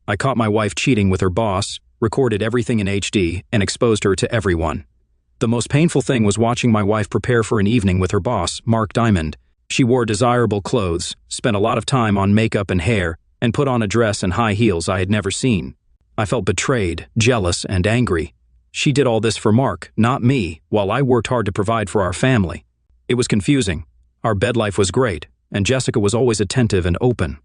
I caught my wife cheating with her boss, recorded everything in HD, and exposed her to everyone. The most painful thing was watching my wife prepare for an evening with her boss, Mark Diamond. She wore desirable clothes, spent a lot of time on makeup and hair, and put on a dress and high heels I had never seen. I felt betrayed, jealous, and angry. She did all this for Mark, not me, while I worked hard to provide for our family. It was confusing. Our bed life was great, and Jessica was always attentive and open.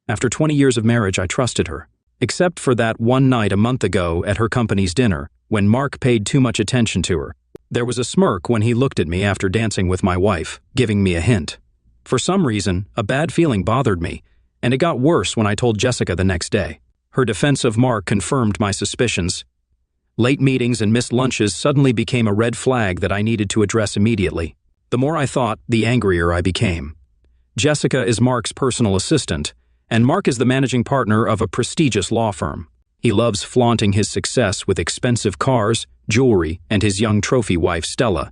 After 20 years of marriage, I trusted her. Except for that one night a month ago at her company's dinner, when Mark paid too much attention to her. There was a smirk when he looked at me after dancing with my wife, giving me a hint. For some reason, a bad feeling bothered me, and it got worse when I told Jessica the next day. Her defense of Mark confirmed my suspicions. Late meetings and missed lunches suddenly became a red flag that I needed to address immediately. The more I thought, the angrier I became. Jessica is Mark's personal assistant, and Mark is the managing partner of a prestigious law firm. He loves flaunting his success with expensive cars, jewelry, and his young trophy wife, Stella.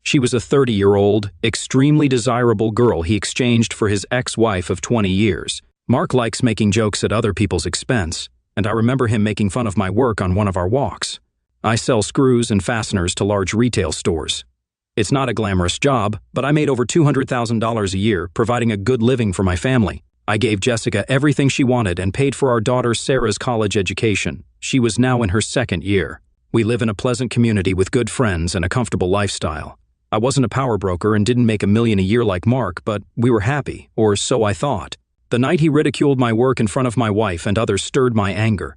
She was a 30-year-old, extremely desirable girl he exchanged for his ex-wife of 20 years. Mark likes making jokes at other people's expense, and I remember him making fun of my work on one of our walks. I sell screws and fasteners to large retail stores. It's not a glamorous job, but I made over $200,000 a year, providing a good living for my family. I gave Jessica everything she wanted and paid for our daughter Sarah's college education. She was now in her second year. We live in a pleasant community with good friends and a comfortable lifestyle. I wasn't a power broker and didn't make $1 million a year like Mark, but we were happy, or so I thought. The night he ridiculed my work in front of my wife and others stirred my anger.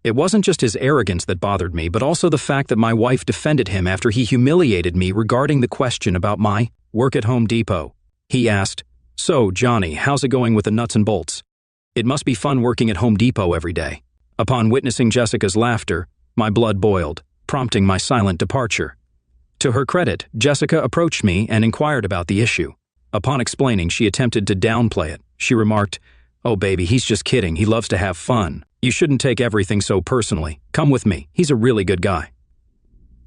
It wasn't just his arrogance that bothered me, but also the fact that my wife defended him after he humiliated me regarding the question about my work at Home Depot. He asked, "So, Johnny, how's it going with the nuts and bolts? It must be fun working at Home Depot every day." Upon witnessing Jessica's laughter, my blood boiled, prompting my silent departure. To her credit, Jessica approached me and inquired about the issue. Upon explaining, she attempted to downplay it. She remarked, "Oh baby, he's just kidding. He loves to have fun. You shouldn't take everything so personally. Come with me. He's a really good guy."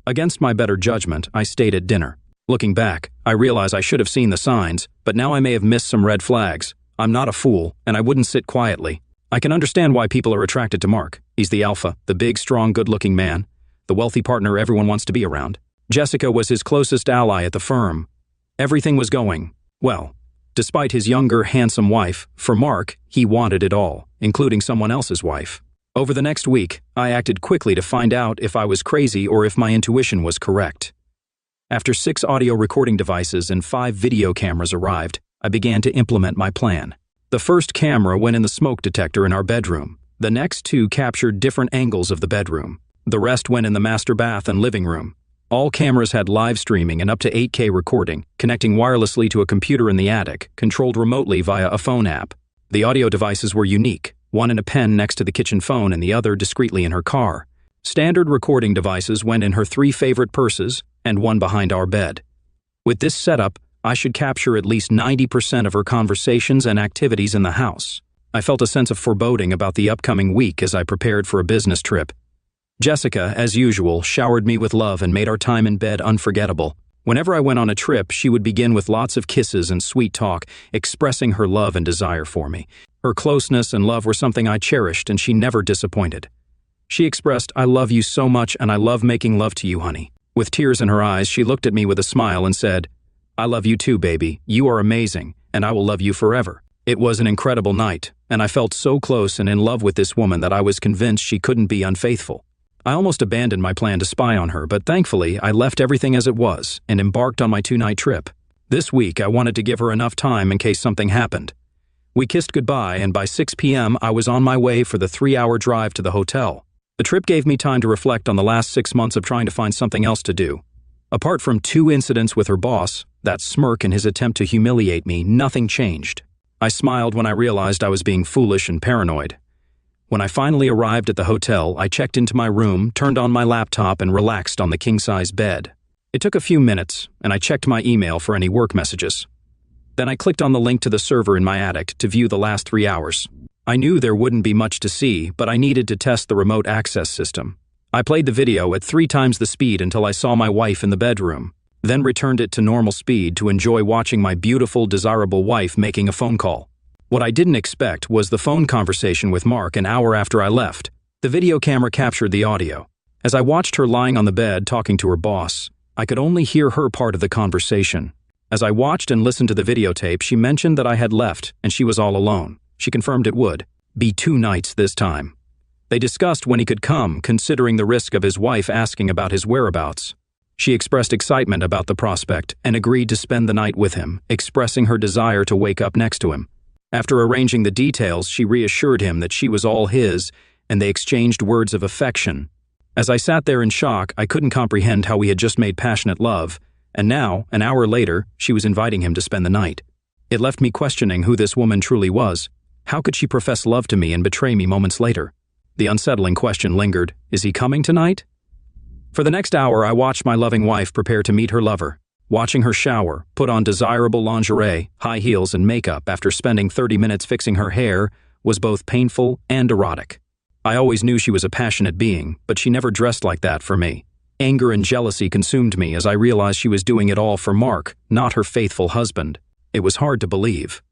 Against my better judgment, I stayed at dinner. Looking back, I realize I should have seen the signs, but now I may have missed some red flags. I'm not a fool, and I wouldn't sit quietly. I can understand why people are attracted to Mark. He's the alpha, the big, strong, good-looking man, the wealthy partner everyone wants to be around. Jessica was his closest ally at the firm. Everything was going well. Despite his younger, handsome wife, for Mark, he wanted it all, including someone else's wife. Over the next week, I acted quickly to find out if I was crazy or if my intuition was correct. After 6 audio recording devices and 5 video cameras arrived, I began to implement my plan. The first camera went in the smoke detector in our bedroom. The next 2 captured different angles of the bedroom. The rest went in the master bath and living room. All cameras had live streaming and up to 8K recording, connecting wirelessly to a computer in the attic, controlled remotely via a phone app. The audio devices were unique, one in a pen next to the kitchen phone and the other discreetly in her car. Standard recording devices went in her 3 favorite purses and one behind our bed. With this setup, I should capture at least 90% of her conversations and activities in the house. I felt a sense of foreboding about the upcoming week as I prepared for a business trip. Jessica, as usual, showered me with love and made our time in bed unforgettable. Whenever I went on a trip, she would begin with lots of kisses and sweet talk, expressing her love and desire for me. Her closeness and love were something I cherished, and she never disappointed. She expressed, "I love you so much, and I love making love to you, honey." With tears in her eyes, she looked at me with a smile and said, "I love you too, baby. You are amazing, and I will love you forever." It was an incredible night, and I felt so close and in love with this woman that I was convinced she couldn't be unfaithful. I almost abandoned my plan to spy on her, but thankfully, I left everything as it was and embarked on my 2-night trip. This week, I wanted to give her enough time in case something happened. We kissed goodbye, and by 6 p.m., I was on my way for the 3-hour drive to the hotel. The trip gave me time to reflect on the last 6 months of trying to find something else to do. Apart from 2 incidents with her boss, that smirk and his attempt to humiliate me, nothing changed. I smiled when I realized I was being foolish and paranoid. When I finally arrived at the hotel, I checked into my room, turned on my laptop, and relaxed on the king-size bed. It took a few minutes, and I checked my email for any work messages. Then I clicked on the link to the server in my attic to view the last 3 hours. I knew there wouldn't be much to see, but I needed to test the remote access system. I played the video at 3 times the speed until I saw my wife in the bedroom, then returned it to normal speed to enjoy watching my beautiful, desirable wife making a phone call. What I didn't expect was the phone conversation with Mark an hour after I left. The video camera captured the audio. As I watched her lying on the bed talking to her boss, I could only hear her part of the conversation. As I watched and listened to the videotape, she mentioned that I had left and she was all alone. She confirmed it would be 2 nights this time. They discussed when he could come, considering the risk of his wife asking about his whereabouts. She expressed excitement about the prospect and agreed to spend the night with him, expressing her desire to wake up next to him. After arranging the details, she reassured him that she was all his, and they exchanged words of affection. As I sat there in shock, I couldn't comprehend how we had just made passionate love, and now, an hour later, she was inviting him to spend the night. It left me questioning who this woman truly was. How could she profess love to me and betray me moments later? The unsettling question lingered, is he coming tonight? For the next hour, I watched my loving wife prepare to meet her lover. Watching her shower, put on desirable lingerie, high heels, and makeup after spending 30 minutes fixing her hair was both painful and erotic. I always knew she was a passionate being, but she never dressed like that for me. Anger and jealousy consumed me as I realized she was doing it all for Mark, not her faithful husband. It was hard to believe.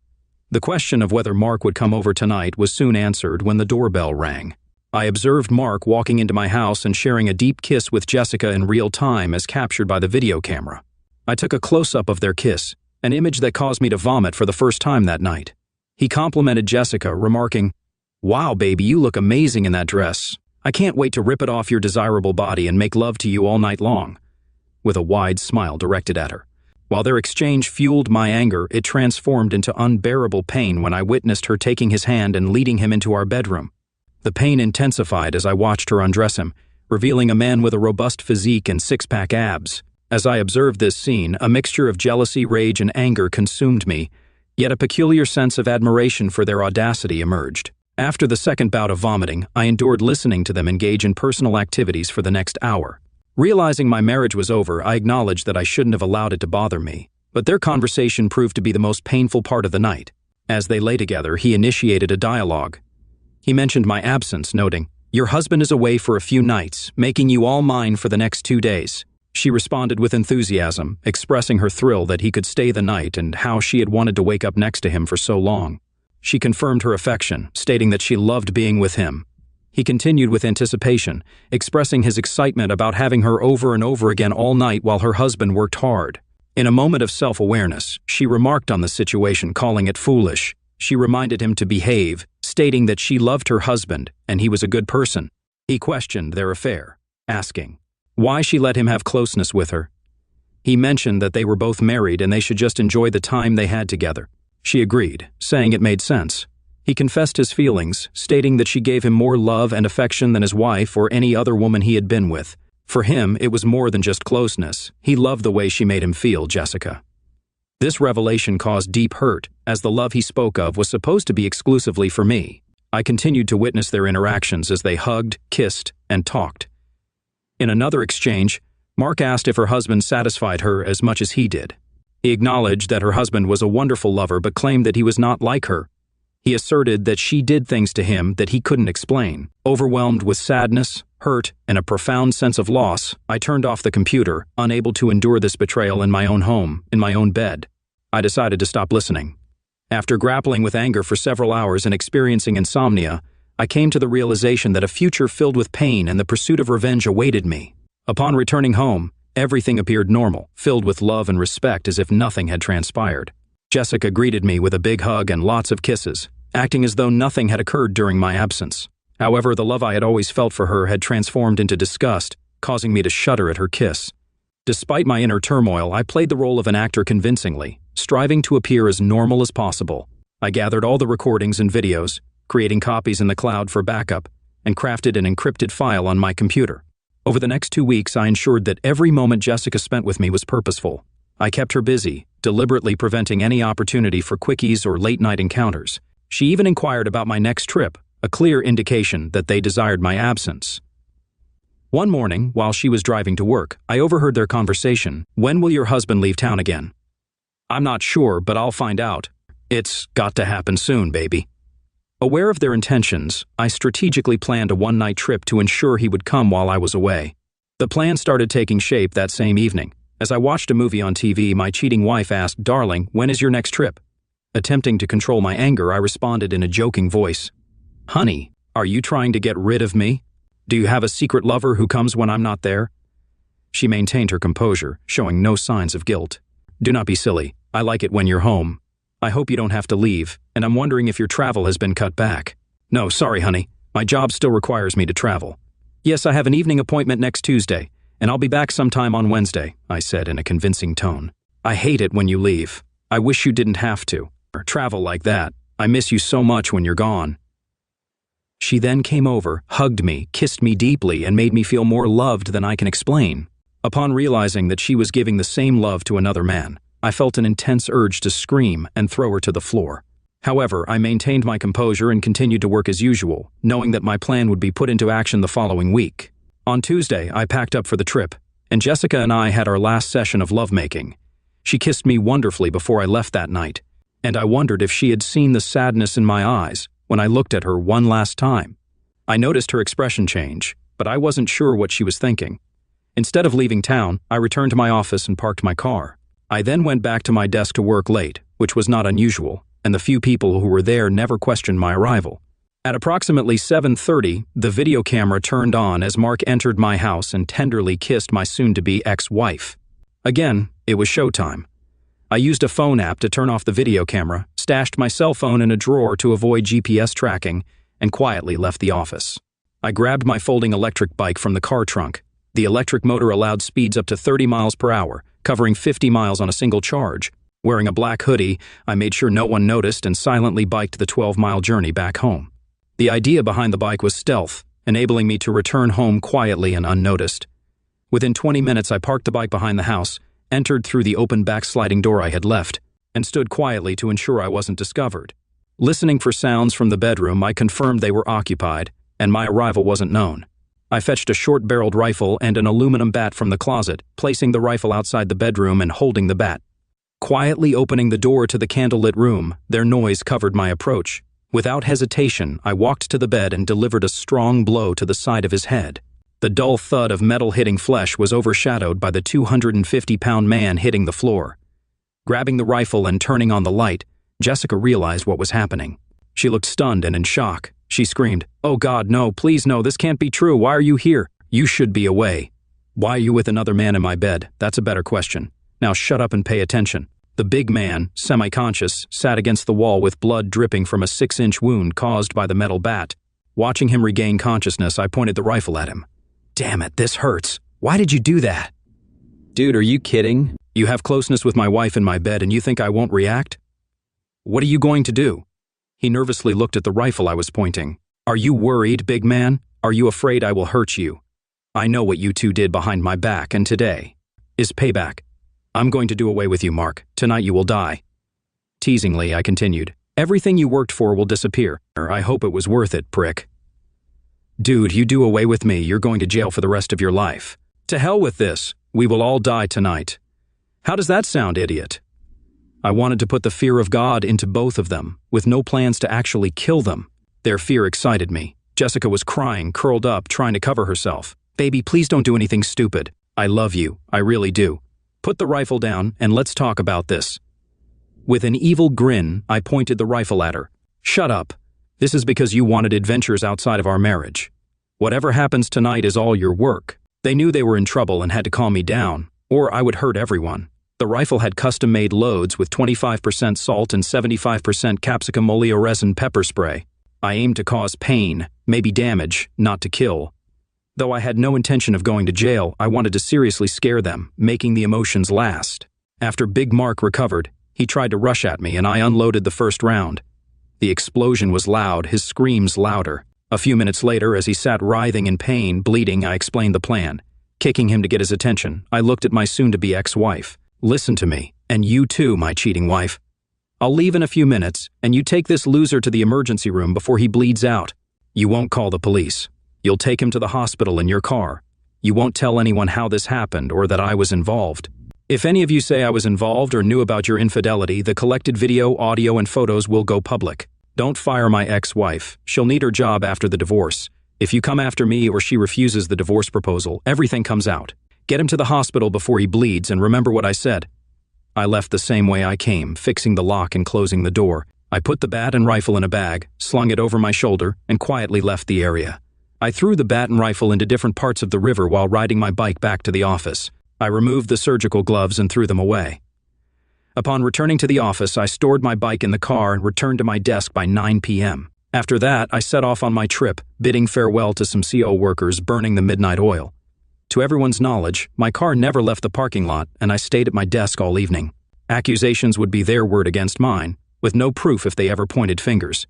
The question of whether Mark would come over tonight was soon answered when the doorbell rang. I observed Mark walking into my house and sharing a deep kiss with Jessica in real time as captured by the video camera. I took a close-up of their kiss, an image that caused me to vomit for the first time that night. He complimented Jessica, remarking, "Wow, baby, you look amazing in that dress. I can't wait to rip it off your desirable body and make love to you all night long," with a wide smile directed at her. While their exchange fueled my anger, it transformed into unbearable pain when I witnessed her taking his hand and leading him into our bedroom. The pain intensified as I watched her undress him, revealing a man with a robust physique and six-pack abs. As I observed this scene, a mixture of jealousy, rage, and anger consumed me, yet a peculiar sense of admiration for their audacity emerged. After the second bout of vomiting, I endured listening to them engage in personal activities for the next hour. Realizing my marriage was over, I acknowledged that I shouldn't have allowed it to bother me, but their conversation proved to be the most painful part of the night. As they lay together, he initiated a dialogue. He mentioned my absence, noting, "Your husband is away for a few nights, making you all mine for the next 2 days. She responded with enthusiasm, expressing her thrill that he could stay the night and how she had wanted to wake up next to him for so long. She confirmed her affection, stating that she loved being with him. He continued with anticipation, expressing his excitement about having her over and over again all night while her husband worked hard. In a moment of self-awareness, she remarked on the situation, calling it foolish. She reminded him to behave, stating that she loved her husband and he was a good person. He questioned their affair, asking why she let him have closeness with her. He mentioned that they were both married and they should just enjoy the time they had together. She agreed, saying it made sense. He confessed his feelings, stating that she gave him more love and affection than his wife or any other woman he had been with. For him, it was more than just closeness. He loved the way she made him feel, Jessica. This revelation caused deep hurt, as the love he spoke of was supposed to be exclusively for me. I continued to witness their interactions as they hugged, kissed, and talked. In another exchange, Mark asked if her husband satisfied her as much as he did. He acknowledged that her husband was a wonderful lover but claimed that he was not like her. He asserted that she did things to him that he couldn't explain. Overwhelmed with sadness, hurt, and a profound sense of loss, I turned off the computer, unable to endure this betrayal in my own home, in my own bed. I decided to stop listening. After grappling with anger for several hours and experiencing insomnia, I came to the realization that a future filled with pain and the pursuit of revenge awaited me. Upon returning home, everything appeared normal, filled with love and respect as if nothing had transpired. Jessica greeted me with a big hug and lots of kisses, acting as though nothing had occurred during my absence. However, the love I had always felt for her had transformed into disgust, causing me to shudder at her kiss. Despite my inner turmoil, I played the role of an actor convincingly, striving to appear as normal as possible. I gathered all the recordings and videos, creating copies in the cloud for backup, and crafted an encrypted file on my computer. Over the next 2 weeks, I ensured that every moment Jessica spent with me was purposeful. I kept her busy, deliberately preventing any opportunity for quickies or late-night encounters. She even inquired about my next trip, a clear indication that they desired my absence. One morning, while she was driving to work, I overheard their conversation. "When will your husband leave town again?" "I'm not sure, but I'll find out." "It's got to happen soon, baby." Aware of their intentions, I strategically planned a one-night trip to ensure he would come while I was away. The plan started taking shape that same evening. As I watched a movie on TV, my cheating wife asked, "Darling, when is your next trip?" Attempting to control my anger, I responded in a joking voice. Honey, are you trying to get rid of me? Do you have a secret lover who comes when I'm not there? She maintained her composure, showing no signs of guilt. Do not be silly. I like it when you're home. I hope you don't have to leave, and I'm wondering if your travel has been cut back. No, sorry, honey. My job still requires me to travel. Yes, I have an evening appointment next Tuesday, and I'll be back sometime on Wednesday, I said in a convincing tone. I hate it when you leave. I wish you didn't have to. Travel like that. I miss you so much when you're gone. She then came over, hugged me, kissed me deeply, and made me feel more loved than I can explain. Upon realizing that she was giving the same love to another man, I felt an intense urge to scream and throw her to the floor. However, I maintained my composure and continued to work as usual, knowing that my plan would be put into action the following week. On Tuesday, I packed up for the trip, and Jessica and I had our last session of lovemaking. She kissed me wonderfully before I left that night, and I wondered if she had seen the sadness in my eyes when I looked at her one last time. I noticed her expression change, but I wasn't sure what she was thinking. Instead of leaving town, I returned to my office and parked my car. I then went back to my desk to work late, which was not unusual, and the few people who were there never questioned my arrival. At approximately 7:30, the video camera turned on as Mark entered my house and tenderly kissed my soon-to-be ex-wife. Again, it was showtime. I used a phone app to turn off the video camera, stashed my cell phone in a drawer to avoid GPS tracking, and quietly left the office. I grabbed my folding electric bike from the car trunk. The electric motor allowed speeds up to 30 miles per hour, covering 50 miles on a single charge. Wearing a black hoodie, I made sure no one noticed and silently biked the 12-mile journey back home. The idea behind the bike was stealth, enabling me to return home quietly and unnoticed. Within 20 minutes, I parked the bike behind the house, entered through the open backsliding door I had left, and stood quietly to ensure I wasn't discovered. Listening for sounds from the bedroom, I confirmed they were occupied, and my arrival wasn't known. I fetched a short-barreled rifle and an aluminum bat from the closet, placing the rifle outside the bedroom and holding the bat. Quietly opening the door to the candlelit room, their noise covered my approach. Without hesitation, I walked to the bed and delivered a strong blow to the side of his head. The dull thud of metal hitting flesh was overshadowed by the 250-pound man hitting the floor. Grabbing the rifle and turning on the light, Jessica realized what was happening. She looked stunned and in shock. She screamed, "Oh God, no, please no, this can't be true. Why are you here? You should be away. Why are you with another man in my bed? That's a better question. Now shut up and pay attention." The big man, semi-conscious, sat against the wall with blood dripping from a 6-inch wound caused by the metal bat. Watching him regain consciousness, I pointed the rifle at him. "Damn it, this hurts. Why did you do that?" "Dude, are you kidding? You have closeness with my wife in my bed and you think I won't react? What are you going to do?" He nervously looked at the rifle I was pointing. "Are you worried, big man? Are you afraid I will hurt you? I know what you two did behind my back, and today is payback. I'm going to do away with you, Mark. Tonight you will die." Teasingly, I continued, "Everything you worked for will disappear. I hope it was worth it, prick." "Dude, you do away with me, you're going to jail for the rest of your life. To hell with this. We will all die tonight." How does that sound, idiot? I wanted to put the fear of God into both of them, with no plans to actually kill them. Their fear excited me. Jessica was crying, curled up, trying to cover herself. "Baby, please don't do anything stupid. I love you. I really do. Put the rifle down and let's talk about this." With an evil grin, I pointed the rifle at her. "Shut up. This is because you wanted adventures outside of our marriage. Whatever happens tonight is all your work." They knew they were in trouble and had to calm me down, or I would hurt everyone. The rifle had custom-made loads with 25% salt and 75% capsicum oleoresin pepper spray. I aimed to cause pain, maybe damage, not to kill. Though I had no intention of going to jail, I wanted to seriously scare them, making the emotions last. After Big Mark recovered, he tried to rush at me and I unloaded the first round. The explosion was loud, his screams louder. A few minutes later, as he sat writhing in pain, bleeding, I explained the plan. Kicking him to get his attention, I looked at my soon-to-be ex-wife. "Listen to me, and you too, my cheating wife. I'll leave in a few minutes, and you take this loser to the emergency room before he bleeds out. You won't call the police. You'll take him to the hospital in your car. You won't tell anyone how this happened or that I was involved. If any of you say I was involved or knew about your infidelity, the collected video, audio, and photos will go public. Don't fire my ex-wife. She'll need her job after the divorce. If you come after me or she refuses the divorce proposal, everything comes out. Get him to the hospital before he bleeds and remember what I said." I left the same way I came, fixing the lock and closing the door. I put the bat and rifle in a bag, slung it over my shoulder, and quietly left the area. I threw the bat and rifle into different parts of the river while riding my bike back to the office. I removed the surgical gloves and threw them away. Upon returning to the office, I stored my bike in the car and returned to my desk by 9 p.m. After that, I set off on my trip, bidding farewell to some CO workers burning the midnight oil. To everyone's knowledge, my car never left the parking lot, and I stayed at my desk all evening. Accusations would be their word against mine, with no proof if they ever pointed fingers.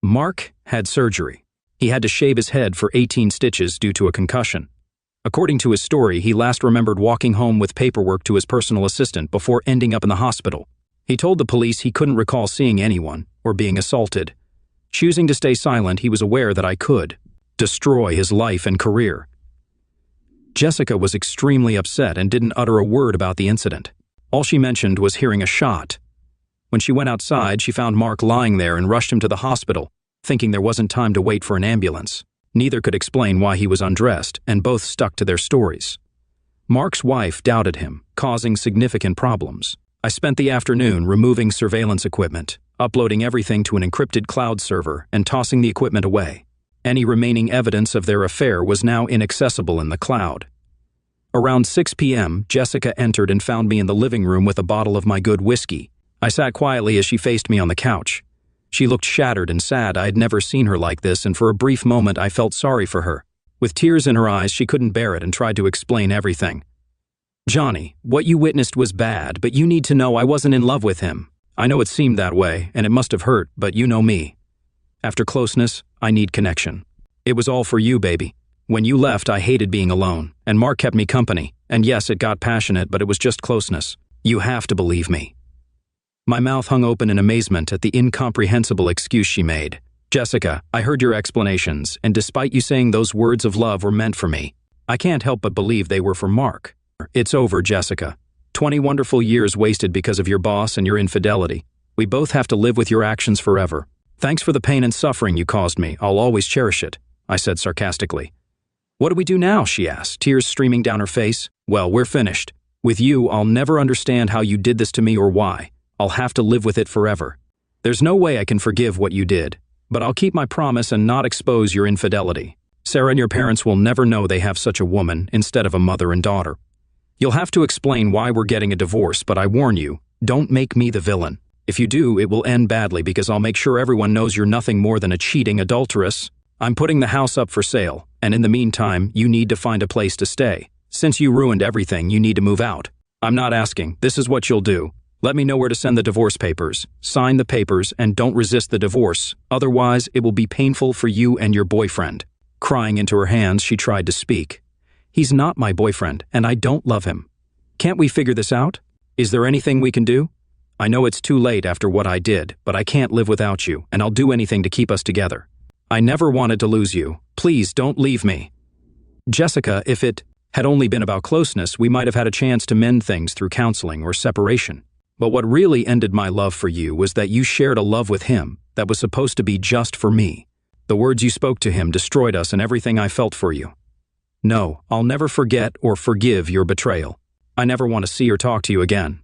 Mark had surgery. He had to shave his head for 18 stitches due to a concussion. According to his story, he last remembered walking home with paperwork to his personal assistant before ending up in the hospital. He told the police he couldn't recall seeing anyone or being assaulted. Choosing to stay silent, he was aware that I could destroy his life and career. Jessica was extremely upset and didn't utter a word about the incident. All she mentioned was hearing a shot. When she went outside, she found Mark lying there and rushed him to the hospital, thinking there wasn't time to wait for an ambulance. Neither could explain why he was undressed, and both stuck to their stories. Mark's wife doubted him, causing significant problems. I spent the afternoon removing surveillance equipment, uploading everything to an encrypted cloud server, and tossing the equipment away. Any remaining evidence of their affair was now inaccessible in the cloud. Around 6 p.m., Jessica entered and found me in the living room with a bottle of my good whiskey. I sat quietly as she faced me on the couch. She looked shattered and sad. I had never seen her like this, and for a brief moment I felt sorry for her. With tears in her eyes, she couldn't bear it and tried to explain everything. "Johnny, what you witnessed was bad, but you need to know I wasn't in love with him. I know it seemed that way, and it must have hurt, but you know me. After closeness, I need connection. It was all for you, baby. When you left, I hated being alone, and Mark kept me company. And yes, it got passionate, but it was just closeness. You have to believe me." My mouth hung open in amazement at the incomprehensible excuse she made. "Jessica, I heard your explanations, and despite you saying those words of love were meant for me, I can't help but believe they were for Mark. It's over, Jessica. 20 wonderful years wasted because of your boss and your infidelity. We both have to live with your actions forever. Thanks for the pain and suffering you caused me. I'll always cherish it," I said sarcastically. "What do we do now?" she asked, tears streaming down her face. "Well, we're finished. With you, I'll never understand how you did this to me or why. I'll have to live with it forever. There's no way I can forgive what you did, but I'll keep my promise and not expose your infidelity. Sarah and your parents will never know they have such a woman instead of a mother and daughter. You'll have to explain why we're getting a divorce, but I warn you, don't make me the villain. If you do, it will end badly because I'll make sure everyone knows you're nothing more than a cheating adulteress. I'm putting the house up for sale, and in the meantime, you need to find a place to stay. Since you ruined everything, you need to move out. I'm not asking. This is what you'll do. Let me know where to send the divorce papers. Sign the papers and don't resist the divorce. Otherwise, it will be painful for you and your boyfriend." Crying into her hands, she tried to speak. "He's not my boyfriend, and I don't love him. Can't we figure this out? Is there anything we can do? I know it's too late after what I did, but I can't live without you, and I'll do anything to keep us together. I never wanted to lose you. Please don't leave me." Jessica, if it had only been about closeness, we might have had a chance to mend things through counseling or separation. But what really ended my love for you was that you shared a love with him that was supposed to be just for me. The words you spoke to him destroyed us and everything I felt for you. No, I'll never forget or forgive your betrayal. I never want to see or talk to you again.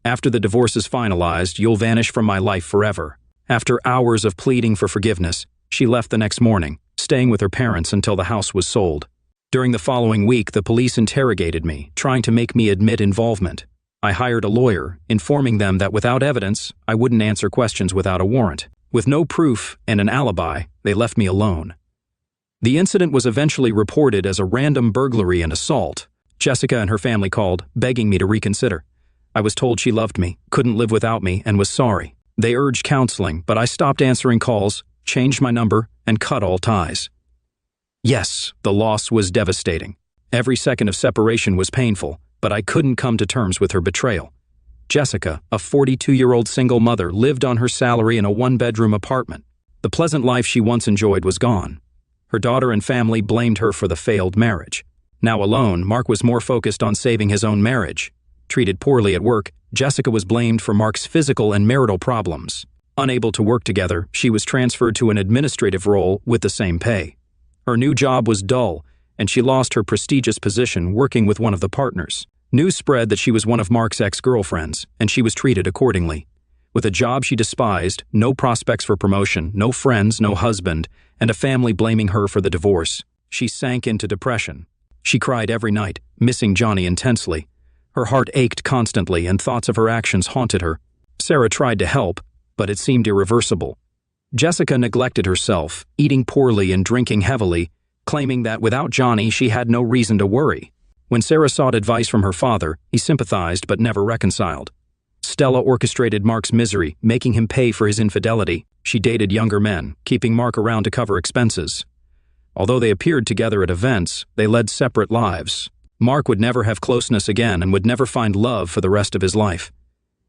After the divorce is finalized, you'll vanish from my life forever." After hours of pleading for forgiveness, she left the next morning, staying with her parents until the house was sold. During the following week, the police interrogated me, trying to make me admit involvement. I hired a lawyer, informing them that without evidence, I wouldn't answer questions without a warrant. With no proof and an alibi, they left me alone. The incident was eventually reported as a random burglary and assault. Jessica and her family called, begging me to reconsider. I was told she loved me, couldn't live without me, and was sorry. They urged counseling, but I stopped answering calls, changed my number, and cut all ties. Yes, the loss was devastating. Every second of separation was painful, but I couldn't come to terms with her betrayal. Jessica, a 42-year-old single mother, lived on her salary in a one-bedroom apartment. The pleasant life she once enjoyed was gone. Her daughter and family blamed her for the failed marriage. Now alone, Mark was more focused on saving his own marriage. Treated poorly at work, Jessica was blamed for Mark's physical and marital problems. Unable to work together, she was transferred to an administrative role with the same pay. Her new job was dull, and she lost her prestigious position working with one of the partners. News spread that she was one of Mark's ex-girlfriends, and she was treated accordingly. With a job she despised, no prospects for promotion, no friends, no husband, and a family blaming her for the divorce, she sank into depression. She cried every night, missing Johnny intensely. Her heart ached constantly, and thoughts of her actions haunted her. Sarah tried to help, but it seemed irreversible. Jessica neglected herself, eating poorly and drinking heavily, claiming that without Johnny she had no reason to worry. When Sarah sought advice from her father, he sympathized but never reconciled. Stella orchestrated Mark's misery, making him pay for his infidelity. She dated younger men, keeping Mark around to cover expenses. Although they appeared together at events, they led separate lives. Mark would never have closeness again and would never find love for the rest of his life.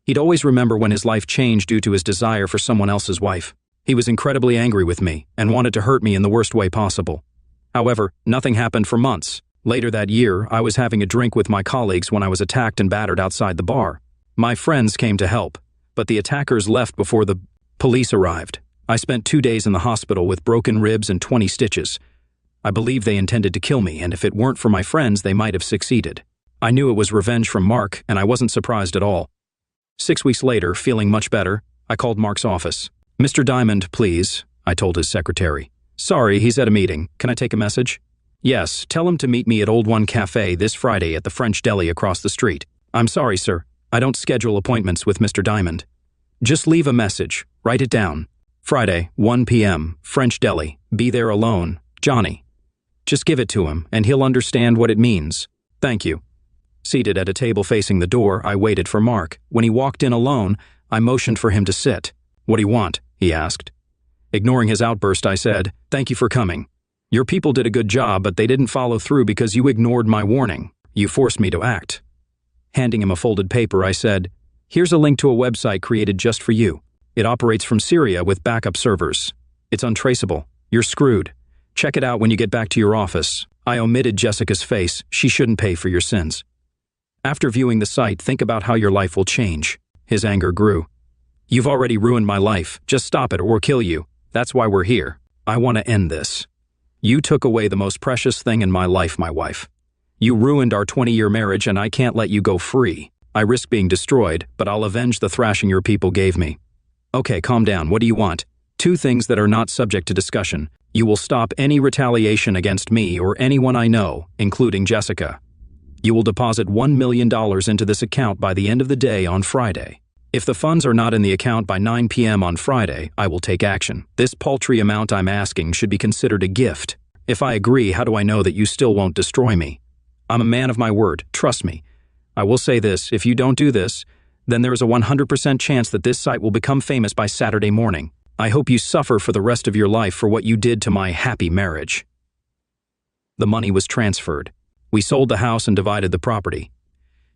He'd always remember when his life changed due to his desire for someone else's wife. He was incredibly angry with me and wanted to hurt me in the worst way possible. However, nothing happened for months. Later that year, I was having a drink with my colleagues when I was attacked and battered outside the bar. My friends came to help, but the attackers left before the police arrived. I spent 2 days in the hospital with broken ribs and 20 stitches. I believe they intended to kill me, and if it weren't for my friends, they might have succeeded. I knew it was revenge from Mark, and I wasn't surprised at all. 6 weeks later, feeling much better, I called Mark's office. "Mr. Diamond, please," I told his secretary. "Sorry, he's at a meeting. Can I take a message?" "Yes, tell him to meet me at Old One Cafe this Friday at the French Deli across the street." "I'm sorry, sir. I don't schedule appointments with Mr. Diamond." "Just leave a message. Write it down. Friday, 1 p.m., French Deli. Be there alone. Johnny." Just give it to him, and he'll understand what it means. "Thank you." Seated at a table facing the door, I waited for Mark. When he walked in alone, I motioned for him to sit. "What do you want?" he asked. Ignoring his outburst, I said, "Thank you for coming. Your people did a good job, but they didn't follow through because you ignored my warning. You forced me to act." Handing him a folded paper, I said, "Here's a link to a website created just for you. It operates from Syria with backup servers. It's untraceable. You're screwed. Check it out when you get back to your office." I omitted Jessica's face. "She shouldn't pay for your sins. After viewing the site, think about how your life will change." His anger grew. "You've already ruined my life. Just stop it or we'll kill you. That's why we're here. I want to end this. You took away the most precious thing in my life, my wife. You ruined our 20-year marriage and I can't let you go free. I risk being destroyed, but I'll avenge the thrashing your people gave me." "Okay, calm down. What do you want?" "2 things that are not subject to discussion. You will stop any retaliation against me or anyone I know, including Jessica. You will deposit $1 million into this account by the end of the day on Friday. If the funds are not in the account by 9 p.m. on Friday, I will take action. This paltry amount I'm asking should be considered a gift. If I agree, how do I know that you still won't destroy me? I'm a man of my word, trust me. I will say this, if you don't do this, then there is a 100% chance that this site will become famous by Saturday morning. I hope you suffer for the rest of your life for what you did to my happy marriage." The money was transferred. We sold the house and divided the property.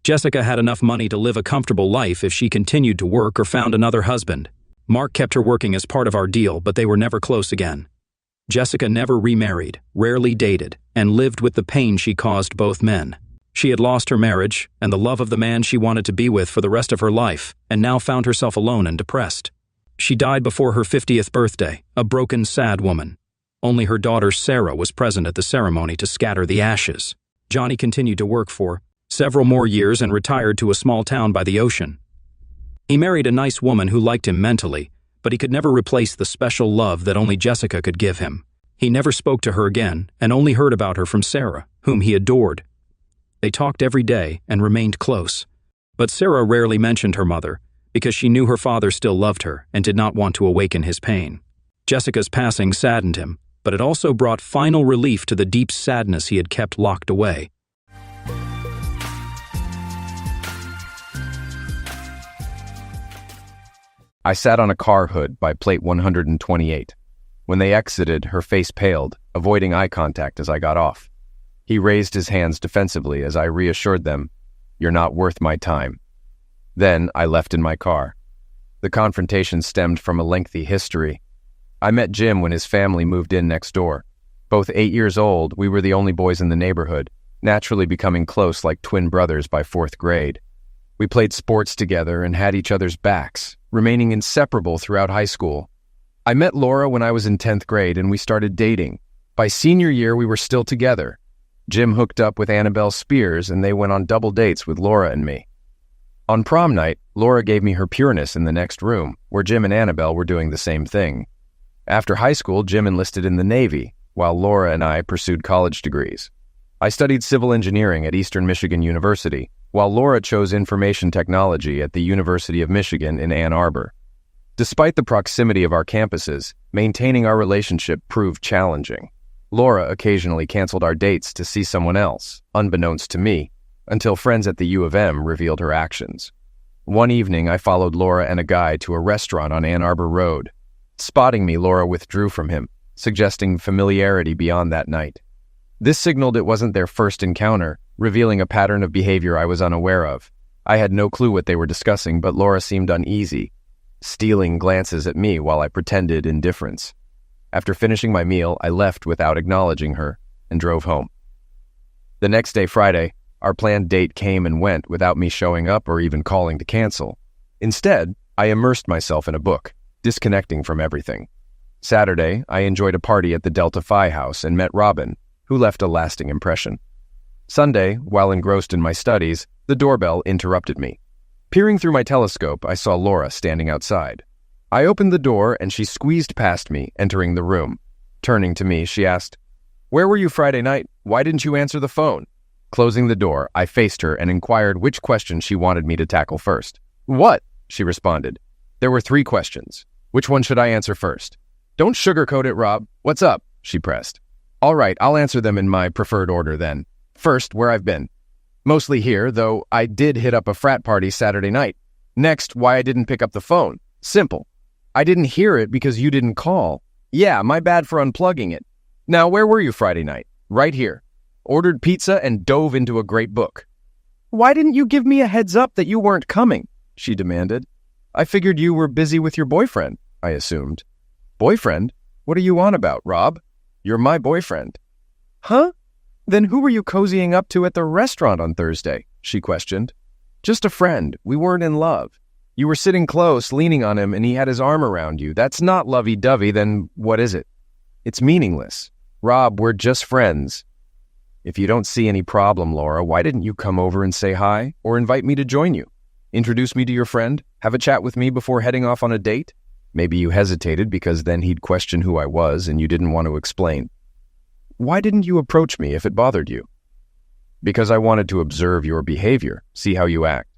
Jessica had enough money to live a comfortable life if she continued to work or found another husband. Mark kept her working as part of our deal, but they were never close again. Jessica never remarried, rarely dated, and lived with the pain she caused both men. She had lost her marriage and the love of the man she wanted to be with for the rest of her life, and now found herself alone and depressed. She died before her 50th birthday, a broken, sad woman. Only her daughter Sarah was present at the ceremony to scatter the ashes. Johnny continued to work for several more years and retired to a small town by the ocean. He married a nice woman who liked him mentally, but he could never replace the special love that only Jessica could give him. He never spoke to her again and only heard about her from Sarah, whom he adored. They talked every day and remained close. But Sarah rarely mentioned her mother because she knew her father still loved her and did not want to awaken his pain. Jessica's passing saddened him, but it also brought final relief to the deep sadness he had kept locked away. I sat on a car hood by plate 128. When they exited, her face paled, avoiding eye contact as I got off. He raised his hands defensively as I reassured them, "You're not worth my time." Then I left in my car. The confrontation stemmed from a lengthy history. I met Jim when his family moved in next door. Both 8 years old, we were the only boys in the neighborhood, naturally becoming close like twin brothers by 4th grade. We played sports together and had each other's backs, remaining inseparable throughout high school. I met Laura when I was in 10th grade and we started dating. By senior year, we were still together. Jim hooked up with Annabelle Spears and they went on double dates with Laura and me. On prom night, Laura gave me her pureness in the next room, where Jim and Annabelle were doing the same thing. After high school, Jim enlisted in the Navy, while Laura and I pursued college degrees. I studied civil engineering at Eastern Michigan University, while Laura chose information technology at the University of Michigan in Ann Arbor. Despite the proximity of our campuses, maintaining our relationship proved challenging. Laura occasionally canceled our dates to see someone else, unbeknownst to me, until friends at the U of M revealed her actions. One evening, I followed Laura and a guy to a restaurant on Ann Arbor Road. Spotting me, Laura withdrew from him, suggesting familiarity beyond that night. This signaled it wasn't their first encounter, revealing a pattern of behavior I was unaware of. I had no clue what they were discussing, but Laura seemed uneasy, stealing glances at me while I pretended indifference. After finishing my meal, I left without acknowledging her and drove home. The next day, Friday, our planned date came and went without me showing up or even calling to cancel. Instead, I immersed myself in a book, disconnecting from everything. Saturday, I enjoyed a party at the Delta Phi house and met Robin, who left a lasting impression. Sunday, while engrossed in my studies, the doorbell interrupted me. Peering through my telescope, I saw Laura standing outside. I opened the door and she squeezed past me, entering the room. Turning to me, she asked, "Where were you Friday night? Why didn't you answer the phone?" Closing the door, I faced her and inquired which question she wanted me to tackle first. "What?" she responded. There were 3 questions. Which one should I answer first? "Don't sugarcoat it, Rob. What's up?" she pressed. "All right, I'll answer them in my preferred order then. First, where I've been. Mostly here, though I did hit up a frat party Saturday night. Next, why I didn't pick up the phone. Simple. I didn't hear it because you didn't call. Yeah, my bad for unplugging it. Now, where were you Friday night? Right here. Ordered pizza and dove into a great book." "Why didn't you give me a heads up that you weren't coming?" she demanded. "I figured you were busy with your boyfriend," I assumed. "Boyfriend? What are you on about, Rob? You're my boyfriend." "Huh? Then who were you cozying up to at the restaurant on Thursday?" she questioned. "Just a friend. We weren't in love. You were sitting close, leaning on him, and he had his arm around you. That's not lovey-dovey, then what is it? It's meaningless. Rob, we're just friends." "If you don't see any problem, Laura, why didn't you come over and say hi, or invite me to join you? Introduce me to your friend? Have a chat with me before heading off on a date?" Maybe you hesitated because then he'd question who I was and you didn't want to explain. "Why didn't you approach me if it bothered you?" "Because I wanted to observe your behavior, see how you act."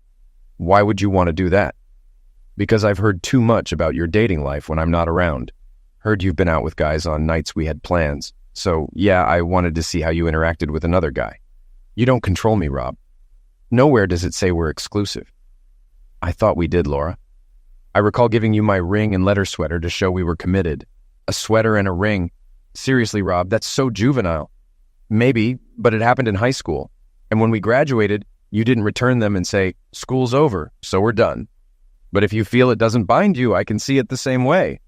"Why would you want to do that?" "Because I've heard too much about your dating life when I'm not around. Heard you've been out with guys on nights we had plans. So, yeah, I wanted to see how you interacted with another guy. You don't control me, Rob. Nowhere does it say we're exclusive." "I thought we did, Laura. I recall giving you my ring and letter sweater to show we were committed. A sweater and a ring. Seriously, Rob, that's so juvenile." "Maybe, but it happened in high school. And when we graduated, you didn't return them and say, 'School's over, so we're done.' But if you feel it doesn't bind you, I can see it the same way.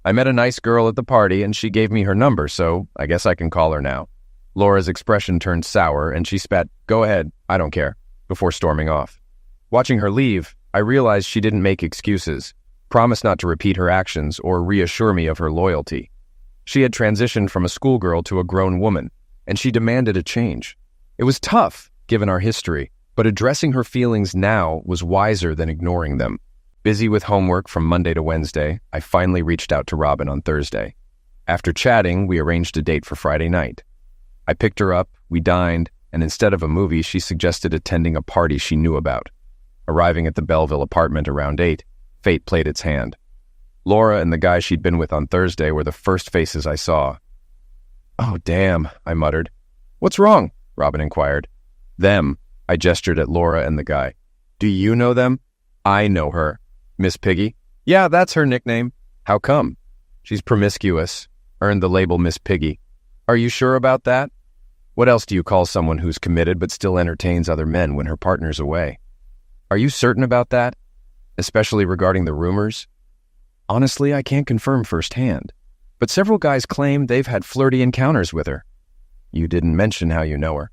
I met a nice girl at the party and she gave me her number, so I guess I can call her now." Laura's expression turned sour and she spat, "Go ahead, I don't care," before storming off. Watching her leave, I realized she didn't make excuses, promised not to repeat her actions or reassure me of her loyalty. She had transitioned from a schoolgirl to a grown woman, and she demanded a change. It was tough, given our history, but addressing her feelings now was wiser than ignoring them. Busy with homework from Monday to Wednesday, I finally reached out to Robin on Thursday. After chatting, we arranged a date for Friday night. I picked her up, we dined, and instead of a movie, she suggested attending a party she knew about. Arriving at the Belleville apartment around 8, fate played its hand. Laura and the guy she'd been with on Thursday were the first faces I saw. "Oh, damn," I muttered. "What's wrong?" Robin inquired. "Them." I gestured at Laura and the guy. "Do you know them?" "I know her." "Miss Piggy?" "Yeah, that's her nickname." "How come?" "She's promiscuous. Earned the label Miss Piggy." "Are you sure about that?" "What else do you call someone who's committed but still entertains other men when her partner's away?" "Are you certain about that? Especially regarding the rumors?" "Honestly, I can't confirm firsthand. But several guys claim they've had flirty encounters with her." "You didn't mention how you know her."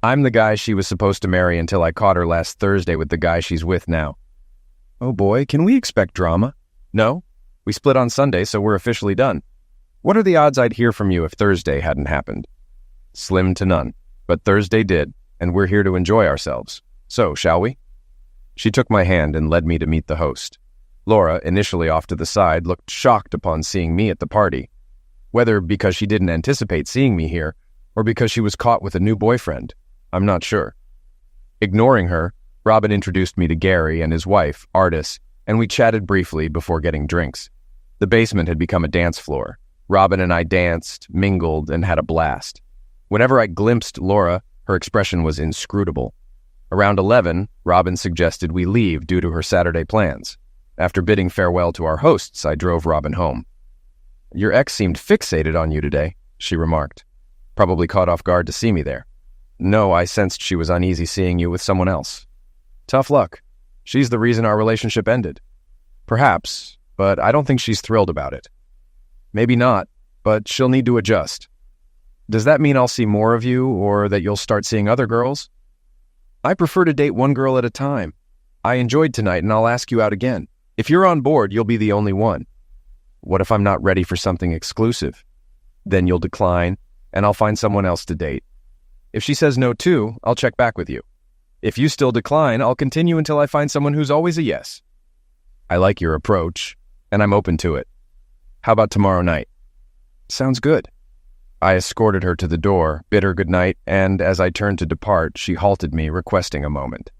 "I'm the guy she was supposed to marry until I caught her last Thursday with the guy she's with now." "Oh boy, can we expect drama?" "No. We split on Sunday, so we're officially done." "What are the odds I'd hear from you if Thursday hadn't happened?" "Slim to none." But Thursday did, and we're here to enjoy ourselves. So, shall we? She took my hand and led me to meet the host. Laura, initially off to the side, looked shocked upon seeing me at the party. Whether because she didn't anticipate seeing me here, or because she was caught with a new boyfriend, I'm not sure. Ignoring her, Robin introduced me to Gary and his wife, Artis, and we chatted briefly before getting drinks. The basement had become a dance floor. Robin and I danced, mingled, and had a blast. Whenever I glimpsed Laura, her expression was inscrutable. Around 11, Robin suggested we leave due to her Saturday plans. After bidding farewell to our hosts, I drove Robin home. "Your ex seemed fixated on you today," she remarked. "Probably caught off guard to see me there." "No, I sensed she was uneasy seeing you with someone else." "Tough luck. She's the reason our relationship ended." "Perhaps, but I don't think she's thrilled about it." "Maybe not, but she'll need to adjust." "Does that mean I'll see more of you, or that you'll start seeing other girls?" "I prefer to date one girl at a time. I enjoyed tonight and I'll ask you out again. If you're on board, you'll be the only one." "What if I'm not ready for something exclusive?" "Then you'll decline, and I'll find someone else to date. If she says no too, I'll check back with you. If you still decline, I'll continue until I find someone who's always a yes." "I like your approach, and I'm open to it. How about tomorrow night?" "Sounds good." I escorted her to the door, bid her good night, and as I turned to depart, she halted me, requesting a moment.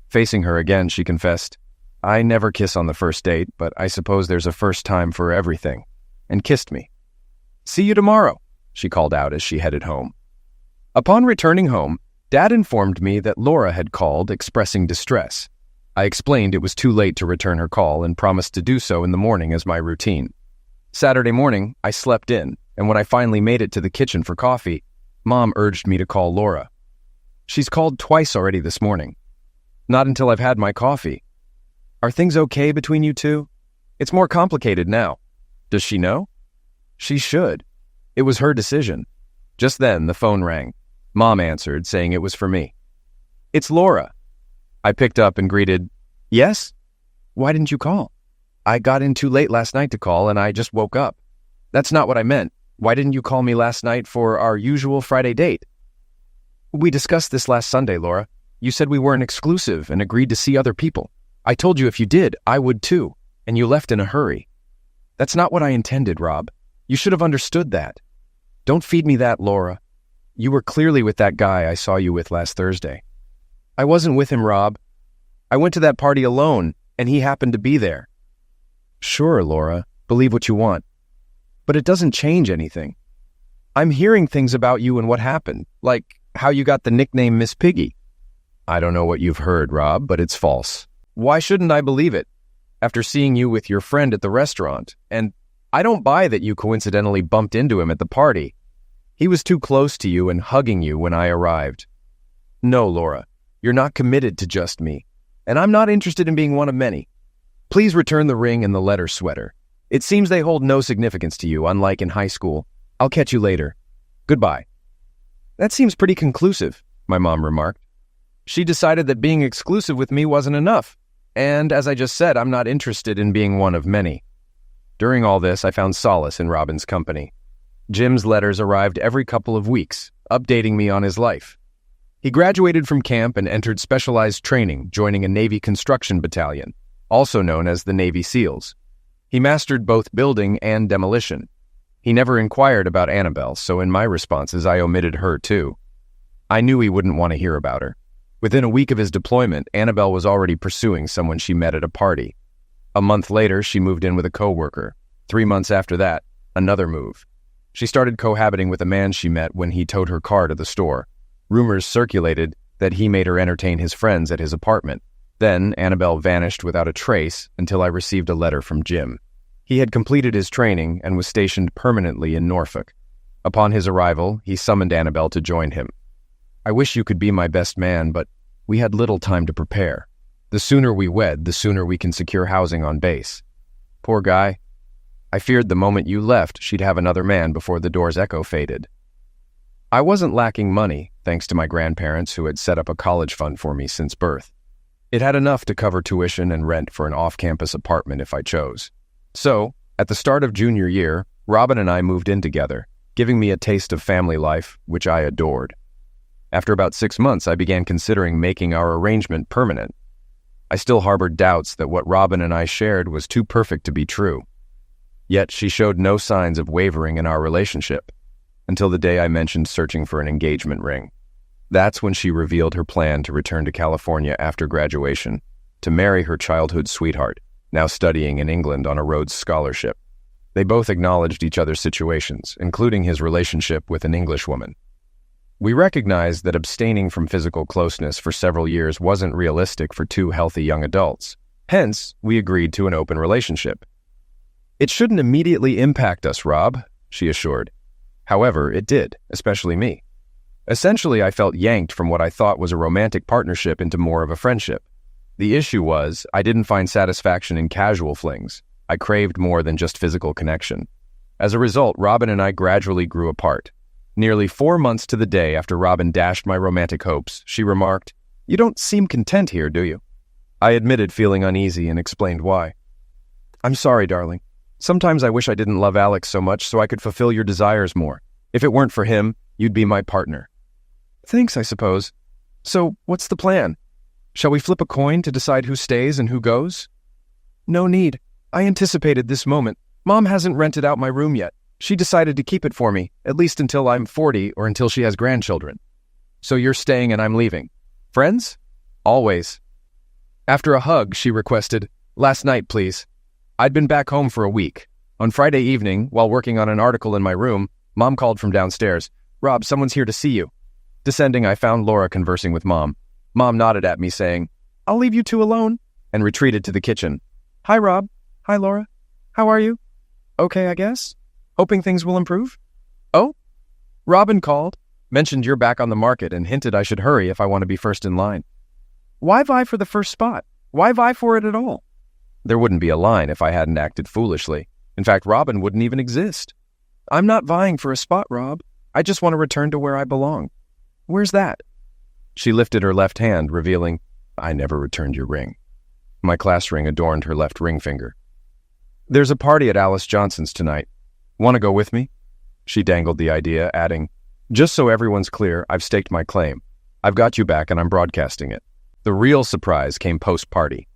Facing her again, she confessed, "I never kiss on the first date, but I suppose there's a first time for everything," and kissed me. "See you tomorrow," she called out as she headed home. Upon returning home, Dad informed me that Laura had called expressing distress. I explained it was too late to return her call and promised to do so in the morning as my routine. Saturday morning, I slept in, and when I finally made it to the kitchen for coffee, Mom urged me to call Laura. "She's called twice already this morning." "Not until I've had my coffee." "Are things okay between you two?" "It's more complicated now." "Does she know?" "She should. It was her decision." Just then, the phone rang. Mom answered, saying it was for me. "It's Laura." I picked up and greeted, "Yes? Why didn't you call?" "I got in too late last night to call, and I just woke up." "That's not what I meant. Why didn't you call me last night for our usual Friday date?" "We discussed this last Sunday, Laura. You said we weren't exclusive and agreed to see other people. I told you if you did, I would too, and you left in a hurry." "That's not what I intended, Rob. You should have understood that." "Don't feed me that, Laura. You were clearly with that guy I saw you with last Thursday." "I wasn't with him, Rob. I went to that party alone, and he happened to be there." "Sure, Laura. Believe what you want. But it doesn't change anything. I'm hearing things about you and what happened, like how you got the nickname Miss Piggy." "I don't know what you've heard, Rob, but it's false." "Why shouldn't I believe it? After seeing you with your friend at the restaurant, and I don't buy that you coincidentally bumped into him at the party. He was too close to you and hugging you when I arrived." "No, Laura, you're not committed to just me, and I'm not interested in being one of many. Please return the ring and the letter sweater. It seems they hold no significance to you, unlike in high school. I'll catch you later. Goodbye." "That seems pretty conclusive," my mom remarked. "She decided that being exclusive with me wasn't enough, and as I just said, I'm not interested in being one of many." During all this, I found solace in Robin's company. Jim's letters arrived every couple of weeks, updating me on his life. He graduated from camp and entered specialized training, joining a Navy construction battalion, also known as the Navy SEALs. He mastered both building and demolition. He never inquired about Annabelle, so in my responses I omitted her too. I knew he wouldn't want to hear about her. Within a week of his deployment, Annabelle was already pursuing someone she met at a party. A month later, she moved in with a coworker. 3 months after that, another move. She started cohabiting with a man she met when he towed her car to the store. Rumors circulated that he made her entertain his friends at his apartment. Then, Annabelle vanished without a trace until I received a letter from Jim. He had completed his training and was stationed permanently in Norfolk. Upon his arrival, he summoned Annabelle to join him. "I wish you could be my best man, but we had little time to prepare. The sooner we wed, the sooner we can secure housing on base." Poor guy. I feared the moment you left, she'd have another man before the door's echo faded. I wasn't lacking money, thanks to my grandparents who had set up a college fund for me since birth. It had enough to cover tuition and rent for an off-campus apartment if I chose. So, at the start of junior year, Robin and I moved in together, giving me a taste of family life, which I adored. After about 6 months, I began considering making our arrangement permanent. I still harbored doubts that what Robin and I shared was too perfect to be true. Yet she showed no signs of wavering in our relationship, until the day I mentioned searching for an engagement ring. That's when she revealed her plan to return to California after graduation, to marry her childhood sweetheart, now studying in England on a Rhodes Scholarship. They both acknowledged each other's situations, including his relationship with an Englishwoman. We recognized that abstaining from physical closeness for several years wasn't realistic for two healthy young adults. Hence, we agreed to an open relationship. "It shouldn't immediately impact us, Rob," she assured. However, it did, especially me. Essentially, I felt yanked from what I thought was a romantic partnership into more of a friendship. The issue was, I didn't find satisfaction in casual flings. I craved more than just physical connection. As a result, Robin and I gradually grew apart. Nearly 4 months to the day after Robin dashed my romantic hopes, she remarked, "You don't seem content here, do you?" I admitted feeling uneasy and explained why. "I'm sorry, darling. Sometimes I wish I didn't love Alex so much so I could fulfill your desires more. If it weren't for him, you'd be my partner." "Thanks, I suppose. So, what's the plan? Shall we flip a coin to decide who stays and who goes?" "No need. I anticipated this moment. Mom hasn't rented out my room yet. She decided to keep it for me, at least until I'm 40 or until she has grandchildren." "So you're staying and I'm leaving. Friends?" "Always." After a hug, she requested, "Last night, please." I'd been back home for a week. On Friday evening, while working on an article in my room, Mom called from downstairs. "Rob, someone's here to see you." Descending, I found Laura conversing with Mom. Mom nodded at me, saying, "I'll leave you two alone," and retreated to the kitchen. "Hi, Rob. Hi, Laura. How are you?" "Okay, I guess. Hoping things will improve." "Oh?" "Robin called, mentioned you're back on the market, and hinted I should hurry if I want to be first in line." "Why vie for the first spot? Why vie for it at all?" "There wouldn't be a line if I hadn't acted foolishly. In fact, Robin wouldn't even exist." "I'm not vying for a spot, Rob. I just want to return to where I belong." "Where's that?" She lifted her left hand, revealing, "I never returned your ring." My class ring adorned her left ring finger. "There's a party at Alice Johnson's tonight. Want to go with me?" She dangled the idea, adding, "Just so everyone's clear, I've staked my claim. I've got you back and I'm broadcasting it." The real surprise came post-party.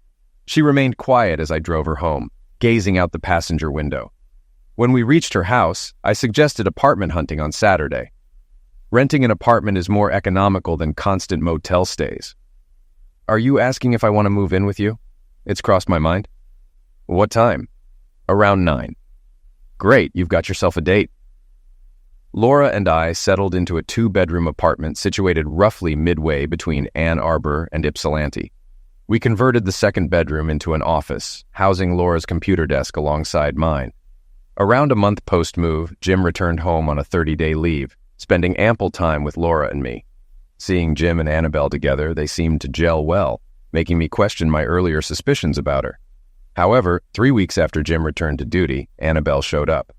She remained quiet as I drove her home, gazing out the passenger window. When we reached her house, I suggested apartment hunting on Saturday. Renting an apartment is more economical than constant motel stays. "Are you asking if I want to move in with you?" It's crossed my mind. "What time?" "Around 9. "Great, you've got yourself a date." Laura and I settled into a 2-bedroom apartment situated roughly midway between Ann Arbor and Ypsilanti. We converted the second bedroom into an office, housing Laura's computer desk alongside mine. Around a month post-move, Jim returned home on a 30-day leave, spending ample time with Laura and me. Seeing Jim and Annabelle together, they seemed to gel well, making me question my earlier suspicions about her. However, 3 weeks after Jim returned to duty, Annabelle showed up.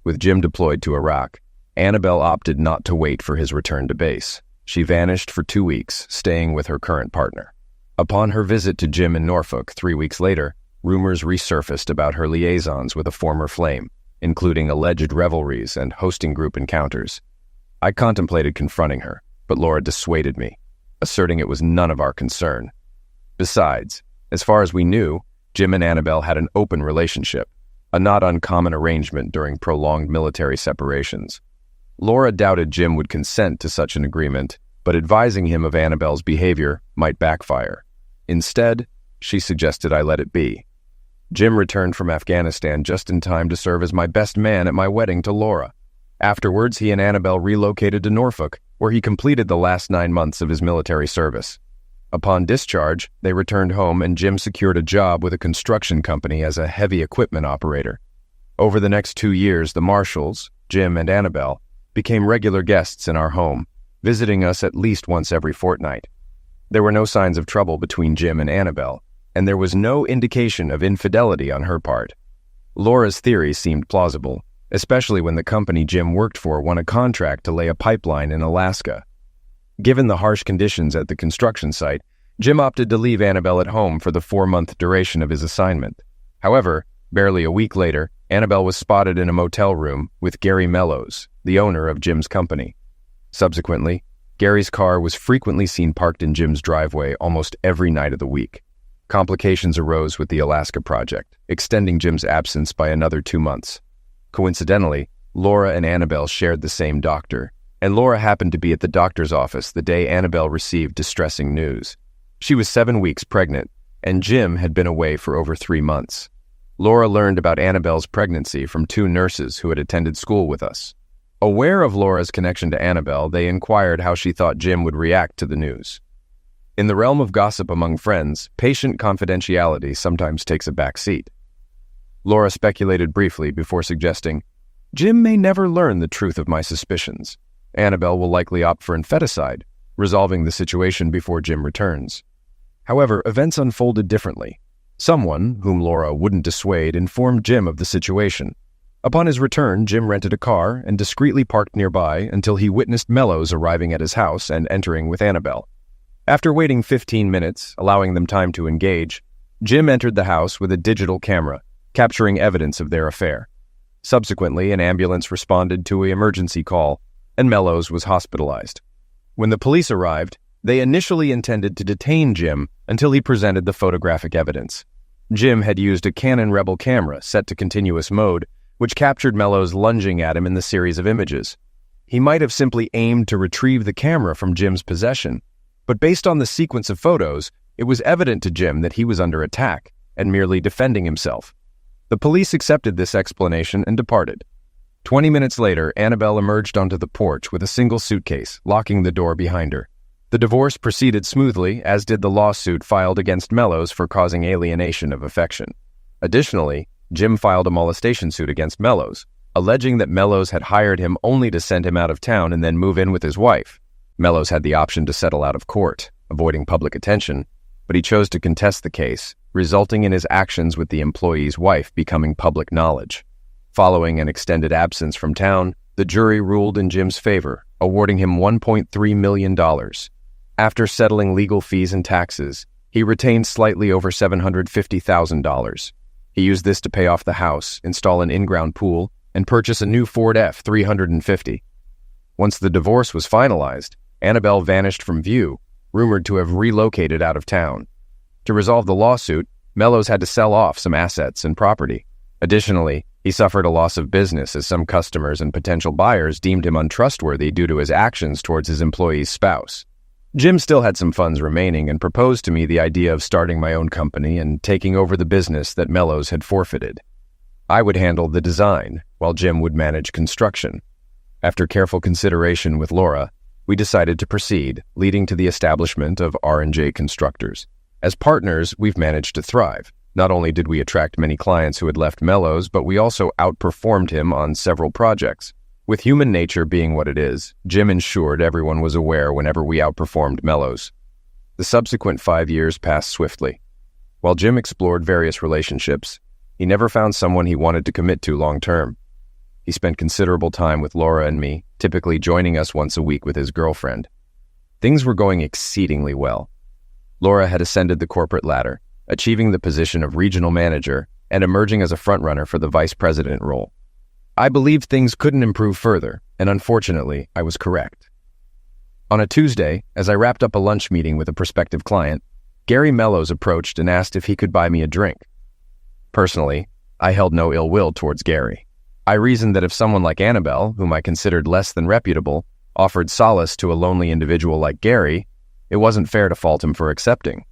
With Jim deployed to Iraq, Annabelle opted not to wait for his return to base. She vanished for 2 weeks, staying with her current partner. Upon her visit to Jim in Norfolk 3 weeks later, rumors resurfaced about her liaisons with a former flame, including alleged revelries and hosting group encounters. I contemplated confronting her, but Laura dissuaded me, asserting it was none of our concern. Besides, as far as we knew, Jim and Annabelle had an open relationship, a not uncommon arrangement during prolonged military separations. Laura doubted Jim would consent to such an agreement, but advising him of Annabelle's behavior might backfire. Instead, she suggested I let it be. Jim returned from Afghanistan just in time to serve as my best man at my wedding to Laura. Afterwards, he and Annabelle relocated to Norfolk, where he completed the last 9 months of his military service. Upon discharge, they returned home and Jim secured a job with a construction company as a heavy equipment operator. Over the next 2 years, the Marshalls, Jim and Annabelle, became regular guests in our home, visiting us at least once every fortnight. There were no signs of trouble between Jim and Annabelle, and there was no indication of infidelity on her part. Laura's theory seemed plausible, especially when the company Jim worked for won a contract to lay a pipeline in Alaska. Given the harsh conditions at the construction site, Jim opted to leave Annabelle at home for the 4-month duration of his assignment. However, barely a week later, Annabelle was spotted in a motel room with Gary Mellows, the owner of Jim's company. Subsequently, Gary's car was frequently seen parked in Jim's driveway almost every night of the week. Complications arose with the Alaska project, extending Jim's absence by another 2 months. Coincidentally, Laura and Annabelle shared the same doctor, and Laura happened to be at the doctor's office the day Annabelle received distressing news. She was 7 weeks pregnant, and Jim had been away for over 3 months. Laura learned about Annabelle's pregnancy from 2 nurses who had attended school with us. Aware of Laura's connection to Annabelle, they inquired how she thought Jim would react to the news. In the realm of gossip among friends, patient confidentiality sometimes takes a back seat. Laura speculated briefly before suggesting, "Jim may never learn the truth of my suspicions. Annabelle will likely opt for infanticide, resolving the situation before Jim returns." However, events unfolded differently. Someone, whom Laura wouldn't dissuade, informed Jim of the situation. Upon his return, Jim rented a car and discreetly parked nearby until he witnessed Mellows arriving at his house and entering with Annabelle. After waiting 15 minutes, allowing them time to engage, Jim entered the house with a digital camera, capturing evidence of their affair. Subsequently, an ambulance responded to an emergency call, and Mellows was hospitalized. When the police arrived, they initially intended to detain Jim until he presented the photographic evidence. Jim had used a Canon Rebel camera set to continuous mode, which captured Mellows lunging at him in the series of images. He might have simply aimed to retrieve the camera from Jim's possession, but based on the sequence of photos, it was evident to Jim that he was under attack and merely defending himself. The police accepted this explanation and departed. 20 minutes later, Annabelle emerged onto the porch with a single suitcase, locking the door behind her. The divorce proceeded smoothly, as did the lawsuit filed against Mellows for causing alienation of affection. Additionally, Jim filed a molestation suit against Mellows, alleging that Mellows had hired him only to send him out of town and then move in with his wife. Mellows had the option to settle out of court, avoiding public attention, but he chose to contest the case, resulting in his actions with the employee's wife becoming public knowledge. Following an extended absence from town, the jury ruled in Jim's favor, awarding him $1.3 million. After settling legal fees and taxes, he retained slightly over $750,000. He used this to pay off the house, install an in-ground pool, and purchase a new Ford F-350. Once the divorce was finalized, Annabelle vanished from view, rumored to have relocated out of town. To resolve the lawsuit, Mellows had to sell off some assets and property. Additionally, he suffered a loss of business as some customers and potential buyers deemed him untrustworthy due to his actions towards his employee's spouse. Jim still had some funds remaining and proposed to me the idea of starting my own company and taking over the business that Mellows had forfeited. I would handle the design, while Jim would manage construction. After careful consideration with Laura, we decided to proceed, leading to the establishment of R&J Constructors. As partners, we've managed to thrive. Not only did we attract many clients who had left Mellows, but we also outperformed him on several projects. With human nature being what it is, Jim ensured everyone was aware whenever we outperformed Mellows. The subsequent 5 years passed swiftly. While Jim explored various relationships, he never found someone he wanted to commit to long-term. He spent considerable time with Laura and me, typically joining us once a week with his girlfriend. Things were going exceedingly well. Laura had ascended the corporate ladder, achieving the position of regional manager and emerging as a frontrunner for the vice president role. I believed things couldn't improve further, and unfortunately, I was correct. On a Tuesday, as I wrapped up a lunch meeting with a prospective client, Gary Mellows approached and asked if he could buy me a drink. Personally, I held no ill will towards Gary. I reasoned that if someone like Annabelle, whom I considered less than reputable, offered solace to a lonely individual like Gary, it wasn't fair to fault him for accepting.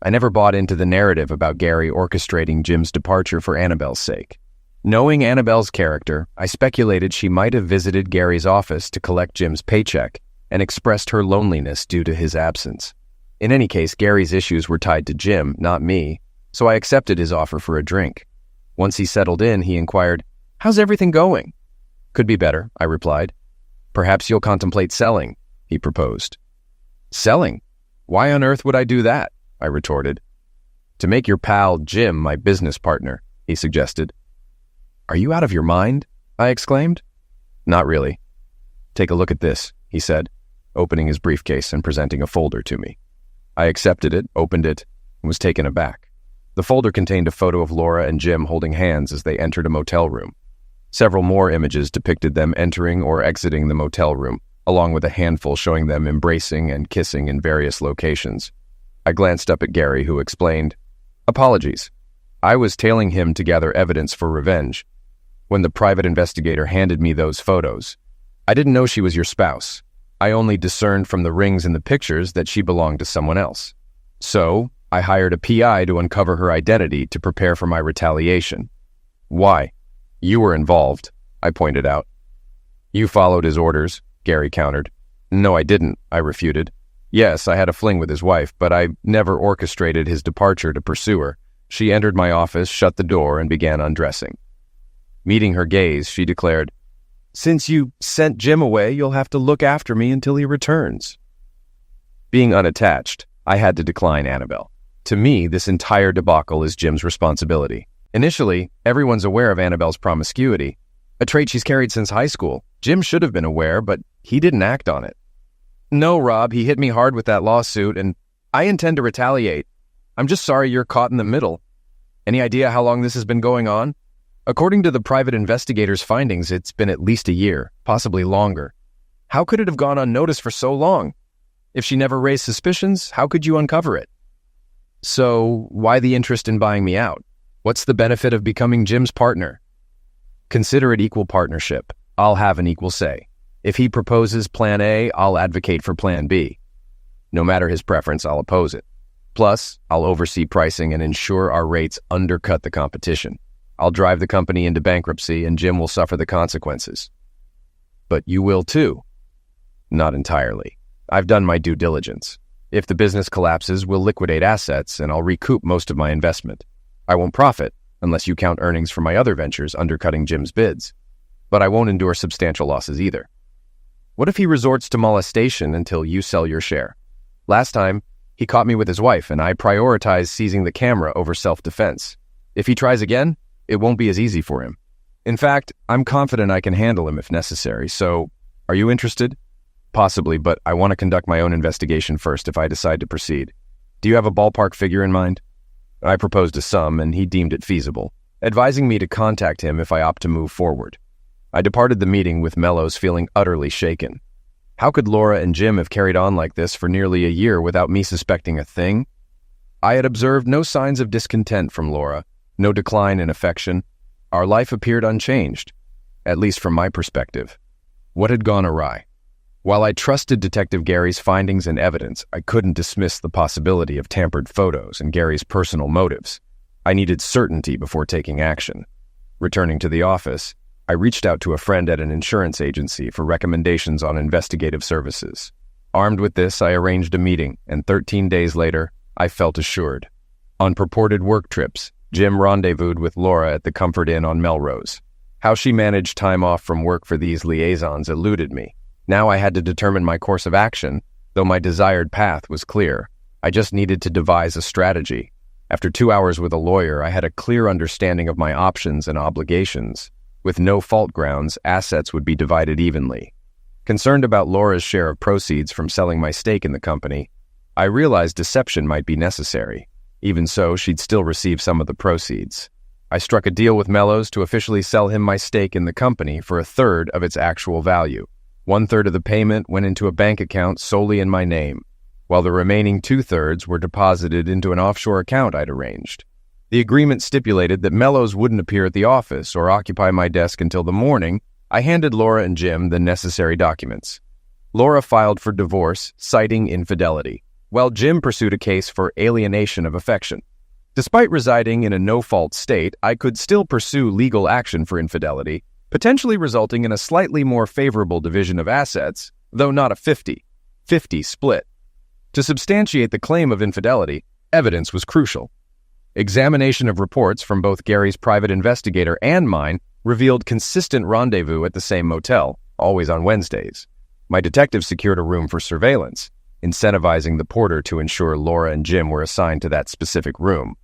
I never bought into the narrative about Gary orchestrating Jim's departure for Annabelle's sake. Knowing Annabelle's character, I speculated she might have visited Gary's office to collect Jim's paycheck and expressed her loneliness due to his absence. In any case, Gary's issues were tied to Jim, not me, so I accepted his offer for a drink. Once he settled in, he inquired, "How's everything going?" "Could be better," I replied. "Perhaps you'll contemplate selling," he proposed. "Selling? Why on earth would I do that?" I retorted. "To make your pal Jim my business partner," he suggested. "Are you out of your mind?" I exclaimed. "Not really." "Take a look at this," he said, opening his briefcase and presenting a folder to me. I accepted it, opened it, and was taken aback. The folder contained a photo of Laura and Jim holding hands as they entered a motel room. Several more images depicted them entering or exiting the motel room, along with a handful showing them embracing and kissing in various locations. I glanced up at Gary, who explained, "Apologies. I was tailing him to gather evidence for revenge. When the private investigator handed me those photos, I didn't know she was your spouse. I only discerned from the rings in the pictures that she belonged to someone else. So, I hired a PI to uncover her identity to prepare for my retaliation." "Why?" "You were involved," I pointed out. "You followed his orders," Gary countered. "No, I didn't," I refuted. "Yes, I had a fling with his wife, but I never orchestrated his departure to pursue her. She entered my office, shut the door, and began undressing." Meeting her gaze, she declared, "Since you sent Jim away, you'll have to look after me until he returns." Being unattached, I had to decline Annabelle. To me, this entire debacle is Jim's responsibility. Initially, everyone's aware of Annabelle's promiscuity, a trait she's carried since high school. Jim should have been aware, but he didn't act on it. "No, Rob, he hit me hard with that lawsuit, and I intend to retaliate. I'm just sorry you're caught in the middle. Any idea how long this has been going on? According to the private investigator's findings, it's been at least a year, possibly longer. How could it have gone unnoticed for so long? If she never raised suspicions, how could you uncover it? So, why the interest in buying me out? What's the benefit of becoming Jim's partner?" "Consider it equal partnership. I'll have an equal say. If he proposes Plan A, I'll advocate for Plan B. No matter his preference, I'll oppose it. Plus, I'll oversee pricing and ensure our rates undercut the competition. I'll drive the company into bankruptcy, and Jim will suffer the consequences." "But you will too." "Not entirely. I've done my due diligence. If the business collapses, we'll liquidate assets, and I'll recoup most of my investment. I won't profit, unless you count earnings from my other ventures undercutting Jim's bids. But I won't endure substantial losses either. What if he resorts to molestation until you sell your share? Last time, he caught me with his wife, and I prioritized seizing the camera over self-defense. If he tries again, it won't be as easy for him. In fact, I'm confident I can handle him if necessary, so are you interested?" "Possibly, but I want to conduct my own investigation first if I decide to proceed. Do you have a ballpark figure in mind?" I proposed a sum, and he deemed it feasible, advising me to contact him if I opt to move forward. I departed the meeting with Mellows feeling utterly shaken. How could Laura and Jim have carried on like this for nearly a year without me suspecting a thing? I had observed no signs of discontent from Laura, no decline in affection. Our life appeared unchanged, at least from my perspective. What had gone awry? While I trusted Detective Gary's findings and evidence, I couldn't dismiss the possibility of tampered photos and Gary's personal motives. I needed certainty before taking action. Returning to the office, I reached out to a friend at an insurance agency for recommendations on investigative services. Armed with this, I arranged a meeting, and 13 days later, I felt assured. On purported work trips, Jim rendezvoused with Laura at the Comfort Inn on Melrose. How she managed time off from work for these liaisons eluded me. Now I had to determine my course of action, though my desired path was clear. I just needed to devise a strategy. After 2 hours with a lawyer, I had a clear understanding of my options and obligations. With no fault grounds, assets would be divided evenly. Concerned about Laura's share of proceeds from selling my stake in the company, I realized deception might be necessary. Even so, she'd still receive some of the proceeds. I struck a deal with Mellows to officially sell him my stake in the company for a third of its actual value. 1/3 of the payment went into a bank account solely in my name, while the remaining 2/3 were deposited into an offshore account I'd arranged. The agreement stipulated that Mellows wouldn't appear at the office or occupy my desk until the morning. I handed Laura and Jim the necessary documents. Laura filed for divorce, citing infidelity, while Jim pursued a case for alienation of affection. Despite residing in a no-fault state, I could still pursue legal action for infidelity, potentially resulting in a slightly more favorable division of assets, though not a 50-50 split. To substantiate the claim of infidelity, evidence was crucial. Examination of reports from both Gary's private investigator and mine revealed consistent rendezvous at the same motel, always on Wednesdays. My detective secured a room for surveillance, incentivizing the porter to ensure Laura and Jim were assigned to that specific room.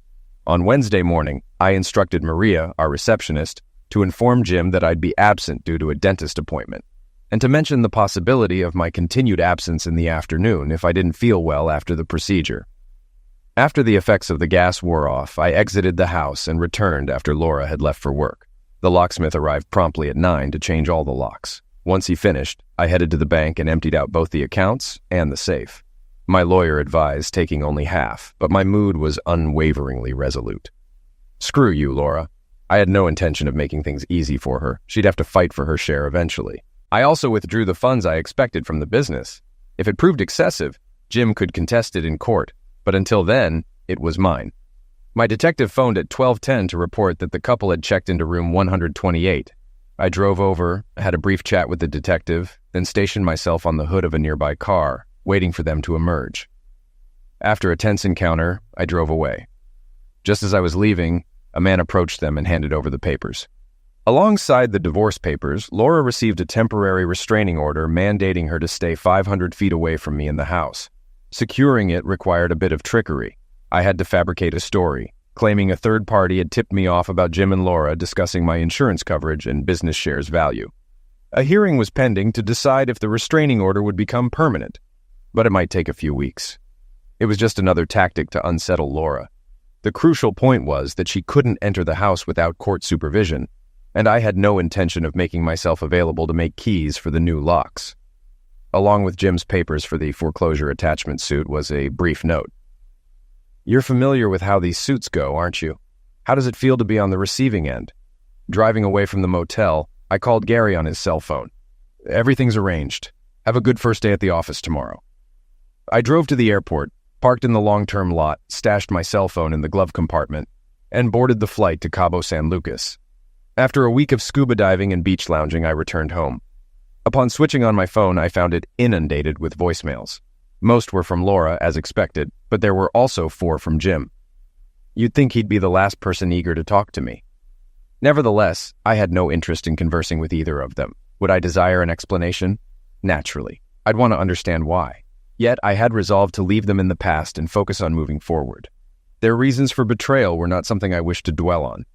On Wednesday morning, I instructed Maria, our receptionist, to inform Jim that I'd be absent due to a dentist appointment, and to mention the possibility of my continued absence in the afternoon if I didn't feel well after the procedure. After the effects of the gas wore off, I exited the house and returned after Laura had left for work. The locksmith arrived promptly at 9 to change all the locks. Once he finished, I headed to the bank and emptied out both the accounts and the safe. My lawyer advised taking only half, but my mood was unwaveringly resolute. Screw you, Laura. I had no intention of making things easy for her. She'd have to fight for her share eventually. I also withdrew the funds I expected from the business. If it proved excessive, Jim could contest it in court, but until then, it was mine. My detective phoned at 12:10 to report that the couple had checked into room 128. I drove over, had a brief chat with the detective, then stationed myself on the hood of a nearby car, waiting for them to emerge. After a tense encounter, I drove away. Just as I was leaving, a man approached them and handed over the papers. Alongside the divorce papers, Laura received a temporary restraining order mandating her to stay 500 feet away from me in the house. Securing it required a bit of trickery. I had to fabricate a story, claiming a third party had tipped me off about Jim and Laura discussing my insurance coverage and business shares value. A hearing was pending to decide if the restraining order would become permanent, but it might take a few weeks. It was just another tactic to unsettle Laura. The crucial point was that she couldn't enter the house without court supervision, and I had no intention of making myself available to make keys for the new locks. Along with Jim's papers for the foreclosure attachment suit was a brief note. You're familiar with how these suits go, aren't you? How does it feel to be on the receiving end? Driving away from the motel, I called Gary on his cell phone. Everything's arranged. Have a good first day at the office tomorrow. I drove to the airport, parked in the long-term lot, stashed my cell phone in the glove compartment, and boarded the flight to Cabo San Lucas. After a week of scuba diving and beach lounging, I returned home. Upon switching on my phone, I found it inundated with voicemails. Most were from Laura, as expected, but there were also 4 from Jim. You'd think he'd be the last person eager to talk to me. Nevertheless, I had no interest in conversing with either of them. Would I desire an explanation? Naturally. I'd want to understand why. Yet I had resolved to leave them in the past and focus on moving forward. Their reasons for betrayal were not something I wished to dwell on.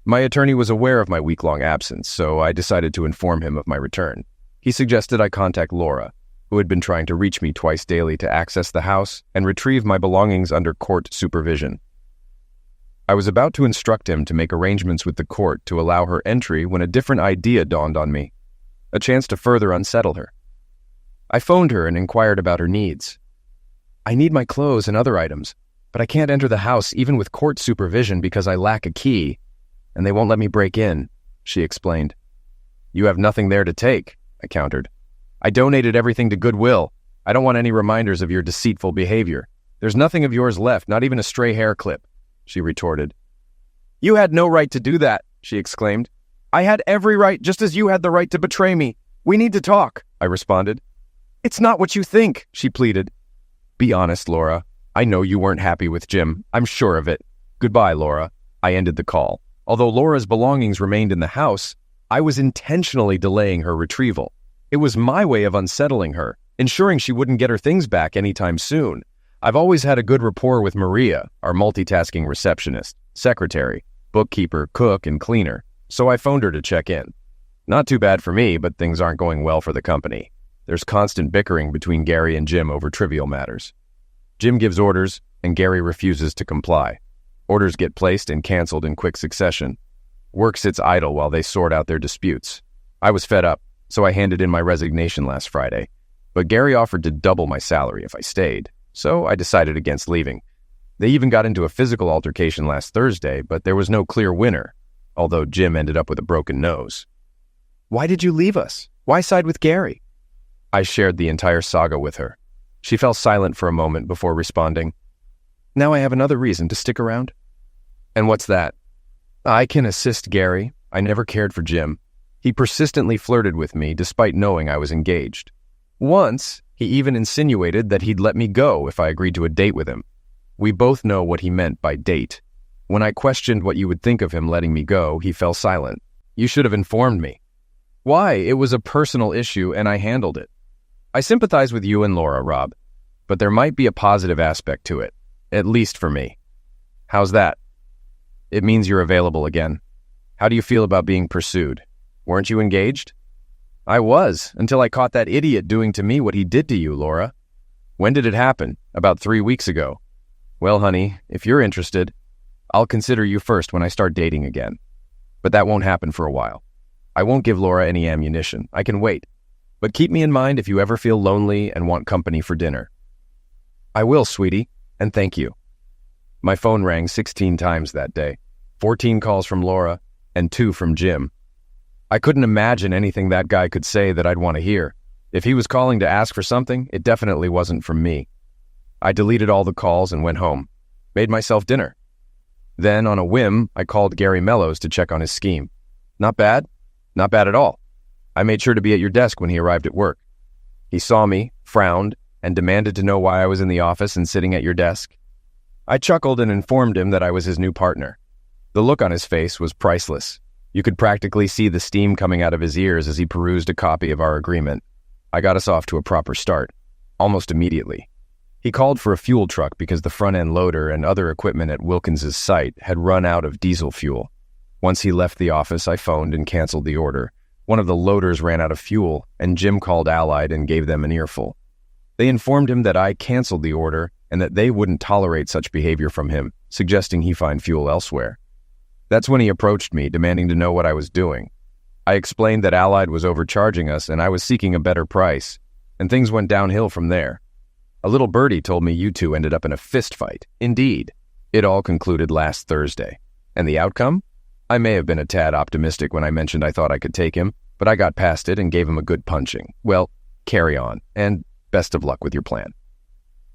My attorney was aware of my week-long absence, so I decided to inform him of my return. He suggested I contact Laura, who had been trying to reach me twice daily to access the house and retrieve my belongings under court supervision. I was about to instruct him to make arrangements with the court to allow her entry when a different idea dawned on me, a chance to further unsettle her. I phoned her and inquired about her needs. I need my clothes and other items, but I can't enter the house even with court supervision because I lack a key, and they won't let me break in, she explained. You have nothing there to take, I countered. I donated everything to Goodwill. I don't want any reminders of your deceitful behavior. There's nothing of yours left, not even a stray hair clip, she retorted. You had no right to do that, she exclaimed. I had every right, just as you had the right to betray me. We need to talk, I responded. It's not what you think, she pleaded. Be honest, Laura. I know you weren't happy with Jim. I'm sure of it. Goodbye, Laura. I ended the call. Although Laura's belongings remained in the house, I was intentionally delaying her retrieval. It was my way of unsettling her, ensuring she wouldn't get her things back anytime soon. I've always had a good rapport with Maria, our multitasking receptionist, secretary, bookkeeper, cook, and cleaner, so I phoned her to check in. Not too bad for me, but things aren't going well for the company. There's constant bickering between Gary and Jim over trivial matters. Jim gives orders, and Gary refuses to comply. Orders get placed and canceled in quick succession. Work sits idle while they sort out their disputes. I was fed up, so I handed in my resignation last Friday. But Gary offered to double my salary if I stayed, so I decided against leaving. They even got into a physical altercation last Thursday, but there was no clear winner, although Jim ended up with a broken nose. Why did you leave us? Why side with Gary? I shared the entire saga with her. She fell silent for a moment before responding. Now I have another reason to stick around. And what's that? I can assist Gary. I never cared for Jim. He persistently flirted with me despite knowing I was engaged. Once, he even insinuated that he'd let me go if I agreed to a date with him. We both know what he meant by date. When I questioned what you would think of him letting me go, he fell silent. You should have informed me. Why? It was a personal issue and I handled it. I sympathize with you and Laura, Rob, but there might be a positive aspect to it, at least for me. How's that? It means you're available again. How do you feel about being pursued? Weren't you engaged? I was, until I caught that idiot doing to me what he did to you, Laura. When did it happen? About 3 weeks ago. Well, honey, if you're interested, I'll consider you first when I start dating again. But that won't happen for a while. I won't give Laura any ammunition. I can wait. But keep me in mind if you ever feel lonely and want company for dinner." "I will, sweetie, and thank you." My phone rang 16 times that day, 14 calls from Laura and 2 from Jim. I couldn't imagine anything that guy could say that I'd want to hear. If he was calling to ask for something, it definitely wasn't from me. I deleted all the calls and went home, made myself dinner. Then, on a whim, I called Gary Mellows to check on his scheme. "Not bad. Not bad at all. I made sure to be at your desk when he arrived at work." He saw me, frowned, and demanded to know why I was in the office and sitting at your desk. I chuckled and informed him that I was his new partner. The look on his face was priceless. You could practically see the steam coming out of his ears as he perused a copy of our agreement. I got us off to a proper start, almost immediately. He called for a fuel truck because the front-end loader and other equipment at Wilkins's site had run out of diesel fuel. Once he left the office, I phoned and canceled the order. One of the loaders ran out of fuel, and Jim called Allied and gave them an earful. They informed him that I canceled the order and that they wouldn't tolerate such behavior from him, suggesting he find fuel elsewhere. That's when he approached me, demanding to know what I was doing. I explained that Allied was overcharging us and I was seeking a better price, and things went downhill from there. A little birdie told me you two ended up in a fist fight. Indeed. It all concluded last Thursday. And the outcome? I may have been a tad optimistic when I mentioned I thought I could take him, but I got past it and gave him a good punching. Well, carry on, and best of luck with your plan.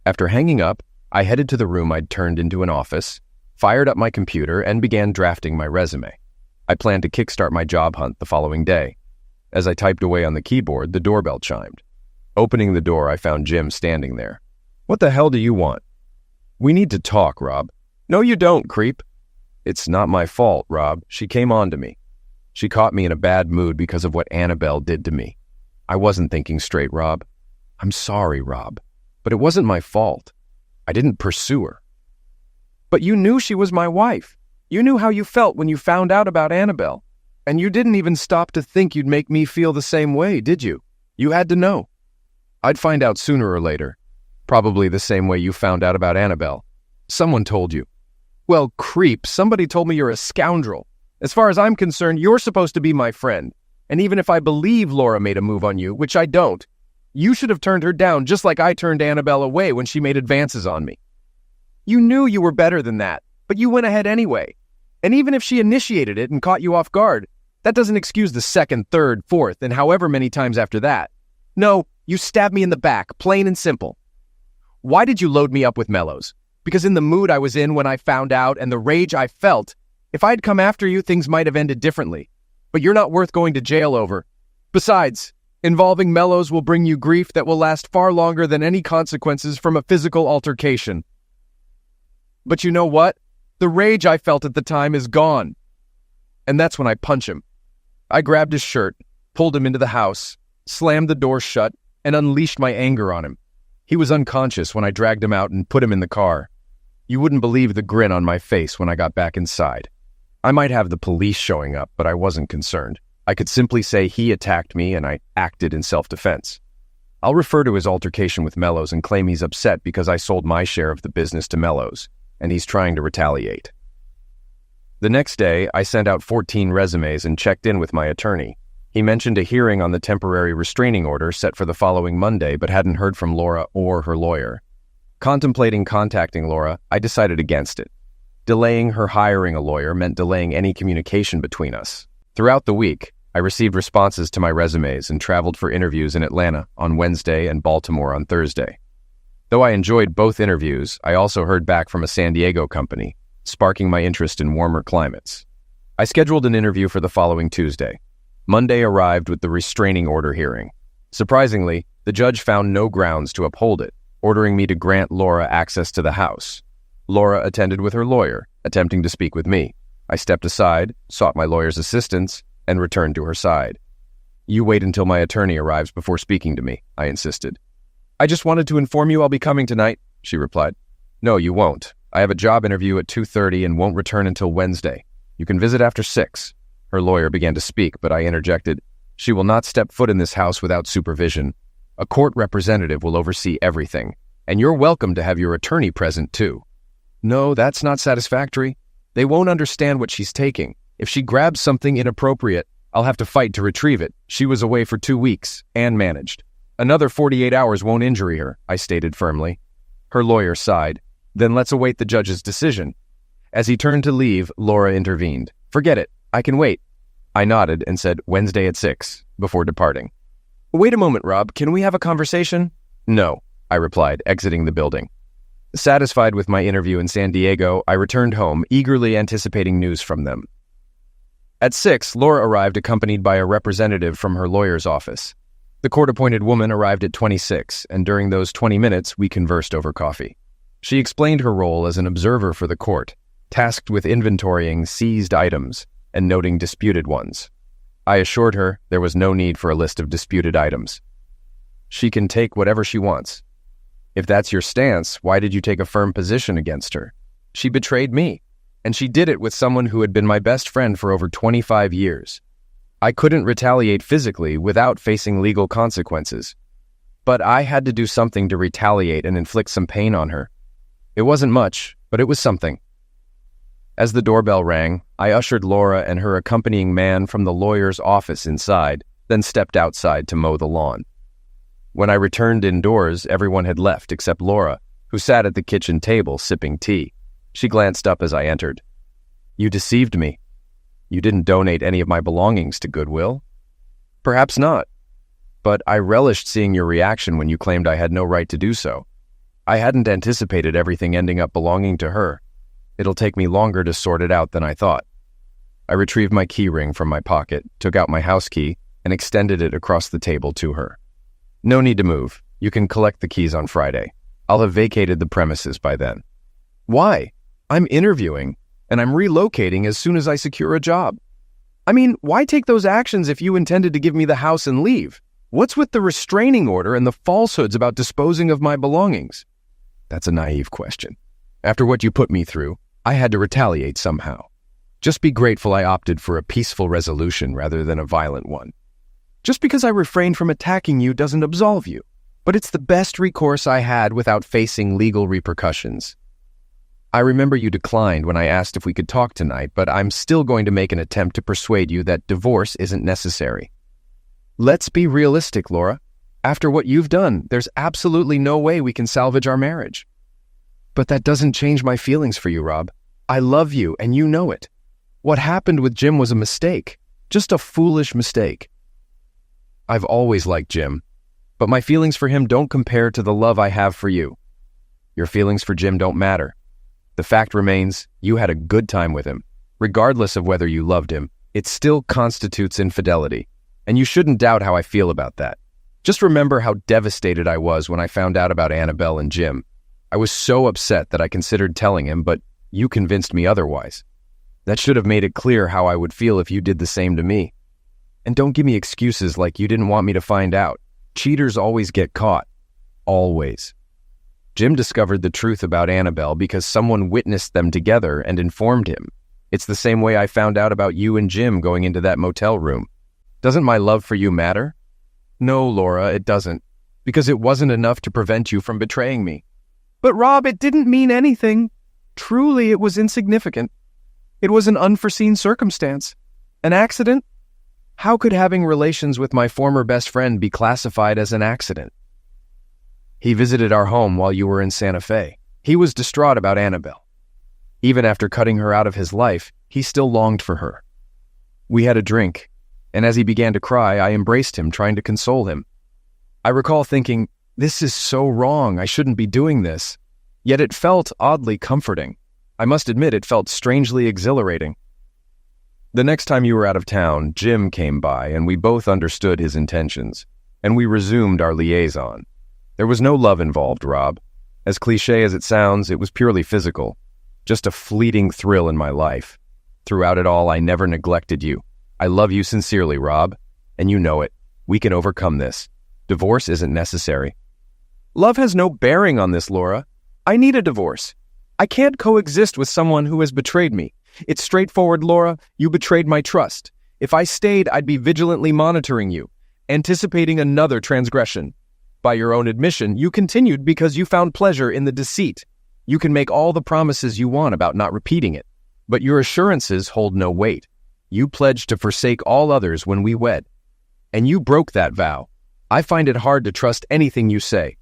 After hanging up, I headed to the room I'd turned into an office, fired up my computer, and began drafting my resume. I planned to kickstart my job hunt the following day. As I typed away on the keyboard, the doorbell chimed. Opening the door, I found Jim standing there. "What the hell do you want?" "We need to talk, Rob." "No, you don't, creep." "It's not my fault, Rob. She came on to me. She caught me in a bad mood because of what Annabelle did to me. I wasn't thinking straight, Rob. I'm sorry, Rob, but it wasn't my fault. I didn't pursue her." "But you knew she was my wife. You knew how you felt when you found out about Annabelle. And you didn't even stop to think you'd make me feel the same way, did you? You had to know." "I'd find out sooner or later. Probably the same way you found out about Annabelle. Someone told you." "Well, creep, somebody told me you're a scoundrel. As far as I'm concerned, you're supposed to be my friend. And even if I believe Laura made a move on you, which I don't, you should have turned her down just like I turned Annabelle away when she made advances on me. You knew you were better than that, but you went ahead anyway. And even if she initiated it and caught you off guard, that doesn't excuse the second, third, fourth, and however many times after that. No, you stabbed me in the back, plain and simple. Why did you load me up with Mellows? Because in the mood I was in when I found out and the rage I felt, if I'd come after you, things might have ended differently. But you're not worth going to jail over. Besides, involving Mellows will bring you grief that will last far longer than any consequences from a physical altercation. But you know what? The rage I felt at the time is gone. And that's when I punch him. I grabbed his shirt, pulled him into the house, slammed the door shut, and unleashed my anger on him. He was unconscious when I dragged him out and put him in the car. You wouldn't believe the grin on my face when I got back inside. I might have the police showing up, but I wasn't concerned. I could simply say he attacked me and I acted in self-defense. I'll refer to his altercation with Mellows and claim he's upset because I sold my share of the business to Mellows, and he's trying to retaliate. The next day, I sent out 14 resumes and checked in with my attorney. He mentioned a hearing on the temporary restraining order set for the following Monday, but hadn't heard from Laura or her lawyer. Contemplating contacting Laura, I decided against it. Delaying her hiring a lawyer meant delaying any communication between us. Throughout the week, I received responses to my resumes and traveled for interviews in Atlanta on Wednesday and Baltimore on Thursday. Though I enjoyed both interviews, I also heard back from a San Diego company, sparking my interest in warmer climates. I scheduled an interview for the following Tuesday. Monday arrived with the restraining order hearing. Surprisingly, the judge found no grounds to uphold it, ordering me to grant Laura access to the house. Laura attended with her lawyer, attempting to speak with me. I stepped aside, sought my lawyer's assistance, and returned to her side. "You wait until my attorney arrives before speaking to me," I insisted. "I just wanted to inform you I'll be coming tonight," she replied. "No, you won't. I have a job interview at 2:30 and won't return until Wednesday. You can visit after 6. Her lawyer began to speak, but I interjected. "She will not step foot in this house without supervision. A court representative will oversee everything, and you're welcome to have your attorney present too." "No, that's not satisfactory. They won't understand what she's taking. If she grabs something inappropriate, I'll have to fight to retrieve it. She was away for 2 weeks and managed. Another 48 hours won't injure her, I stated firmly. Her lawyer sighed. Then let's await the judge's decision. As he turned to leave, Laura intervened. Forget it. I can wait. I nodded and said Wednesday at 6 before departing. Wait a moment, Rob. Can we have a conversation? No, I replied, exiting the building. Satisfied with my interview in San Diego, I returned home, eagerly anticipating news from them. At 6, Laura arrived accompanied by a representative from her lawyer's office. The court-appointed woman arrived at 26, and during those 20 minutes, we conversed over coffee. She explained her role as an observer for the court, tasked with inventorying seized items and noting disputed ones. I assured her there was no need for a list of disputed items. She can take whatever she wants. If that's your stance, why did you take a firm position against her? She betrayed me, and she did it with someone who had been my best friend for over 25 years. I couldn't retaliate physically without facing legal consequences. But I had to do something to retaliate and inflict some pain on her. It wasn't much, but it was something. As the doorbell rang, I ushered Laura and her accompanying man from the lawyer's office inside, then stepped outside to mow the lawn. When I returned indoors, everyone had left except Laura, who sat at the kitchen table sipping tea. She glanced up as I entered. You deceived me. You didn't donate any of my belongings to Goodwill? Perhaps not. But I relished seeing your reaction when you claimed I had no right to do so. I hadn't anticipated everything ending up belonging to her. It'll take me longer to sort it out than I thought. I retrieved my key ring from my pocket, took out my house key, and extended it across the table to her. No need to move. You can collect the keys on Friday. I'll have vacated the premises by then. Why? I'm interviewing, and I'm relocating as soon as I secure a job. I mean, why take those actions if you intended to give me the house and leave? What's with the restraining order and the falsehoods about disposing of my belongings? That's a naive question. After what you put me through, I had to retaliate somehow. Just be grateful I opted for a peaceful resolution rather than a violent one. Just because I refrained from attacking you doesn't absolve you, but it's the best recourse I had without facing legal repercussions. I remember you declined when I asked if we could talk tonight, but I'm still going to make an attempt to persuade you that divorce isn't necessary. Let's be realistic, Laura. After what you've done, there's absolutely no way we can salvage our marriage. But that doesn't change my feelings for you, Rob. I love you, and you know it. What happened with Jim was a mistake, just a foolish mistake. I've always liked Jim, but my feelings for him don't compare to the love I have for you. Your feelings for Jim don't matter. The fact remains, you had a good time with him. Regardless of whether you loved him, it still constitutes infidelity, and you shouldn't doubt how I feel about that. Just remember how devastated I was when I found out about Annabelle and Jim. I was so upset that I considered telling him, but you convinced me otherwise. That should have made it clear how I would feel if you did the same to me. And don't give me excuses like you didn't want me to find out. Cheaters always get caught. Always. Jim discovered the truth about Annabelle because someone witnessed them together and informed him. It's the same way I found out about you and Jim going into that motel room. Doesn't my love for you matter? No, Laura, it doesn't. Because it wasn't enough to prevent you from betraying me. But Rob, it didn't mean anything. Truly, it was insignificant. It was an unforeseen circumstance. An accident? How could having relations with my former best friend be classified as an accident? He visited our home while you were in Santa Fe. He was distraught about Annabelle. Even after cutting her out of his life, he still longed for her. We had a drink, and as he began to cry, I embraced him, trying to console him. I recall thinking, this is so wrong, I shouldn't be doing this. Yet it felt oddly comforting. I must admit it felt strangely exhilarating. The next time you were out of town, Jim came by, and we both understood his intentions, and we resumed our liaison. There was no love involved, Rob. As cliché as it sounds, it was purely physical. Just a fleeting thrill in my life. Throughout it all, I never neglected you. I love you sincerely, Rob, and you know it. We can overcome this. Divorce isn't necessary. Love has no bearing on this, Laura. I need a divorce. I can't coexist with someone who has betrayed me. It's straightforward, Laura. You betrayed my trust. If I stayed, I'd be vigilantly monitoring you, anticipating another transgression. By your own admission, you continued because you found pleasure in the deceit. You can make all the promises you want about not repeating it, but your assurances hold no weight. You pledged to forsake all others when we wed. And you broke that vow. I find it hard to trust anything you say.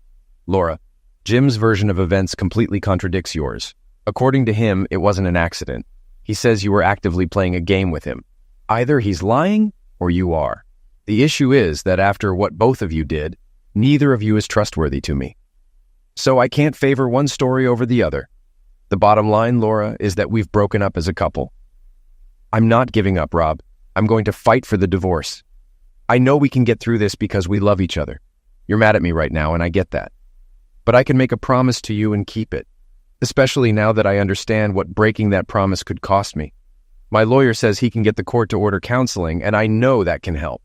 Laura, Jim's version of events completely contradicts yours. According to him, it wasn't an accident. He says you were actively playing a game with him. Either he's lying or you are. The issue is that after what both of you did, neither of you is trustworthy to me. So I can't favor one story over the other. The bottom line, Laura, is that we've broken up as a couple. I'm not giving up, Rob. I'm going to fight for the divorce. I know we can get through this because we love each other. You're mad at me right now, and I get that. But I can make a promise to you and keep it, especially now that I understand what breaking that promise could cost me. My lawyer says he can get the court to order counseling, and I know that can help.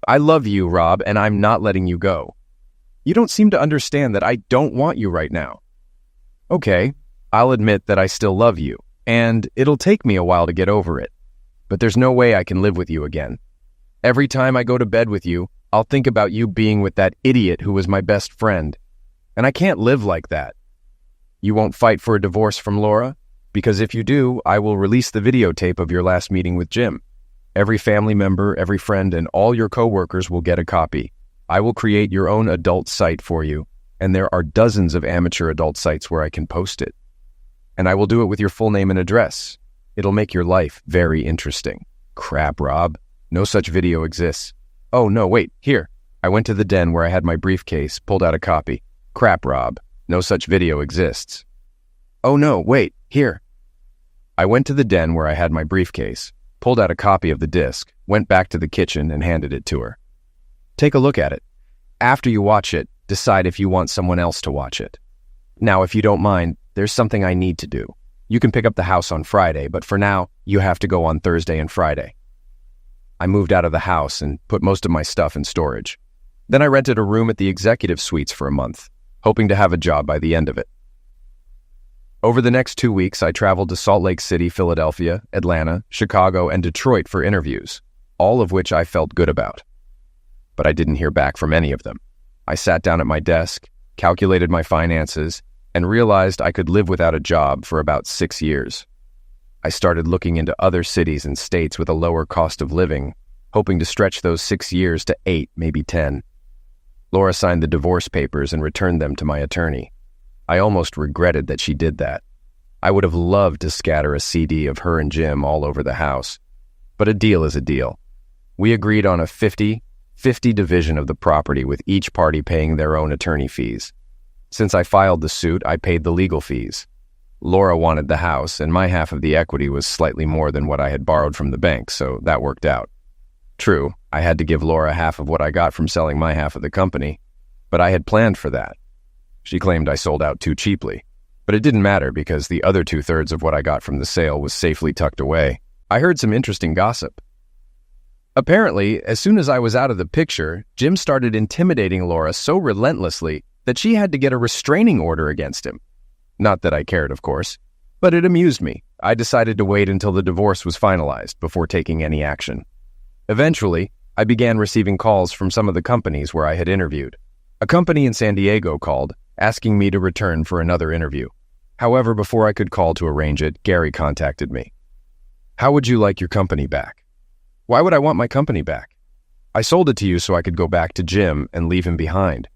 I love you, Rob, and I'm not letting you go. You don't seem to understand that I don't want you right now. Okay, I'll admit that I still love you, and it'll take me a while to get over it. But there's no way I can live with you again. Every time I go to bed with you, I'll think about you being with that idiot who was my best friend. And I can't live like that. You won't fight for a divorce from Laura? Because if you do, I will release the videotape of your last meeting with Jim. Every family member, every friend, and all your coworkers will get a copy. I will create your own adult site for you, and there are dozens of amateur adult sites where I can post it. And I will do it with your full name and address. It'll make your life very interesting. Crap, Rob. No such video exists. Oh, no, wait, here. I went to the den where I had my briefcase, pulled out a copy. Crap, Rob. No such video exists. Oh, no, wait, here. I went to the den where I had my briefcase, pulled out a copy of the disc, went back to the kitchen and handed it to her. Take a look at it. After you watch it, decide if you want someone else to watch it. Now, if you don't mind, there's something I need to do. You can pick up the house on Friday, but for now, you have to go on Thursday and Friday. I moved out of the house and put most of my stuff in storage. Then I rented a room at the executive suites for a month, hoping to have a job by the end of it. Over the next 2 weeks, I traveled to Salt Lake City, Philadelphia, Atlanta, Chicago, and Detroit for interviews, all of which I felt good about. But I didn't hear back from any of them. I sat down at my desk, calculated my finances, and realized I could live without a job for about 6 years. I started looking into other cities and states with a lower cost of living, hoping to stretch those 6 years to 8, maybe 10. Laura signed the divorce papers and returned them to my attorney. I almost regretted that she did that. I would have loved to scatter a CD of her and Jim all over the house. But a deal is a deal. We agreed on a 50-50 division of the property with each party paying their own attorney fees. Since I filed the suit, I paid the legal fees. Laura wanted the house, and my half of the equity was slightly more than what I had borrowed from the bank, so that worked out. True, I had to give Laura half of what I got from selling my half of the company, but I had planned for that. She claimed I sold out too cheaply, but it didn't matter because the other 2/3 of what I got from the sale was safely tucked away. I heard some interesting gossip. Apparently, as soon as I was out of the picture, Jim started intimidating Laura so relentlessly that she had to get a restraining order against him. Not that I cared, of course, but it amused me. I decided to wait until the divorce was finalized before taking any action. Eventually, I began receiving calls from some of the companies where I had interviewed. A company in San Diego called, asking me to return for another interview. However, before I could call to arrange it, Gary contacted me. How would you like your company back? Why would I want my company back? I sold it to you so I could go back to Jim and leave him behind.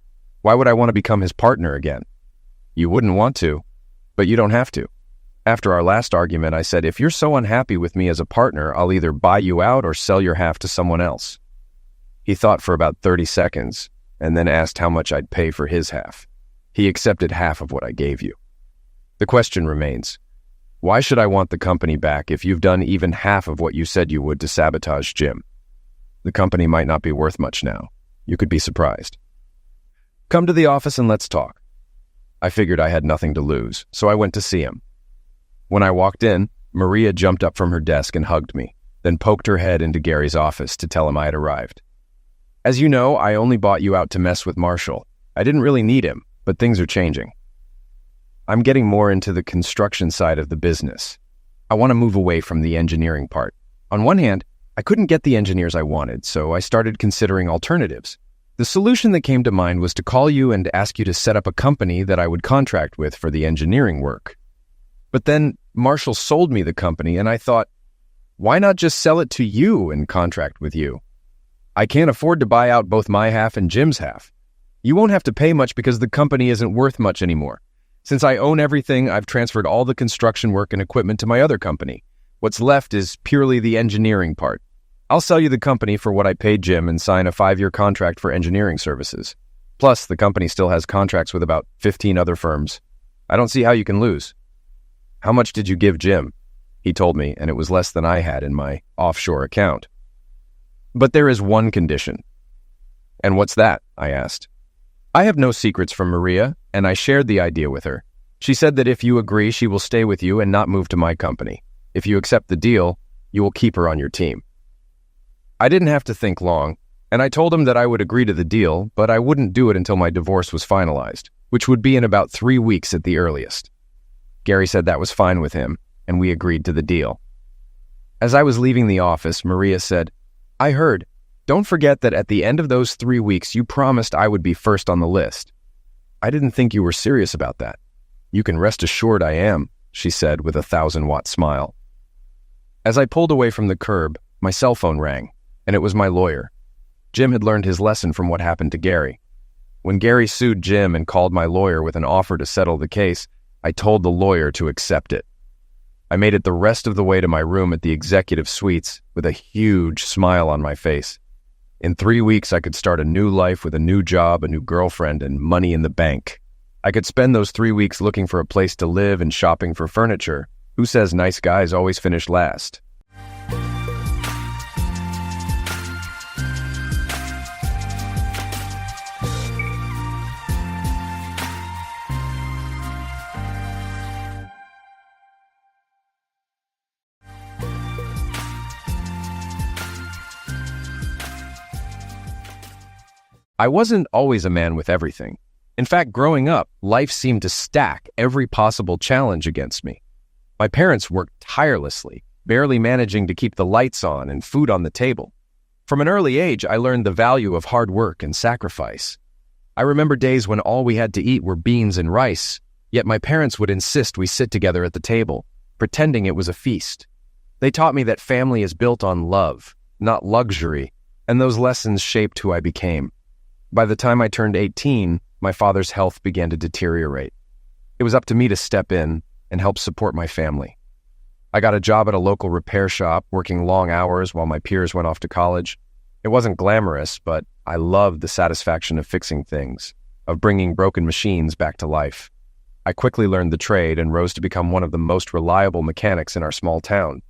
Why would I want to become his partner again? You wouldn't want to, but you don't have to. After our last argument, I said, if you're so unhappy with me as a partner, I'll either buy you out or sell your half to someone else. He thought for about 30 seconds and then asked how much I'd pay for his half. He accepted half of what I gave you. The question remains, why should I want the company back if you've done even half of what you said you would to sabotage Jim? The company might not be worth much now. You could be surprised. Come to the office and let's talk. I figured I had nothing to lose, so I went to see him. When I walked in, Maria jumped up from her desk and hugged me, then poked her head into Gary's office to tell him I had arrived. As you know, I only bought you out to mess with Marshall. I didn't really need him, but things are changing. I'm getting more into the construction side of the business. I want to move away from the engineering part. On one hand, I couldn't get the engineers I wanted, so I started considering alternatives. The solution that came to mind was to call you and ask you to set up a company that I would contract with for the engineering work. But then Marshall sold me the company, and I thought, Why not just sell it to you and contract with you? I can't afford to buy out both my half and Jim's half. You won't have to pay much because the company isn't worth much anymore. Since I own everything, I've transferred all the construction work and equipment to my other company. What's left is purely the engineering part. I'll sell you the company for what I paid Jim and sign a 5-year contract for engineering services. Plus, the company still has contracts with about 15 other firms. I don't see how you can lose. How much did you give Jim? He told me, and it was less than I had in my offshore account. But there is one condition. And what's that? I asked. I have no secrets from Maria, and I shared the idea with her. She said that if you agree, she will stay with you and not move to my company. If you accept the deal, you will keep her on your team. I didn't have to think long, and I told him that I would agree to the deal, but I wouldn't do it until my divorce was finalized, which would be in about 3 weeks at the earliest. Gary said that was fine with him, and we agreed to the deal. As I was leaving the office, Maria said, I heard. Don't forget that at the end of those 3 weeks, you promised I would be first on the list. I didn't think you were serious about that. You can rest assured I am, she said with a 1,000-watt smile. As I pulled away from the curb, my cell phone rang, and it was my lawyer. Jim had learned his lesson from what happened to Gary. When Gary sued Jim and called my lawyer with an offer to settle the case, I told the lawyer to accept it. I made it the rest of the way to my room at the executive suites with a huge smile on my face. In 3 weeks, I could start a new life with a new job, a new girlfriend, and money in the bank. I could spend those 3 weeks looking for a place to live and shopping for furniture. Who says nice guys always finish last? I wasn't always a man with everything. In fact, growing up, life seemed to stack every possible challenge against me. My parents worked tirelessly, barely managing to keep the lights on and food on the table. From an early age, I learned the value of hard work and sacrifice. I remember days when all we had to eat were beans and rice, yet my parents would insist we sit together at the table, pretending it was a feast. They taught me that family is built on love, not luxury, and those lessons shaped who I became. By the time I turned 18, my father's health began to deteriorate. It was up to me to step in and help support my family. I got a job at a local repair shop, working long hours while my peers went off to college. It wasn't glamorous, but I loved the satisfaction of fixing things, of bringing broken machines back to life. I quickly learned the trade and rose to become one of the most reliable mechanics in our small town.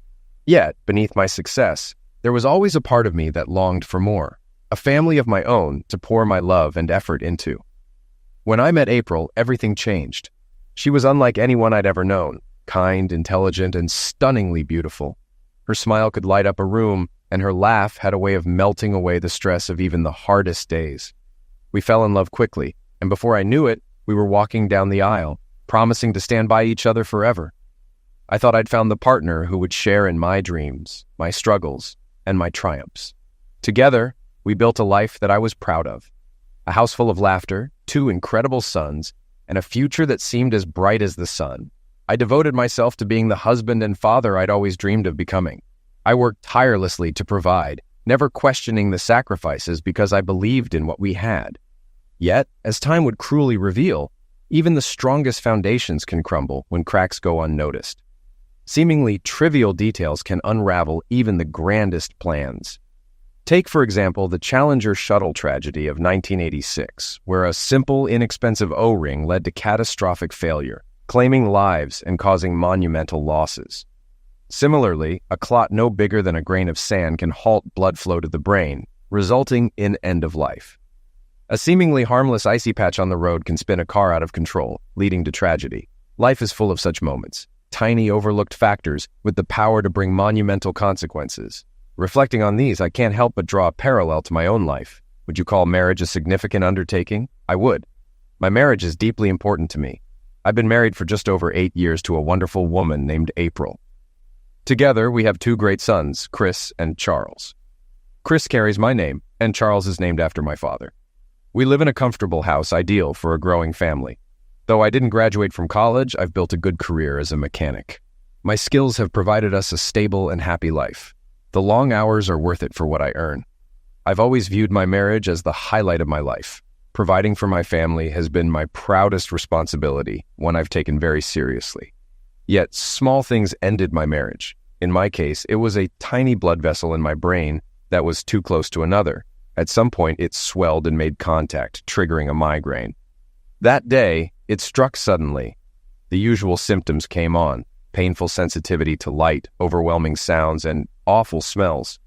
Yet, beneath my success, there was always a part of me that longed for more. A family of my own to pour my love and effort into. When I met April, everything changed. She was unlike anyone I'd ever known, kind, intelligent, and stunningly beautiful. Her smile could light up a room, and her laugh had a way of melting away the stress of even the hardest days. We fell in love quickly, and before I knew it, we were walking down the aisle, promising to stand by each other forever. I thought I'd found the partner who would share in my dreams, my struggles, and my triumphs. Together, we built a life that I was proud of. A house full of laughter, 2 incredible sons, and a future that seemed as bright as the sun. I devoted myself to being the husband and father I'd always dreamed of becoming. I worked tirelessly to provide, never questioning the sacrifices because I believed in what we had. Yet, as time would cruelly reveal, even the strongest foundations can crumble when cracks go unnoticed. Seemingly trivial details can unravel even the grandest plans. Take, for example, the Challenger shuttle tragedy of 1986, where a simple, inexpensive O-ring led to catastrophic failure, claiming lives and causing monumental losses. Similarly, a clot no bigger than a grain of sand can halt blood flow to the brain, resulting in end of life. A seemingly harmless icy patch on the road can spin a car out of control, leading to tragedy. Life is full of such moments, tiny overlooked factors with the power to bring monumental consequences. Reflecting on these, I can't help but draw a parallel to my own life. Would you call marriage a significant undertaking? I would. My marriage is deeply important to me. I've been married for just over 8 years to a wonderful woman named April. Together, we have 2 great sons, Chris and Charles. Chris carries my name, and Charles is named after my father. We live in a comfortable house ideal for a growing family. Though I didn't graduate from college, I've built a good career as a mechanic. My skills have provided us a stable and happy life. The long hours are worth it for what I earn. I've always viewed my marriage as the highlight of my life. Providing for my family has been my proudest responsibility, one I've taken very seriously. Yet, small things ended my marriage. In my case, it was a tiny blood vessel in my brain that was too close to another. At some point, it swelled and made contact, triggering a migraine. That day, it struck suddenly. The usual symptoms came on: painful sensitivity to light, overwhelming sounds, and awful smells.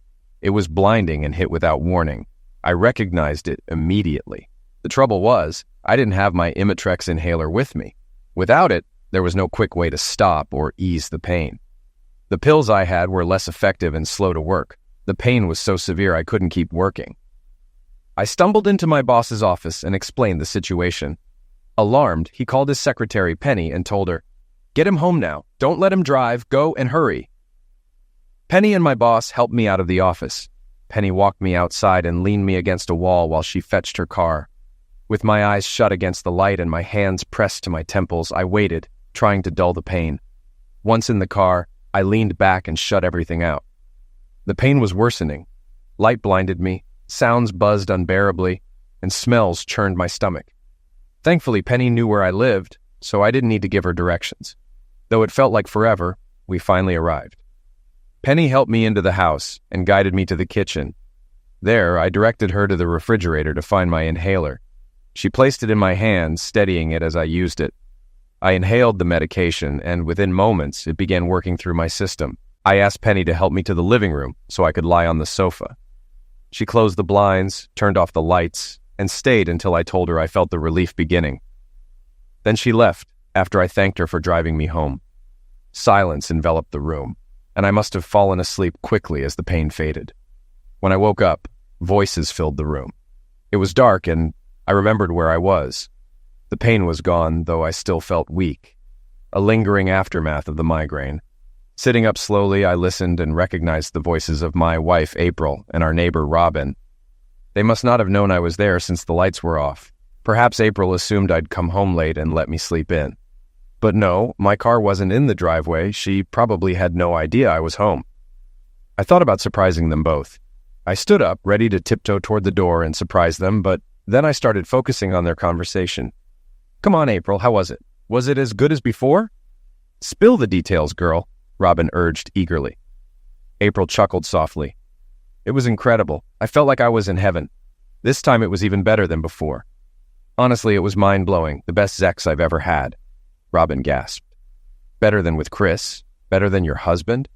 It was blinding and hit without warning. I recognized it immediately. The trouble was, I didn't have my Imitrex inhaler with me. Without it, there was no quick way to stop or ease the pain. The pills I had were less effective and slow to work. The pain was so severe I couldn't keep working. I stumbled into my boss's office and explained the situation. Alarmed, he called his secretary, Penny, and told her, "Get him home now. Don't let him drive. Go and hurry." Penny and my boss helped me out of the office. Penny walked me outside and leaned me against a wall while she fetched her car. With my eyes shut against the light and my hands pressed to my temples, I waited, trying to dull the pain. Once in the car, I leaned back and shut everything out. The pain was worsening. Light blinded me, sounds buzzed unbearably, and smells churned my stomach. Thankfully, Penny knew where I lived, so I didn't need to give her directions. Though it felt like forever, we finally arrived. Penny helped me into the house and guided me to the kitchen. There, I directed her to the refrigerator to find my inhaler. She placed it in my hand, steadying it as I used it. I inhaled the medication, and within moments, it began working through my system. I asked Penny to help me to the living room so I could lie on the sofa. She closed the blinds, turned off the lights, and stayed until I told her I felt the relief beginning. Then she left, after I thanked her for driving me home. Silence enveloped the room, and I must have fallen asleep quickly as the pain faded. When I woke up, voices filled the room. It was dark, and I remembered where I was. The pain was gone, though I still felt weak. A lingering aftermath of the migraine. Sitting up slowly, I listened and recognized the voices of my wife, April, and our neighbor, Robin. They must not have known I was there since the lights were off. Perhaps April assumed I'd come home late and let me sleep in. But no, my car wasn't in the driveway. She probably had no idea I was home. I thought about surprising them both. I stood up, ready to tiptoe toward the door and surprise them, but then I started focusing on their conversation. "Come on, April, how was it? Was it as good as before?" "Spill the details, girl," Robin urged eagerly. April chuckled softly. "It was incredible. I felt like I was in heaven. This time it was even better than before. Honestly, it was mind-blowing, the best sex I've ever had." Robin gasped. "Better than with Chris? Better than your husband?"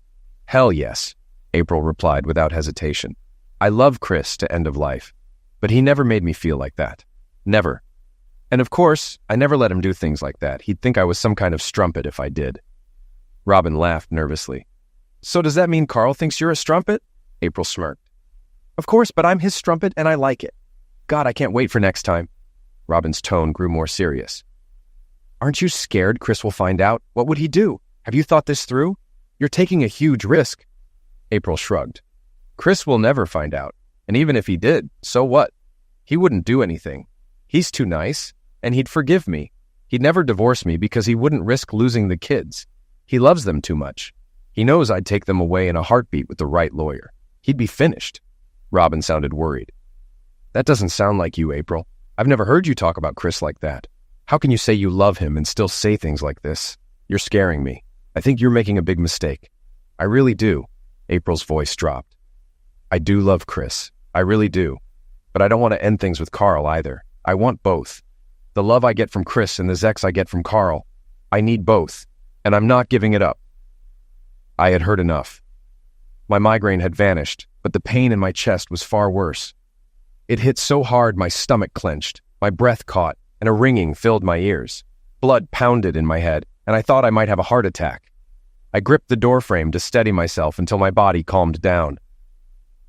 "Hell yes," April replied without hesitation. "I love Chris to end of life, but he never made me feel like that. Never. And of course, I never let him do things like that. He'd think I was some kind of strumpet if I did." Robin laughed nervously. "So does that mean Carl thinks you're a strumpet?" April smirked. "Of course, but I'm his strumpet and I like it. God, I can't wait for next time." Robin's tone grew more serious. "Aren't you scared Chris will find out? What would he do? Have you thought this through? You're taking a huge risk." April shrugged. "Chris will never find out. And even if he did, so what? He wouldn't do anything. He's too nice, and he'd forgive me. He'd never divorce me because he wouldn't risk losing the kids. He loves them too much. He knows I'd take them away in a heartbeat with the right lawyer. He'd be finished." Robin sounded worried. "That doesn't sound like you, April. I've never heard you talk about Chris like that. How can you say you love him and still say things like this? You're scaring me. I think you're making a big mistake." "I really do." April's voice dropped. "I do love Chris. I really do. But I don't want to end things with Carl either. I want both. The love I get from Chris and the sex I get from Carl. I need both, and I'm not giving it up." I had heard enough. My migraine had vanished, but the pain in my chest was far worse. It hit so hard my stomach clenched, my breath caught, and a ringing filled my ears. Blood pounded in my head, and I thought I might have a heart attack. I gripped the doorframe to steady myself until my body calmed down.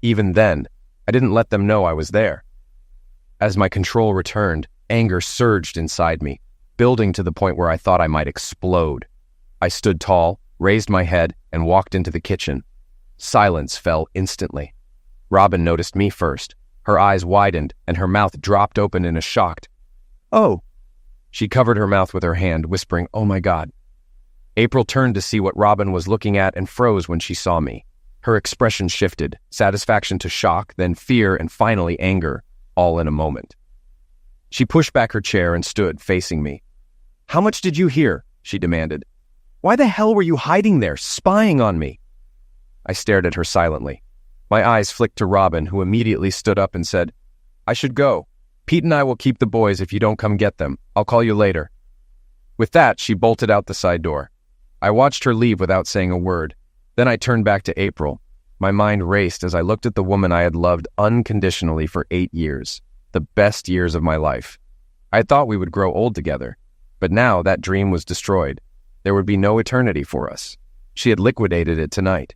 Even then, I didn't let them know I was there. As my control returned, anger surged inside me, building to the point where I thought I might explode. I stood tall, raised my head, and walked into the kitchen. Silence fell instantly. Robin noticed me first. Her eyes widened, and her mouth dropped open in a shocked, "Oh." She covered her mouth with her hand, whispering, "Oh my God." April turned to see what Robin was looking at and froze when she saw me. Her expression shifted, satisfaction to shock, then fear, and finally anger, all in a moment. She pushed back her chair and stood facing me. "How much did you hear?" she demanded. "Why the hell were you hiding there, spying on me?" I stared at her silently. My eyes flicked to Robin, who immediately stood up and said, "I should go. Pete and I will keep the boys if you don't come get them. I'll call you later." With that, she bolted out the side door. I watched her leave without saying a word. Then I turned back to April. My mind raced as I looked at the woman I had loved unconditionally for 8 years, the best years of my life. I thought we would grow old together, but now that dream was destroyed. There would be no eternity for us. She had liquidated it tonight.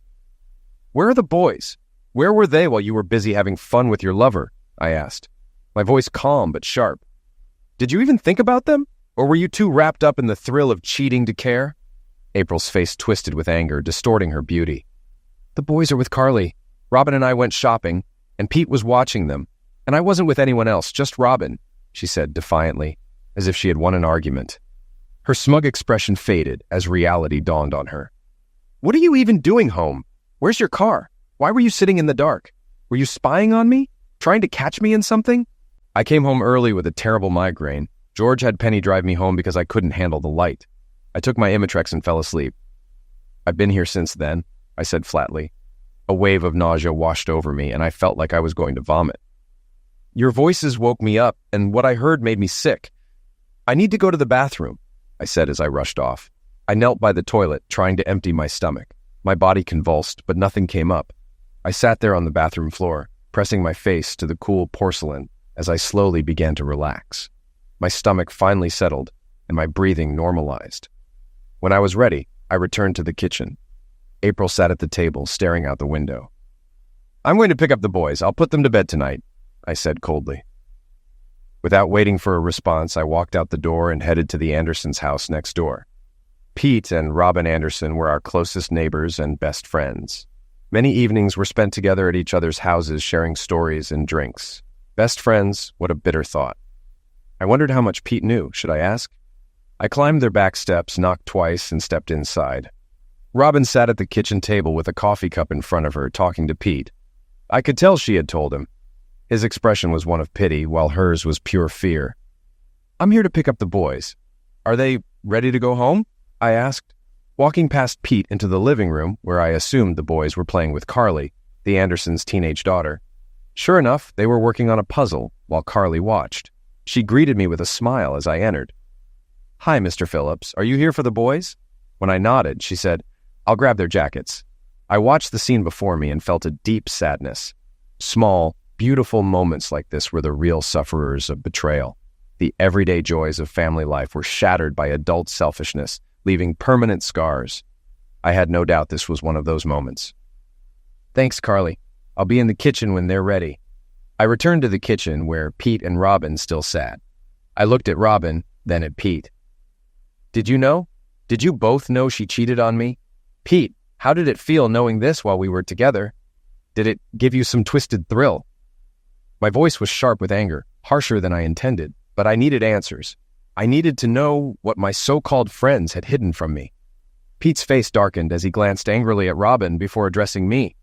"Where are the boys? Where were they while you were busy having fun with your lover?" I asked, my voice calm but sharp. "Did you even think about them? Or were you too wrapped up in the thrill of cheating to care?" April's face twisted with anger, distorting her beauty. "The boys are with Carly. Robin and I went shopping, and Pete was watching them. And I wasn't with anyone else, just Robin," she said defiantly, as if she had won an argument. Her smug expression faded as reality dawned on her. "What are you even doing home? Where's your car? Why were you sitting in the dark? Were you spying on me? Trying to catch me in something?" "I came home early with a terrible migraine. George had Penny drive me home because I couldn't handle the light. I took my Imitrex and fell asleep. I've been here since then," I said flatly. A wave of nausea washed over me, and I felt like I was going to vomit. "Your voices woke me up, and what I heard made me sick. I need to go to the bathroom," I said as I rushed off. I knelt by the toilet, trying to empty my stomach. My body convulsed, but nothing came up. I sat there on the bathroom floor, pressing my face to the cool porcelain as I slowly began to relax. My stomach finally settled, and my breathing normalized. When I was ready, I returned to the kitchen. April sat at the table, staring out the window. "I'm going to pick up the boys. I'll put them to bed tonight," I said coldly. Without waiting for a response, I walked out the door and headed to the Andersons' house next door. Pete and Robin Anderson were our closest neighbors and best friends. Many evenings were spent together at each other's houses, sharing stories and drinks. Best friends, what a bitter thought. I wondered how much Pete knew, should I ask? I climbed their back steps, knocked twice, and stepped inside. Robin sat at the kitchen table with a coffee cup in front of her, talking to Pete. I could tell she had told him. His expression was one of pity, while hers was pure fear. "I'm here to pick up the boys. Are they ready to go home?" I asked, walking past Pete into the living room, where I assumed the boys were playing with Carly, the Andersons' teenage daughter. Sure enough, they were working on a puzzle, while Carly watched. She greeted me with a smile as I entered. "Hi, Mr. Phillips. Are you here for the boys?" When I nodded, she said, "I'll grab their jackets." I watched the scene before me and felt a deep sadness. Small, beautiful moments like this were the real sufferers of betrayal. The everyday joys of family life were shattered by adult selfishness, leaving permanent scars. I had no doubt this was one of those moments. "Thanks, Carly. I'll be in the kitchen when they're ready." I returned to the kitchen where Pete and Robin still sat. I looked at Robin, then at Pete. "Did you know? Did you both know she cheated on me? Pete, how did it feel knowing this while we were together? Did it give you some twisted thrill?" My voice was sharp with anger, harsher than I intended, but I needed answers. I needed to know what my so-called friends had hidden from me. Pete's face darkened as he glanced angrily at Robin before addressing me.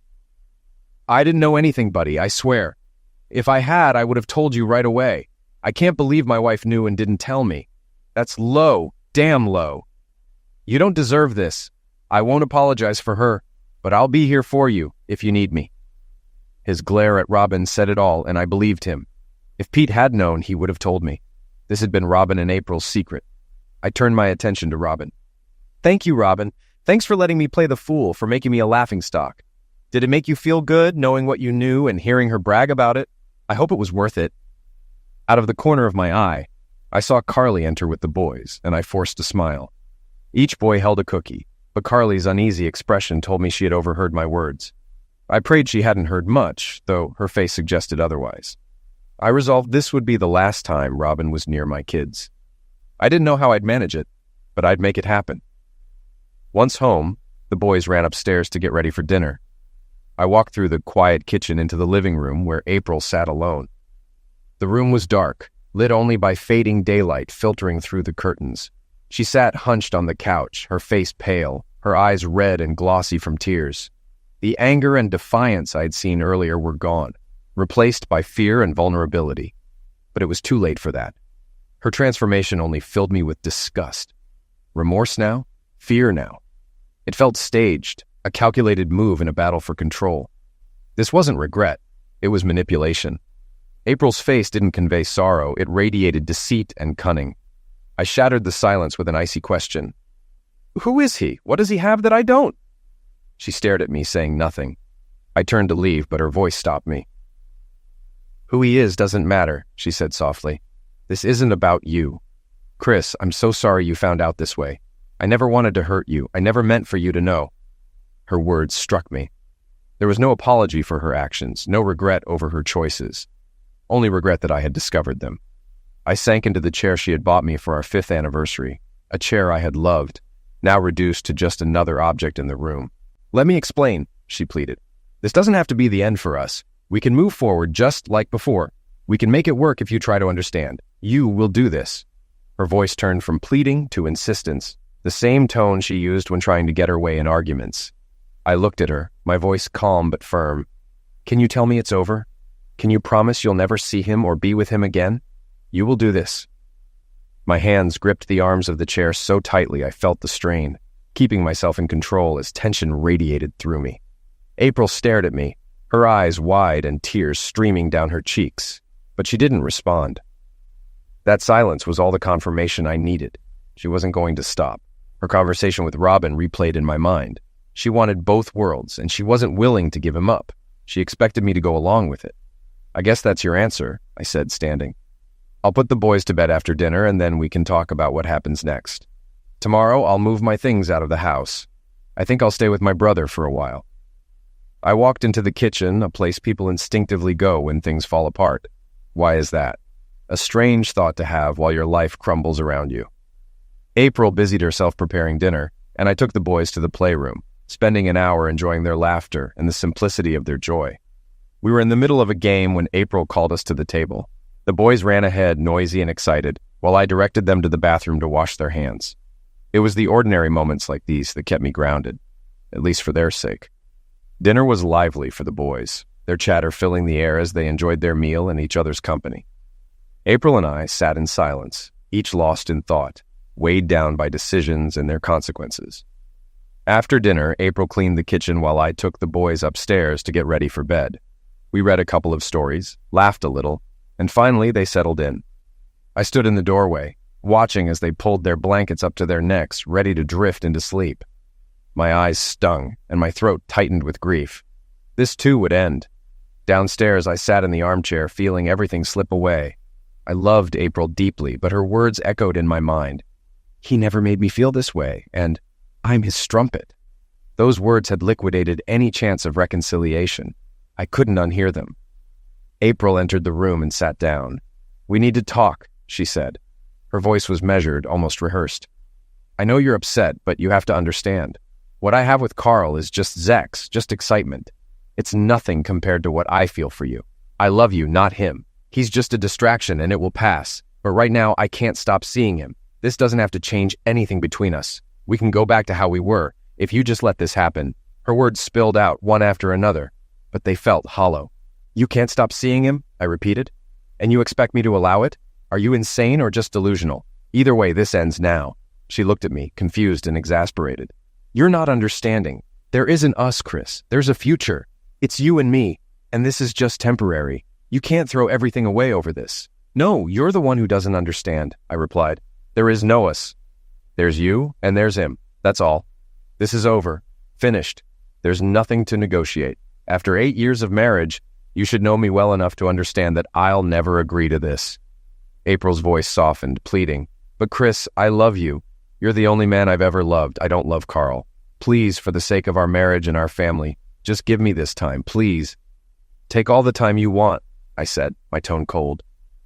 "I didn't know anything, buddy, I swear. If I had, I would have told you right away. I can't believe my wife knew and didn't tell me. That's low, damn low. You don't deserve this. I won't apologize for her, but I'll be here for you if you need me." His glare at Robin said it all, and I believed him. If Pete had known, he would have told me. This had been Robin and April's secret. I turned my attention to Robin. "Thank you, Robin. Thanks for letting me play the fool, for making me a laughingstock. Did it make you feel good, knowing what you knew and hearing her brag about it? I hope it was worth it." Out of the corner of my eye, I saw Carly enter with the boys, and I forced a smile. Each boy held a cookie, but Carly's uneasy expression told me she had overheard my words. I prayed she hadn't heard much, though her face suggested otherwise. I resolved this would be the last time Robin was near my kids. I didn't know how I'd manage it, but I'd make it happen. Once home, the boys ran upstairs to get ready for dinner. I walked through the quiet kitchen into the living room where April sat alone. The room was dark, lit only by fading daylight filtering through the curtains. She sat hunched on the couch, her face pale, her eyes red and glossy from tears. The anger and defiance I'd seen earlier were gone, replaced by fear and vulnerability. But it was too late for that. Her transformation only filled me with disgust. Remorse now? Fear now. It felt staged, a calculated move in a battle for control. This wasn't regret. It was manipulation. April's face didn't convey sorrow. It radiated deceit and cunning. I shattered the silence with an icy question. Who is he? What does he have that I don't? She stared at me, saying nothing. I turned to leave, but her voice stopped me. Who he is doesn't matter, she said softly. This isn't about you. Chris, I'm so sorry you found out this way. I never wanted to hurt you. I never meant for you to know. Her words struck me. There was no apology for her actions, no regret over her choices. Only regret that I had discovered them. I sank into the chair she had bought me for our 5th anniversary, a chair I had loved, now reduced to just another object in the room. Let me explain, she pleaded. This doesn't have to be the end for us. We can move forward just like before. We can make it work if you try to understand. You will do this. Her voice turned from pleading to insistence, the same tone she used when trying to get her way in arguments. I looked at her, my voice calm but firm. Can you tell me it's over? Can you promise you'll never see him or be with him again? You will do this. My hands gripped the arms of the chair so tightly I felt the strain, keeping myself in control as tension radiated through me. April stared at me, her eyes wide and tears streaming down her cheeks, but she didn't respond. That silence was all the confirmation I needed. She wasn't going to stop. Her conversation with Robin replayed in my mind. She wanted both worlds, and she wasn't willing to give him up. She expected me to go along with it. I guess that's your answer, I said, standing. I'll put the boys to bed after dinner, and then we can talk about what happens next. Tomorrow, I'll move my things out of the house. I think I'll stay with my brother for a while. I walked into the kitchen, a place people instinctively go when things fall apart. Why is that? A strange thought to have while your life crumbles around you. April busied herself preparing dinner, and I took the boys to the playroom, spending an hour enjoying their laughter and the simplicity of their joy. We were in the middle of a game when April called us to the table. The boys ran ahead, noisy and excited, while I directed them to the bathroom to wash their hands. It was the ordinary moments like these that kept me grounded, at least for their sake. Dinner was lively for the boys, their chatter filling the air as they enjoyed their meal and each other's company. April and I sat in silence, each lost in thought, weighed down by decisions and their consequences. After dinner, April cleaned the kitchen while I took the boys upstairs to get ready for bed. We read a couple of stories, laughed a little, and finally they settled in. I stood in the doorway, watching as they pulled their blankets up to their necks, ready to drift into sleep. My eyes stung, and my throat tightened with grief. This too would end. Downstairs, I sat in the armchair, feeling everything slip away. I loved April deeply, but her words echoed in my mind. He never made me feel this way, and I'm his strumpet. Those words had liquidated any chance of reconciliation. I couldn't unhear them. April entered the room and sat down. We need to talk, she said. Her voice was measured, almost rehearsed. I know you're upset, but you have to understand. What I have with Carl is just Zex, just excitement. It's nothing compared to what I feel for you. I love you, not him. He's just a distraction and it will pass. But right now, I can't stop seeing him. This doesn't have to change anything between us. We can go back to how we were, if you just let this happen. Her words spilled out one after another, but they felt hollow. You can't stop seeing him, I repeated. And you expect me to allow it? Are you insane or just delusional? Either way, this ends now. She looked at me, confused and exasperated. You're not understanding. There isn't us, Chris. There's a future. It's you and me, and this is just temporary. You can't throw everything away over this. No, you're the one who doesn't understand, I replied. There is no us. There's you, and there's him. That's all. This is over. Finished. There's nothing to negotiate. After 8 years of marriage, you should know me well enough to understand that I'll never agree to this. April's voice softened, pleading. But Chris, I love you. You're the only man I've ever loved. I don't love Carl. Please, for the sake of our marriage and our family, just give me this time, please. Take all the time you want, I said, my tone cold.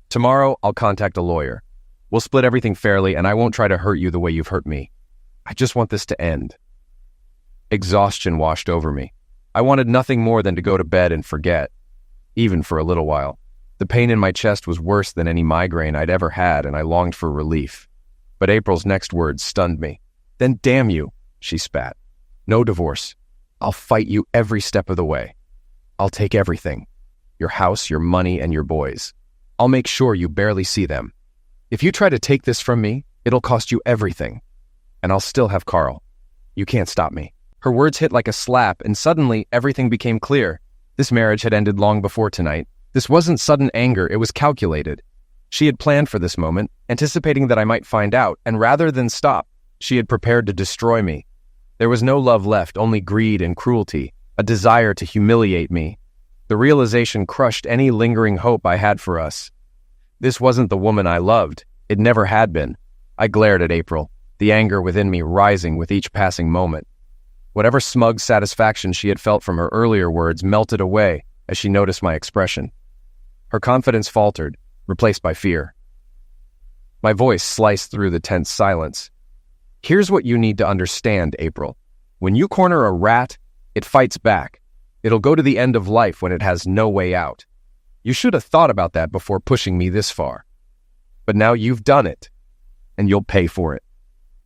Tomorrow, I'll contact a lawyer. We'll split everything fairly, and I won't try to hurt you the way you've hurt me. I just want this to end. Exhaustion washed over me. I wanted nothing more than to go to bed and forget, even for a little while. The pain in my chest was worse than any migraine I'd ever had, and I longed for relief. But April's next words stunned me. "Then damn you," she spat. "No divorce. I'll fight you every step of the way. I'll take everything. Your house, your money, and your boys. I'll make sure you barely see them. If you try to take this from me, it'll cost you everything. And I'll still have Carl. You can't stop me." Her words hit like a slap, and suddenly everything became clear. This marriage had ended long before tonight. This wasn't sudden anger, it was calculated. She had planned for this moment, anticipating that I might find out, and rather than stop, she had prepared to destroy me. There was no love left, only greed and cruelty, a desire to humiliate me. The realization crushed any lingering hope I had for us. This wasn't the woman I loved. It never had been. I glared at April, the anger within me rising with each passing moment. Whatever smug satisfaction she had felt from her earlier words melted away as she noticed my expression. Her confidence faltered, replaced by fear. My voice sliced through the tense silence. "Here's what you need to understand, April. When you corner a rat, it fights back. It'll go to the end of life when it has no way out. You should have thought about that before pushing me this far. But now you've done it, and you'll pay for it."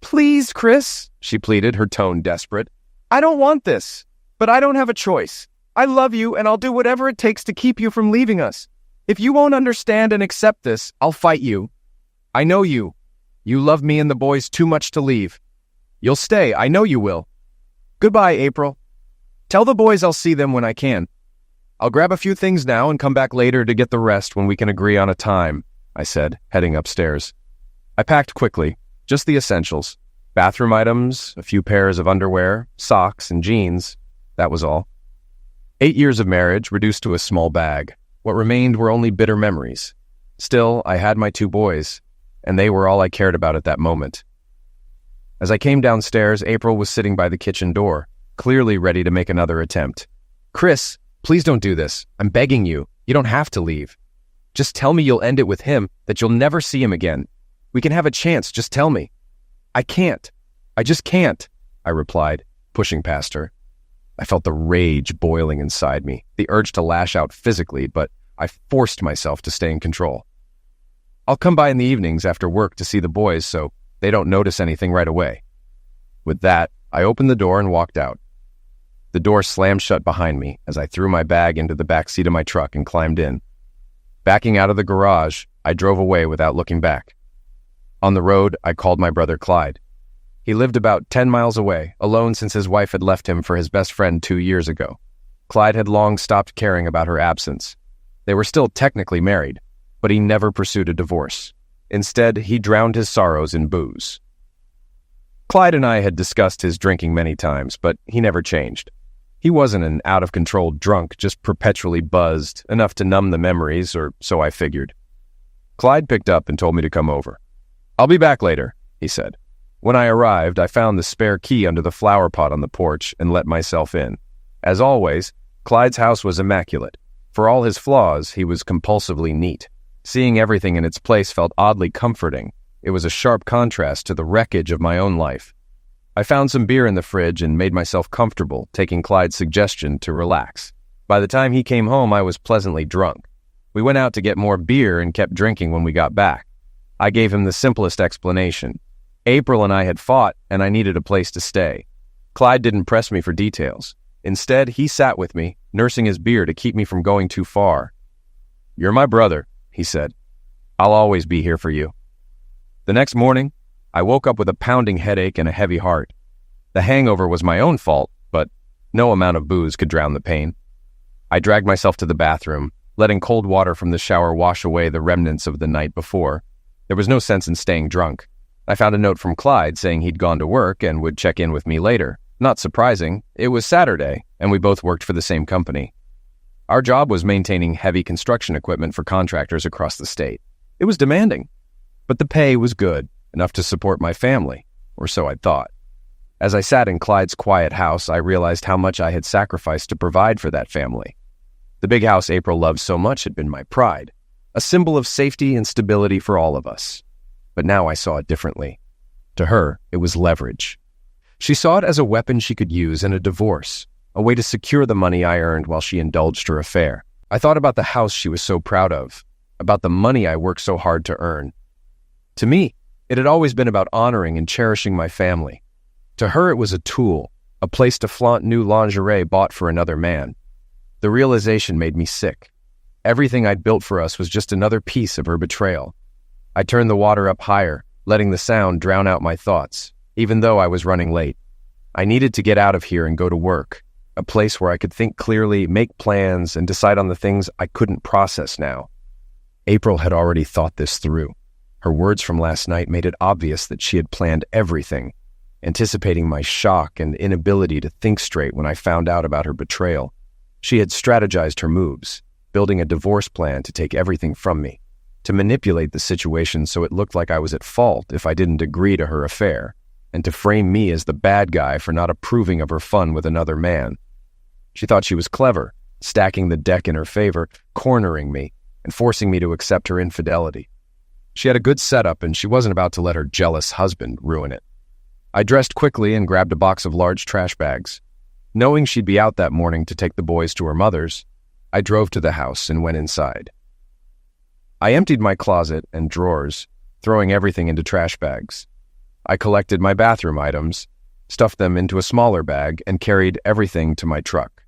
"Please, Chris," she pleaded, her tone desperate. "I don't want this, but I don't have a choice. I love you, and I'll do whatever it takes to keep you from leaving us. If you won't understand and accept this, I'll fight you. I know you. You love me and the boys too much to leave. You'll stay, I know you will. Goodbye, April. Tell the boys I'll see them when I can. I'll grab a few things now and come back later to get the rest when we can agree on a time," I said, heading upstairs. I packed quickly, just the essentials. Bathroom items, a few pairs of underwear, socks, and jeans. That was all. 8 years of marriage reduced to a small bag. What remained were only bitter memories. Still, I had my 2 boys, and they were all I cared about at that moment. As I came downstairs, April was sitting by the kitchen door, clearly ready to make another attempt. "Chris, please don't do this. I'm begging you. You don't have to leave. Just tell me you'll end it with him, that you'll never see him again. We can have a chance, just tell me." "I can't. I just can't," I replied, pushing past her. I felt the rage boiling inside me, the urge to lash out physically, but I forced myself to stay in control. "I'll come by in the evenings after work to see the boys so they don't notice anything right away." With that, I opened the door and walked out. The door slammed shut behind me as I threw my bag into the back seat of my truck and climbed in. Backing out of the garage, I drove away without looking back. On the road, I called my brother Clyde. He lived about 10 miles away, alone since his wife had left him for his best friend 2 years ago. Clyde had long stopped caring about her absence. They were still technically married, but he never pursued a divorce. Instead, he drowned his sorrows in booze. Clyde and I had discussed his drinking many times, but he never changed. He wasn't an out-of-control drunk, just perpetually buzzed, enough to numb the memories, or so I figured. Clyde picked up and told me to come over. "I'll be back later," he said. When I arrived, I found the spare key under the flower pot on the porch and let myself in. As always, Clyde's house was immaculate. For all his flaws, he was compulsively neat. Seeing everything in its place felt oddly comforting. It was a sharp contrast to the wreckage of my own life. I found some beer in the fridge and made myself comfortable, taking Clyde's suggestion to relax. By the time he came home, I was pleasantly drunk. We went out to get more beer and kept drinking when we got back. I gave him the simplest explanation. April and I had fought, and I needed a place to stay. Clyde didn't press me for details. Instead, he sat with me, nursing his beer to keep me from going too far. "You're my brother," he said. "I'll always be here for you." The next morning, I woke up with a pounding headache and a heavy heart. The hangover was my own fault, but no amount of booze could drown the pain. I dragged myself to the bathroom, letting cold water from the shower wash away the remnants of the night before. There was no sense in staying drunk. I found a note from Clyde saying he'd gone to work and would check in with me later. Not surprising, it was Saturday, and we both worked for the same company. Our job was maintaining heavy construction equipment for contractors across the state. It was demanding, but the pay was good, enough to support my family, or so I thought. As I sat in Clyde's quiet house, I realized how much I had sacrificed to provide for that family. The big house April loved so much had been my pride, a symbol of safety and stability for all of us. But now I saw it differently. To her, it was leverage. She saw it as a weapon she could use in a divorce, a way to secure the money I earned while she indulged her affair. I thought about the house she was so proud of, about the money I worked so hard to earn. To me, It had always been about honoring and cherishing my family. To her, it was a tool, a place to flaunt new lingerie bought for another man. The realization made me sick. Everything I'd built for us was just another piece of her betrayal. I turned the water up higher, letting the sound drown out my thoughts, even though I was running late. I needed to get out of here and go to work, a place where I could think clearly, make plans, and decide on the things I couldn't process now. April had already thought this through. Her words from last night made it obvious that she had planned everything, anticipating my shock and inability to think straight when I found out about her betrayal. She had strategized her moves, building a divorce plan to take everything from me, to manipulate the situation so it looked like I was at fault if I didn't agree to her affair, and to frame me as the bad guy for not approving of her fun with another man. She thought she was clever, stacking the deck in her favor, cornering me, and forcing me to accept her infidelity. She had a good setup, and she wasn't about to let her jealous husband ruin it. I dressed quickly and grabbed a box of large trash bags. Knowing she'd be out that morning to take the boys to her mother's, I drove to the house and went inside. I emptied my closet and drawers, throwing everything into trash bags. I collected my bathroom items, stuffed them into a smaller bag, and carried everything to my truck.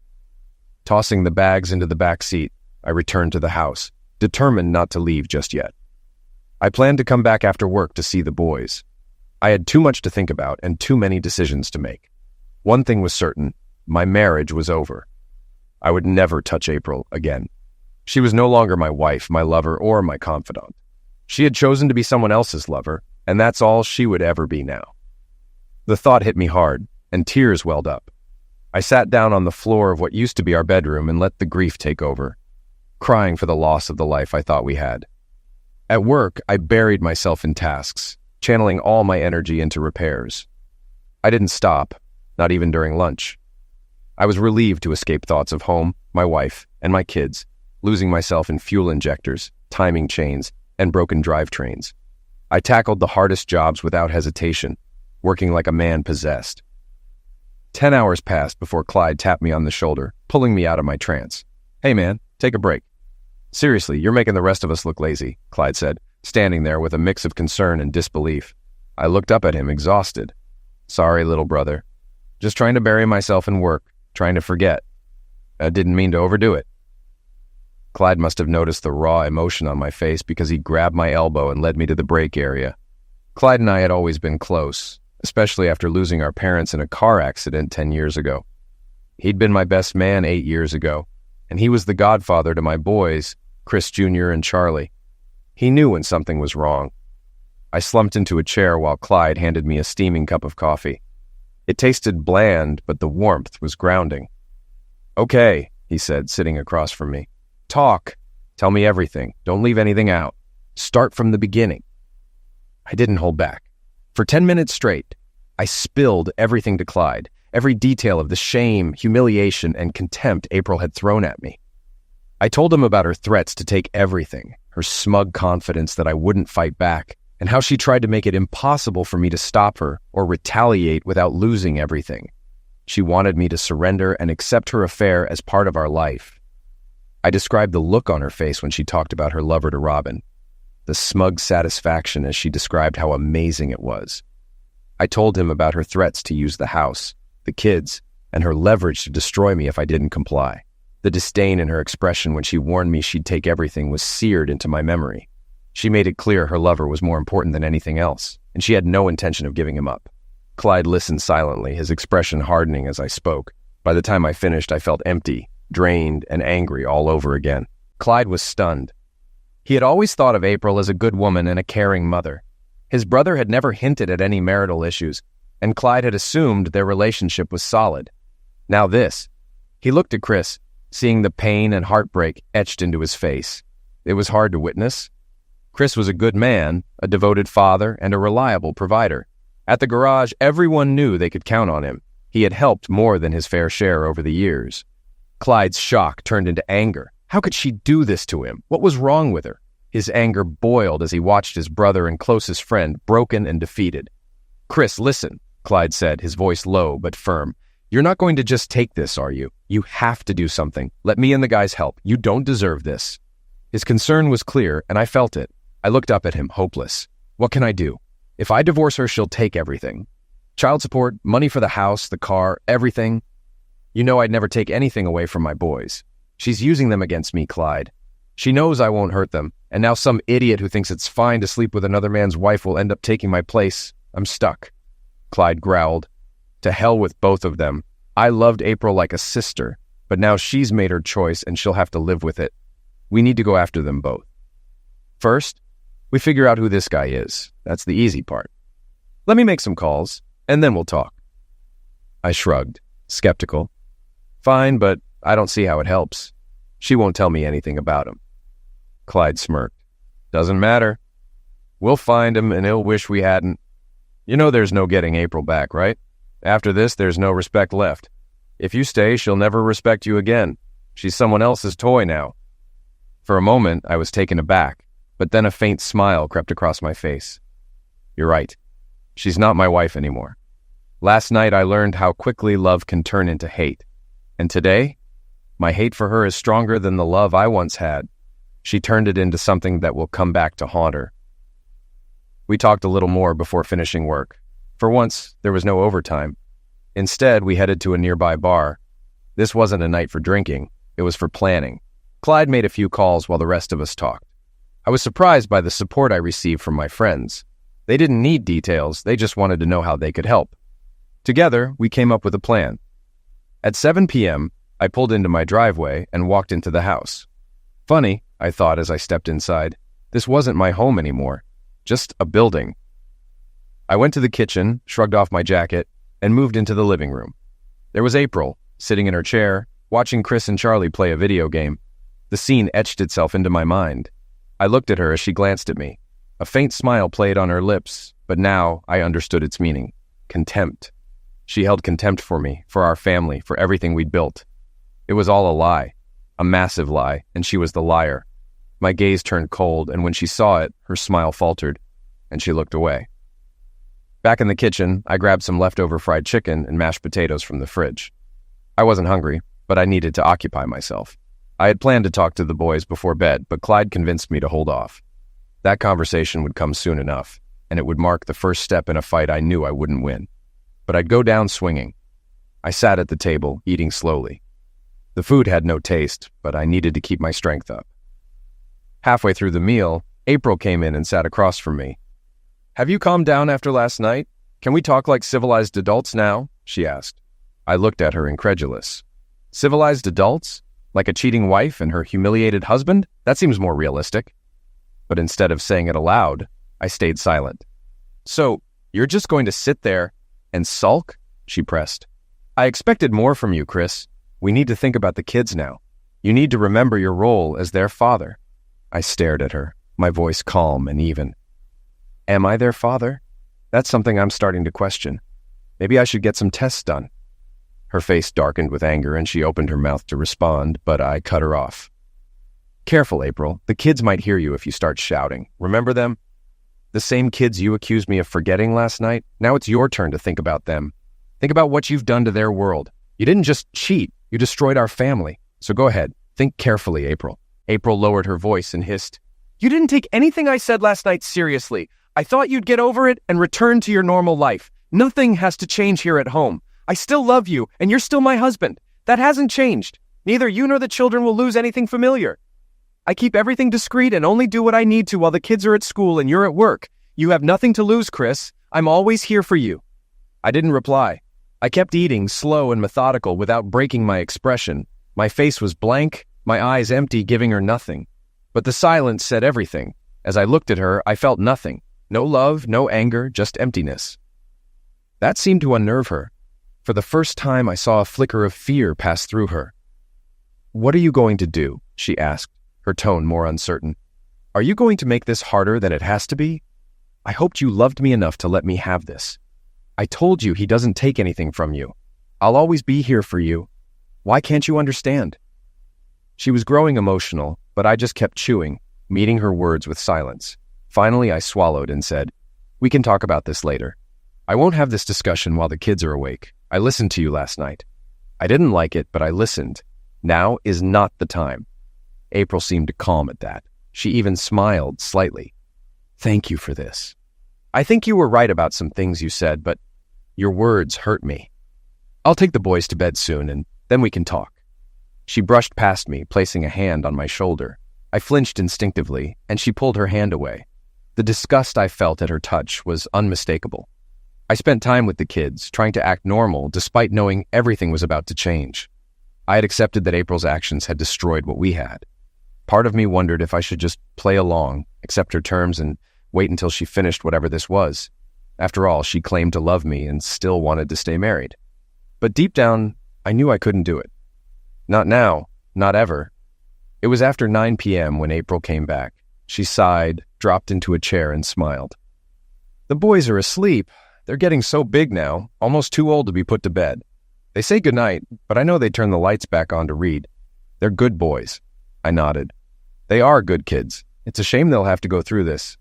Tossing the bags into the back seat, I returned to the house, determined not to leave just yet. I planned to come back after work to see the boys. I had too much to think about and too many decisions to make. One thing was certain, my marriage was over. I would never touch April again. She was no longer my wife, my lover, or my confidant. She had chosen to be someone else's lover, and that's all she would ever be now. The thought hit me hard, and tears welled up. I sat down on the floor of what used to be our bedroom and let the grief take over, crying for the loss of the life I thought we had. At work, I buried myself in tasks, channeling all my energy into repairs. I didn't stop, not even during lunch. I was relieved to escape thoughts of home, my wife, and my kids, losing myself in fuel injectors, timing chains, and broken drivetrains. I tackled the hardest jobs without hesitation, working like a man possessed. 10 hours passed before Clyde tapped me on the shoulder, pulling me out of my trance. "Hey man, take a break." "Seriously, you're making the rest of us look lazy," Clyde said, standing there with a mix of concern and disbelief. I looked up at him, exhausted. "Sorry, little brother. Just trying to bury myself in work, trying to forget. I didn't mean to overdo it." Clyde must have noticed the raw emotion on my face because he grabbed my elbow and led me to the break area. Clyde and I had always been close, especially after losing our parents in a car accident 10 years ago. He'd been my best man 8 years ago, and he was the godfather to my boys, Chris Jr. and Charlie. He knew when something was wrong. I slumped into a chair while Clyde handed me a steaming cup of coffee. It tasted bland, but the warmth was grounding. "Okay," he said, sitting across from me. "Talk. Tell me everything. Don't leave anything out. Start from the beginning." I didn't hold back. For 10 minutes straight, I spilled everything to Clyde, every detail of the shame, humiliation, and contempt April had thrown at me. I told him about her threats to take everything, her smug confidence that I wouldn't fight back, and how she tried to make it impossible for me to stop her or retaliate without losing everything. She wanted me to surrender and accept her affair as part of our life. I described the look on her face when she talked about her lover to Robin, the smug satisfaction as she described how amazing it was. I told him about her threats to use the house, the kids, and her leverage to destroy me if I didn't comply. The disdain in her expression when she warned me she'd take everything was seared into my memory. She made it clear her lover was more important than anything else, and she had no intention of giving him up. Clyde listened silently, his expression hardening as I spoke. By the time I finished, I felt empty, drained, and angry all over again. Clyde was stunned. He had always thought of April as a good woman and a caring mother. His brother had never hinted at any marital issues, and Clyde had assumed their relationship was solid. Now this. He looked at Chris, seeing the pain and heartbreak etched into his face. It was hard to witness. Chris was a good man, a devoted father, and a reliable provider. At the garage, everyone knew they could count on him. He had helped more than his fair share over the years. Clyde's shock turned into anger. How could she do this to him? What was wrong with her? His anger boiled as he watched his brother and closest friend broken and defeated. "Chris, listen," Clyde said, his voice low but firm. "You're not going to just take this, are you? You have to do something. Let me and the guys help. You don't deserve this." His concern was clear, and I felt it. I looked up at him, hopeless. "What can I do?" If I divorce her, she'll take everything. Child support, money for the house, the car, everything. You know I'd never take anything away from my boys. She's using them against me, Clyde. She knows I won't hurt them, and now some idiot who thinks it's fine to sleep with another man's wife will end up taking my place. I'm stuck. Clyde growled. To hell with both of them. I loved April like a sister, but now she's made her choice and she'll have to live with it. We need to go after them both. First, we figure out who this guy is. That's the easy part. Let me make some calls, and then we'll talk. I shrugged, skeptical. Fine, but I don't see how it helps. She won't tell me anything about him. Clyde smirked. Doesn't matter. We'll find him, and he'll wish we hadn't. You know there's no getting April back, right? After this, there's no respect left. If you stay, she'll never respect you again. She's someone else's toy now. For a moment, I was taken aback, but then a faint smile crept across my face. You're right. She's not my wife anymore. Last night, I learned how quickly love can turn into hate. And today, my hate for her is stronger than the love I once had. She turned it into something that will come back to haunt her. We talked a little more before finishing work. For once, there was no overtime. Instead, we headed to a nearby bar. This wasn't a night for drinking. It was for planning. Clyde made a few calls while the rest of us talked. I was surprised by the support I received from my friends. They didn't need details. They just wanted to know how they could help. Together, we came up with a plan. At 7 p.m., I pulled into my driveway and walked into the house. Funny, I thought as I stepped inside. This wasn't my home anymore. Just a building. I went to the kitchen, shrugged off my jacket, and moved into the living room. There was April, sitting in her chair, watching Chris and Charlie play a video game. The scene etched itself into my mind. I looked at her as she glanced at me. A faint smile played on her lips, but now I understood its meaning. Contempt. She held contempt for me, for our family, for everything we'd built. It was all a lie. A massive lie, and she was the liar. My gaze turned cold, and when she saw it, her smile faltered, and she looked away. Back in the kitchen, I grabbed some leftover fried chicken and mashed potatoes from the fridge. I wasn't hungry, but I needed to occupy myself. I had planned to talk to the boys before bed, but Clyde convinced me to hold off. That conversation would come soon enough, and it would mark the first step in a fight I knew I wouldn't win. But I'd go down swinging. I sat at the table, eating slowly. The food had no taste, but I needed to keep my strength up. Halfway through the meal, April came in and sat across from me. "Have you calmed down after last night? Can we talk like civilized adults now?" she asked. I looked at her incredulous. Civilized adults? Like a cheating wife and her humiliated husband? That seems more realistic. But instead of saying it aloud, I stayed silent. "So, you're just going to sit there and sulk?" she pressed. "I expected more from you, Chris. We need to think about the kids now. You need to remember your role as their father." I stared at her, my voice calm and even. Am I their father? That's something I'm starting to question. Maybe I should get some tests done. Her face darkened with anger and she opened her mouth to respond, but I cut her off. "Careful, April. The kids might hear you if you start shouting. Remember them? The same kids you accused me of forgetting last night? Now it's your turn to think about them. Think about what you've done to their world. You didn't just cheat. You destroyed our family. So go ahead. Think carefully, April." April lowered her voice and hissed, "You didn't take anything I said last night seriously. I thought you'd get over it and return to your normal life. Nothing has to change here at home. I still love you, and you're still my husband. That hasn't changed. Neither you nor the children will lose anything familiar. I keep everything discreet and only do what I need to while the kids are at school and you're at work. You have nothing to lose, Chris. I'm always here for you." I didn't reply. I kept eating, slow and methodical, without breaking my expression. My face was blank, my eyes empty, giving her nothing. But the silence said everything. As I looked at her, I felt nothing. No love, no anger, just emptiness. That seemed to unnerve her. For the first time, I saw a flicker of fear pass through her. "What are you going to do?" she asked, her tone more uncertain. "Are you going to make this harder than it has to be? I hoped you loved me enough to let me have this. I told you he doesn't take anything from you. I'll always be here for you. Why can't you understand?" She was growing emotional, but I just kept chewing, meeting her words with silence. Finally, I swallowed and said, "We can talk about this later. I won't have this discussion while the kids are awake. I listened to you last night. I didn't like it, but I listened. Now is not the time." April seemed calm at that. She even smiled slightly. "Thank you for this." I think you were right about some things you said, but your words hurt me. I'll take the boys to bed soon, and then we can talk. She brushed past me, placing a hand on my shoulder. I flinched instinctively, and she pulled her hand away. The disgust I felt at her touch was unmistakable. I spent time with the kids, trying to act normal despite knowing everything was about to change. I had accepted that April's actions had destroyed what we had. Part of me wondered if I should just play along, accept her terms, and wait until she finished whatever this was. After all, she claimed to love me and still wanted to stay married. But deep down, I knew I couldn't do it. Not now, not ever. It was after 9 p.m. when April came back. She sighed, dropped into a chair, and smiled. The boys are asleep. They're getting so big now, almost too old to be put to bed. They say goodnight, but I know they turn the lights back on to read. They're good boys. I nodded. They are good kids. It's a shame they'll have to go through this.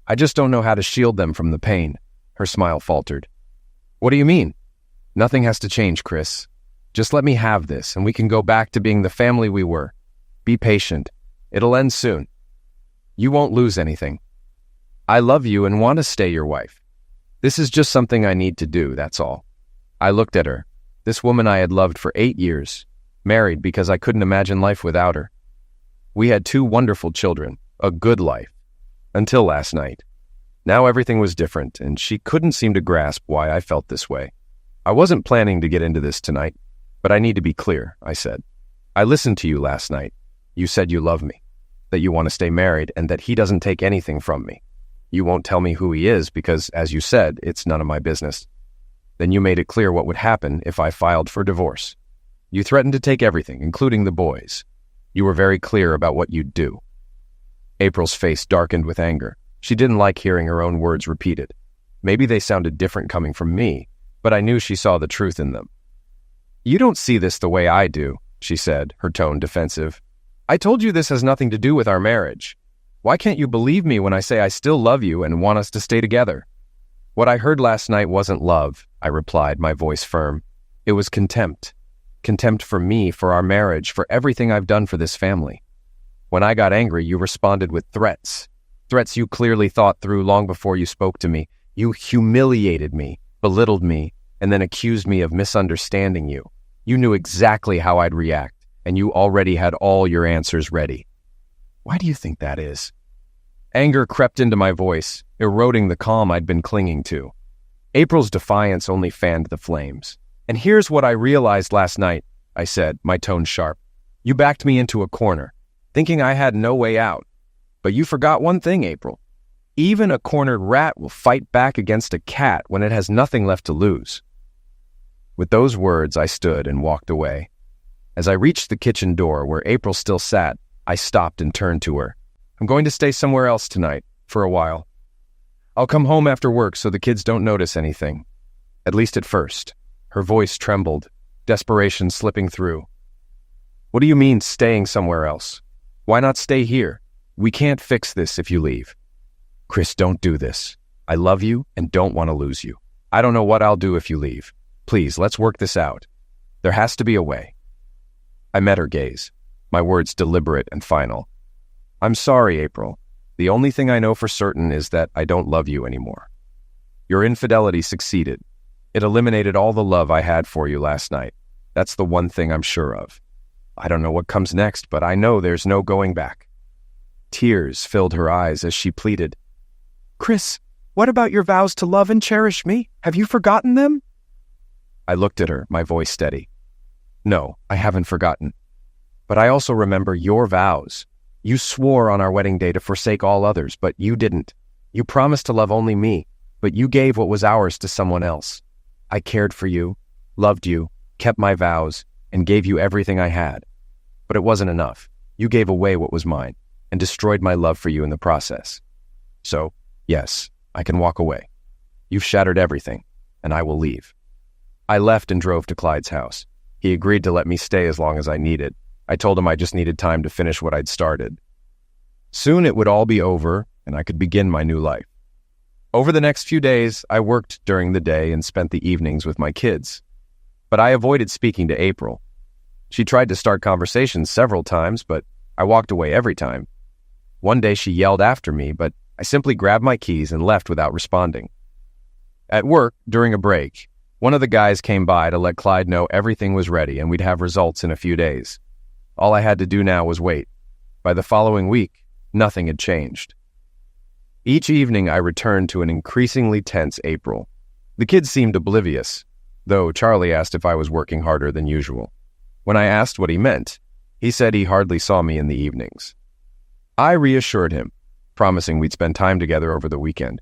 I just don't know how to shield them from the pain. Her smile faltered. What do you mean? Nothing has to change, Chris. Just let me have this, and we can go back to being the family we were. Be patient. It'll end soon. You won't lose anything. I love you and want to stay your wife. This is just something I need to do, that's all. I looked at her. This woman I had loved for 8 years, married because I couldn't imagine life without her. We had 2 wonderful children, a good life, until last night. Now everything was different, and she couldn't seem to grasp why I felt this way. I wasn't planning to get into this tonight, but I need to be clear, I said. I listened to you last night. You said you love me, that you want to stay married, and that he doesn't take anything from me. You won't tell me who he is because, as you said, it's none of my business. Then you made it clear what would happen if I filed for divorce. You threatened to take everything, including the boys. You were very clear about what you'd do. April's face darkened with anger. She didn't like hearing her own words repeated. Maybe they sounded different coming from me, but I knew she saw the truth in them. You don't see this the way I do, she said, her tone defensive. I told you this has nothing to do with our marriage. Why can't you believe me when I say I still love you and want us to stay together? What I heard last night wasn't love, I replied, my voice firm. It was contempt. Contempt for me, for our marriage, for everything I've done for this family. When I got angry, you responded with threats. Threats you clearly thought through long before you spoke to me. You humiliated me, belittled me, and then accused me of misunderstanding you. You knew exactly how I'd react, and you already had all your answers ready. Why do you think that is? Anger crept into my voice, eroding the calm I'd been clinging to. April's defiance only fanned the flames. And here's what I realized last night, I said, my tone sharp. You backed me into a corner, thinking I had no way out. But you forgot one thing, April. Even a cornered rat will fight back against a cat when it has nothing left to lose. With those words, I stood and walked away. As I reached the kitchen door where April still sat, I stopped and turned to her. I'm going to stay somewhere else tonight, for a while. I'll come home after work so the kids don't notice anything. At least at first. Her voice trembled, desperation slipping through. What do you mean, staying somewhere else? Why not stay here? We can't fix this if you leave. Chris, don't do this. I love you and don't want to lose you. I don't know what I'll do if you leave. Please, let's work this out. There has to be a way. I met her gaze, my words deliberate and final. I'm sorry, April. The only thing I know for certain is that I don't love you anymore. Your infidelity succeeded. It eliminated all the love I had for you last night. That's the one thing I'm sure of. I don't know what comes next, but I know there's no going back. Tears filled her eyes as she pleaded. Chris, what about your vows to love and cherish me? Have you forgotten them? I looked at her, my voice steady. No, I haven't forgotten. But I also remember your vows. You swore on our wedding day to forsake all others, but you didn't. You promised to love only me, but you gave what was ours to someone else. I cared for you, loved you, kept my vows, and gave you everything I had. But it wasn't enough. You gave away what was mine, and destroyed my love for you in the process. So, yes, I can walk away. You've shattered everything, and I will leave. I left and drove to Clyde's house. He agreed to let me stay as long as I needed. I told him I just needed time to finish what I'd started. Soon it would all be over, and I could begin my new life. Over the next few days, I worked during the day and spent the evenings with my kids. But I avoided speaking to April. She tried to start conversations several times, but I walked away every time. One day she yelled after me, but I simply grabbed my keys and left without responding. At work, during a break, one of the guys came by to let Clyde know everything was ready and we'd have results in a few days. All I had to do now was wait. By the following week, nothing had changed. Each evening, I returned to an increasingly tense April. The kids seemed oblivious, though Charlie asked if I was working harder than usual. When I asked what he meant, he said he hardly saw me in the evenings. I reassured him, promising we'd spend time together over the weekend.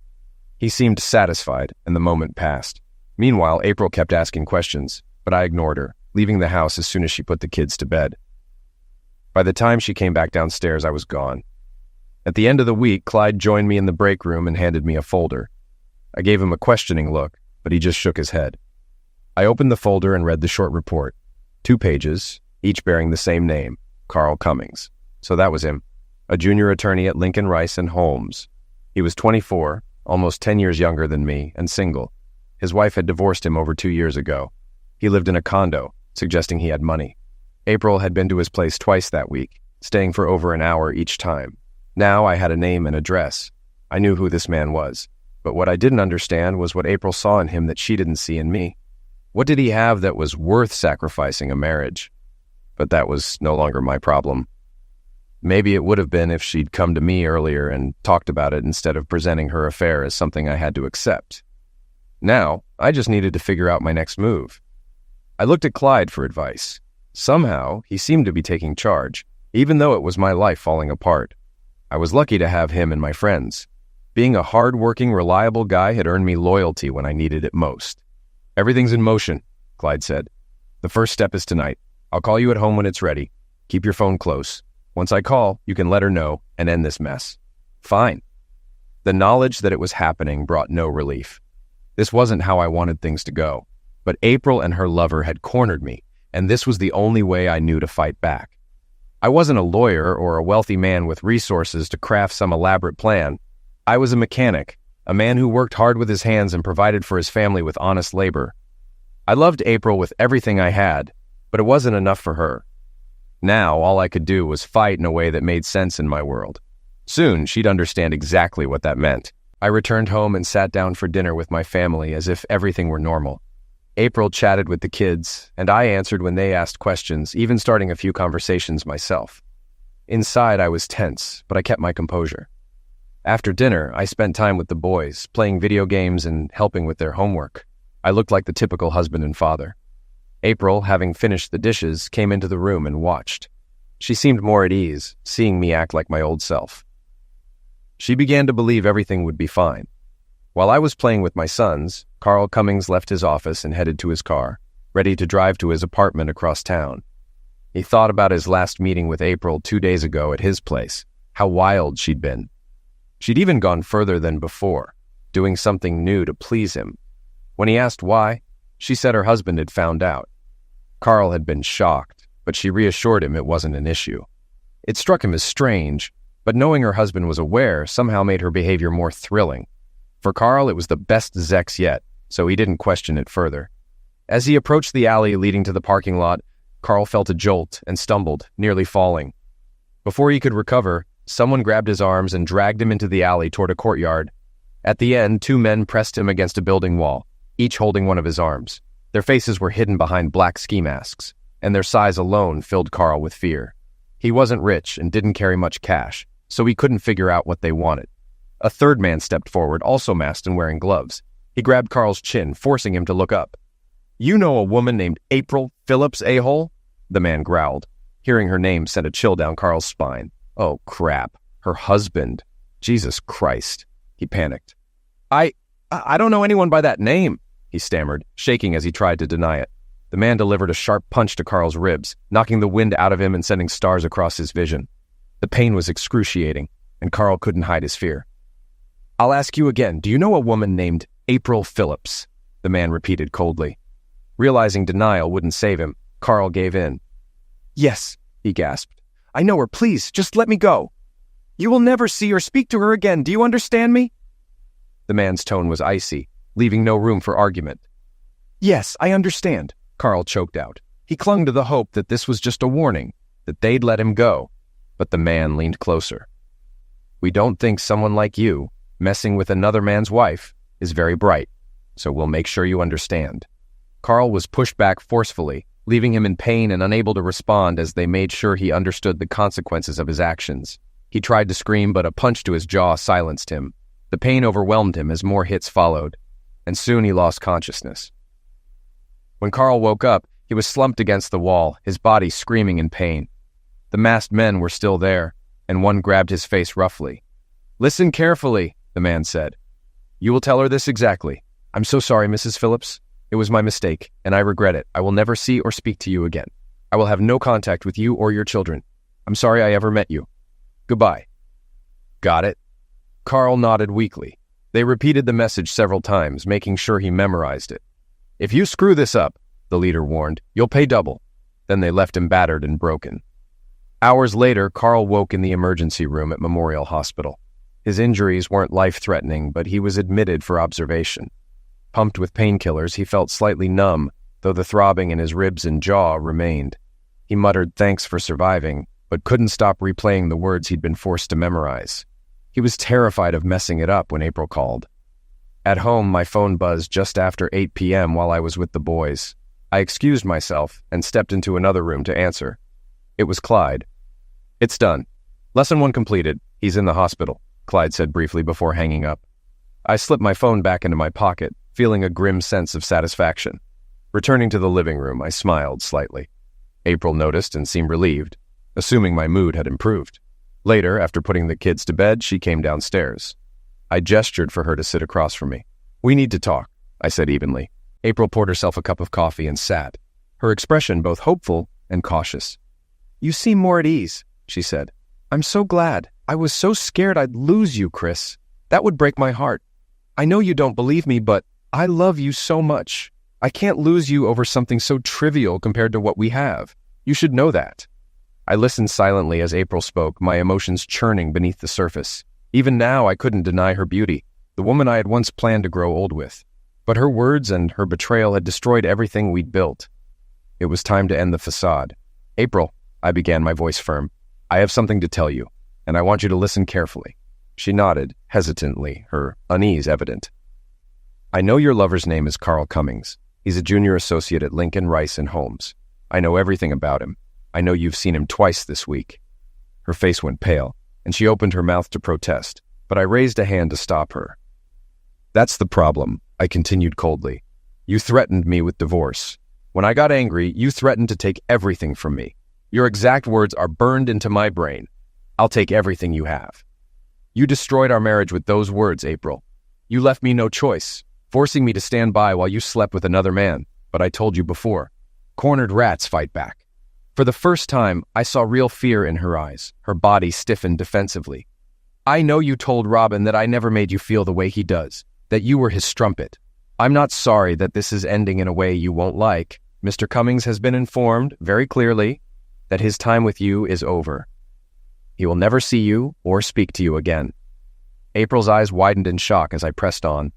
He seemed satisfied, and the moment passed. Meanwhile, April kept asking questions, but I ignored her, leaving the house as soon as she put the kids to bed. By the time she came back downstairs, I was gone. At the end of the week, Clyde joined me in the break room and handed me a folder. I gave him a questioning look, but he just shook his head. I opened the folder and read the short report. 2 pages, each bearing the same name, Carl Cummings. So that was him, a junior attorney at Lincoln Rice and Holmes. He was 24, almost 10 years younger than me, and single. His wife had divorced him over 2 years ago. He lived in a condo, suggesting he had money. April had been to his place twice that week, staying for over an hour each time. Now I had a name and address. I knew who this man was. But what I didn't understand was what April saw in him that she didn't see in me. What did he have that was worth sacrificing a marriage? But that was no longer my problem. Maybe it would have been if she'd come to me earlier and talked about it instead of presenting her affair as something I had to accept. Now, I just needed to figure out my next move. I looked at Clyde for advice. Somehow, he seemed to be taking charge, even though it was my life falling apart. I was lucky to have him and my friends. Being a hard-working, reliable guy had earned me loyalty when I needed it most. "Everything's in motion," Clyde said. "The first step is tonight. I'll call you at home when it's ready. Keep your phone close. Once I call, you can let her know and end this mess." Fine. The knowledge that it was happening brought no relief. This wasn't how I wanted things to go. But April and her lover had cornered me, and this was the only way I knew to fight back. I wasn't a lawyer or a wealthy man with resources to craft some elaborate plan. I was a mechanic, a man who worked hard with his hands and provided for his family with honest labor. I loved April with everything I had, but it wasn't enough for her. Now, all I could do was fight in a way that made sense in my world. Soon, she'd understand exactly what that meant. I returned home and sat down for dinner with my family as if everything were normal. April chatted with the kids, and I answered when they asked questions, even starting a few conversations myself. Inside, I was tense, but I kept my composure. After dinner, I spent time with the boys, playing video games and helping with their homework. I looked like the typical husband and father. April, having finished the dishes, came into the room and watched. She seemed more at ease, seeing me act like my old self. She began to believe everything would be fine. While I was playing with my sons, Carl Cummings left his office and headed to his car, ready to drive to his apartment across town. He thought about his last meeting with April 2 days ago at his place, how wild she'd been. She'd even gone further than before, doing something new to please him. When he asked why, she said her husband had found out. Carl had been shocked, but she reassured him it wasn't an issue. It struck him as strange, but knowing her husband was aware somehow made her behavior more thrilling. For Carl, it was the best sex yet, so he didn't question it further. As he approached the alley leading to the parking lot, Carl felt a jolt and stumbled, nearly falling. Before he could recover, someone grabbed his arms and dragged him into the alley toward a courtyard. At the end, 2 men pressed him against a building wall, each holding one of his arms. Their faces were hidden behind black ski masks, and their size alone filled Carl with fear. He wasn't rich and didn't carry much cash, so he couldn't figure out what they wanted. A 3rd man stepped forward, also masked and wearing gloves. He grabbed Carl's chin, forcing him to look up. "You know a woman named April Phillips, a-hole?" the man growled. Hearing her name sent a chill down Carl's spine. Oh, crap. Her husband. Jesus Christ. He panicked. I don't know anyone by that name, he stammered, shaking as he tried to deny it. The man delivered a sharp punch to Carl's ribs, knocking the wind out of him and sending stars across his vision. The pain was excruciating, and Carl couldn't hide his fear. "I'll ask you again, do you know a woman named April Phillips?" the man repeated coldly. Realizing denial wouldn't save him, Carl gave in. "Yes," he gasped. "I know her. Please, just let me go. You will never see or speak to her again. Do you understand me?" The man's tone was icy, leaving no room for argument. "Yes, I understand," Carl choked out. He clung to the hope that this was just a warning, that they'd let him go. But the man leaned closer. We don't think someone like you, messing with another man's wife, is very bright, so we'll make sure you understand." Carl was pushed back forcefully, leaving him in pain and unable to respond as they made sure he understood the consequences of his actions. He tried to scream, but a punch to his jaw silenced him. The pain overwhelmed him as more hits followed, and soon he lost consciousness. When Carl woke up, he was slumped against the wall, his body screaming in pain. The masked men were still there, and one grabbed his face roughly. "Listen carefully," the man said. "You will tell her this exactly. I'm so sorry, Mrs. Phillips. It was my mistake, and I regret it. I will never see or speak to you again. I will have no contact with you or your children. I'm sorry I ever met you. Goodbye." "Got it?" Carl nodded weakly. They repeated the message several times, making sure he memorized it. "If you screw this up," the leader warned, "you'll pay double." Then they left him battered and broken. Hours later, Carl woke in the emergency room at Memorial Hospital. His injuries weren't life-threatening, but he was admitted for observation. Pumped with painkillers, he felt slightly numb, though the throbbing in his ribs and jaw remained. He muttered thanks for surviving, but couldn't stop replaying the words he'd been forced to memorize. He was terrified of messing it up when April called. At home, my phone buzzed just after 8 p.m. while I was with the boys. I excused myself and stepped into another room to answer. It was Clyde. "It's done. Lesson 1 completed. He's in the hospital," Clyde said briefly before hanging up. I slipped my phone back into my pocket, feeling a grim sense of satisfaction. Returning to the living room, I smiled slightly. April noticed and seemed relieved, assuming my mood had improved. Later, after putting the kids to bed, she came downstairs. I gestured for her to sit across from me. "We need to talk," I said evenly. April poured herself a cup of coffee and sat, her expression both hopeful and cautious. "You seem more at ease," she said. "I'm so glad. I was so scared I'd lose you, Chris. That would break my heart. I know you don't believe me, but I love you so much. I can't lose you over something so trivial compared to what we have. You should know that." I listened silently as April spoke, my emotions churning beneath the surface. Even now, I couldn't deny her beauty, the woman I had once planned to grow old with. But her words and her betrayal had destroyed everything we'd built. It was time to end the facade. "April," I began, my voice firm, "I have something to tell you, and I want you to listen carefully." She nodded, hesitantly, her unease evident. "I know your lover's name is Carl Cummings. He's a junior associate at Lincoln, Rice & Holmes. I know everything about him. I know you've seen him twice this week." Her face went pale, and she opened her mouth to protest, but I raised a hand to stop her. "That's the problem," I continued coldly. "You threatened me with divorce. When I got angry, you threatened to take everything from me. Your exact words are burned into my brain. I'll take everything you have. You destroyed our marriage with those words, April. You left me no choice, forcing me to stand by while you slept with another man. But I told you before, cornered rats fight back." For the first time, I saw real fear in her eyes, her body stiffened defensively. "I know you told Robin that I never made you feel the way he does, that you were his strumpet. I'm not sorry that this is ending in a way you won't like. Mr. Cummings has been informed, very clearly, that his time with you is over. He will never see you or speak to you again." April's eyes widened in shock as I pressed on.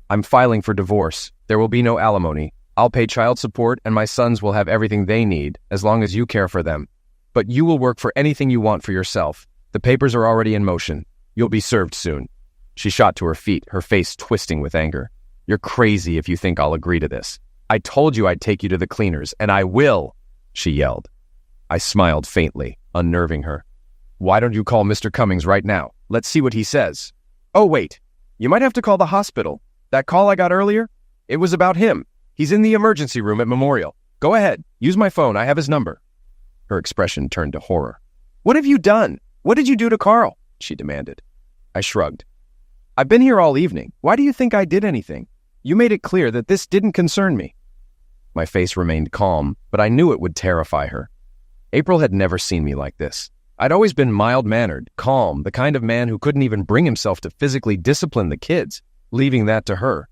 "I'm filing for divorce. There will be no alimony. I'll pay child support and my sons will have everything they need as long as you care for them. But you will work for anything you want for yourself. The papers are already in motion. You'll be served soon." She shot to her feet, her face twisting with anger. "You're crazy if you think I'll agree to this. I told you I'd take you to the cleaners, and I will," she yelled. I smiled faintly, unnerving her. "Why don't you call Mr. Cummings right now? Let's see what he says." "Oh, wait. You might have to call the hospital. That call I got earlier? It was about him. He's in the emergency room at Memorial. Go ahead. Use my phone. I have his number." Her expression turned to horror. "What have you done? What did you do to Carl?" she demanded. I shrugged. "I've been here all evening. Why do you think I did anything? You made it clear that this didn't concern me." My face remained calm, but I knew it would terrify her. April had never seen me like this. I'd always been mild-mannered, calm, the kind of man who couldn't even bring himself to physically discipline the kids, leaving that to her.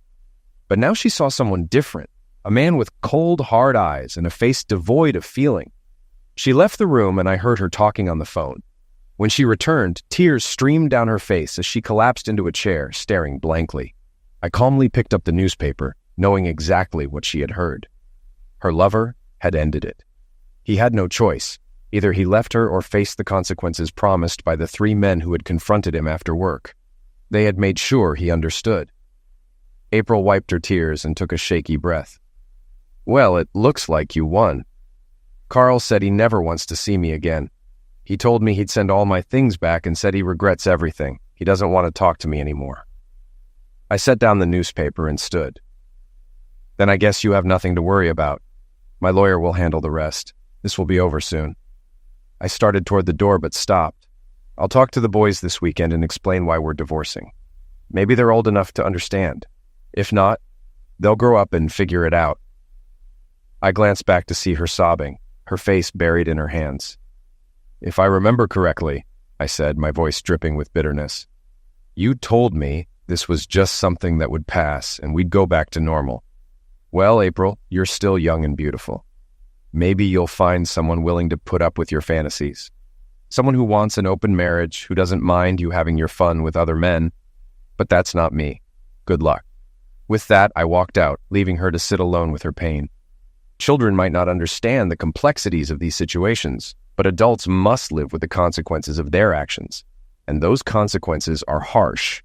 But now she saw someone different, a man with cold, hard eyes and a face devoid of feeling. She left the room and I heard her talking on the phone. When she returned, tears streamed down her face as she collapsed into a chair, staring blankly. I calmly picked up the newspaper, knowing exactly what she had heard. Her lover had ended it. He had no choice. Either he left her or faced the consequences promised by the 3 men who had confronted him after work. They had made sure he understood. April wiped her tears and took a shaky breath. "Well, it looks like you won. Carl said he never wants to see me again. He told me he'd send all my things back and said he regrets everything. He doesn't want to talk to me anymore." I set down the newspaper and stood. "Then I guess you have nothing to worry about. My lawyer will handle the rest. This will be over soon." I started toward the door but stopped. "I'll talk to the boys this weekend and explain why we're divorcing. Maybe they're old enough to understand. If not, they'll grow up and figure it out." I glanced back to see her sobbing, her face buried in her hands. "If I remember correctly," I said, my voice dripping with bitterness, "you told me this was just something that would pass and we'd go back to normal. Well, April, you're still young and beautiful. Maybe you'll find someone willing to put up with your fantasies. Someone who wants an open marriage, who doesn't mind you having your fun with other men. But that's not me. Good luck." With that, I walked out, leaving her to sit alone with her pain. Children might not understand the complexities of these situations, but adults must live with the consequences of their actions. And those consequences are harsh.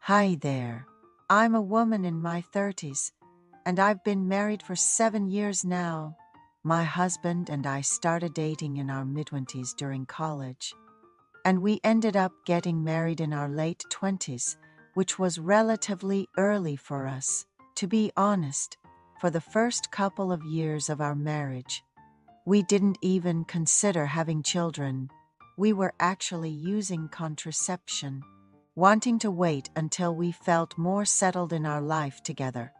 Hi there. I'm a woman in my 30s, and I've been married for 7 years now. My husband and I started dating in our mid-20s during college, and we ended up getting married in our late 20s, which was relatively early for us. To be honest, for the first couple of years of our marriage, we didn't even consider having children. We were actually using contraception, wanting to wait until we felt more settled in our life together.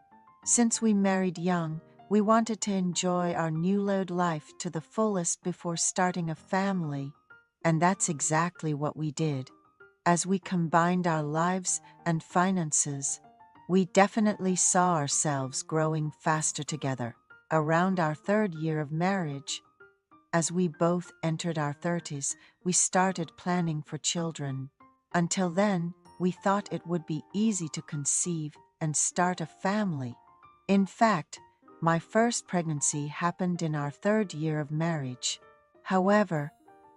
Since we married young, we wanted to enjoy our newlywed life to the fullest before starting a family, and that's exactly what we did. As we combined our lives and finances, we definitely saw ourselves growing faster together. Around our 3rd year of marriage, as we both entered our 30s, we started planning for children. Until then, we thought it would be easy to conceive and start a family. In fact, my first pregnancy happened in our 3rd year of marriage. However,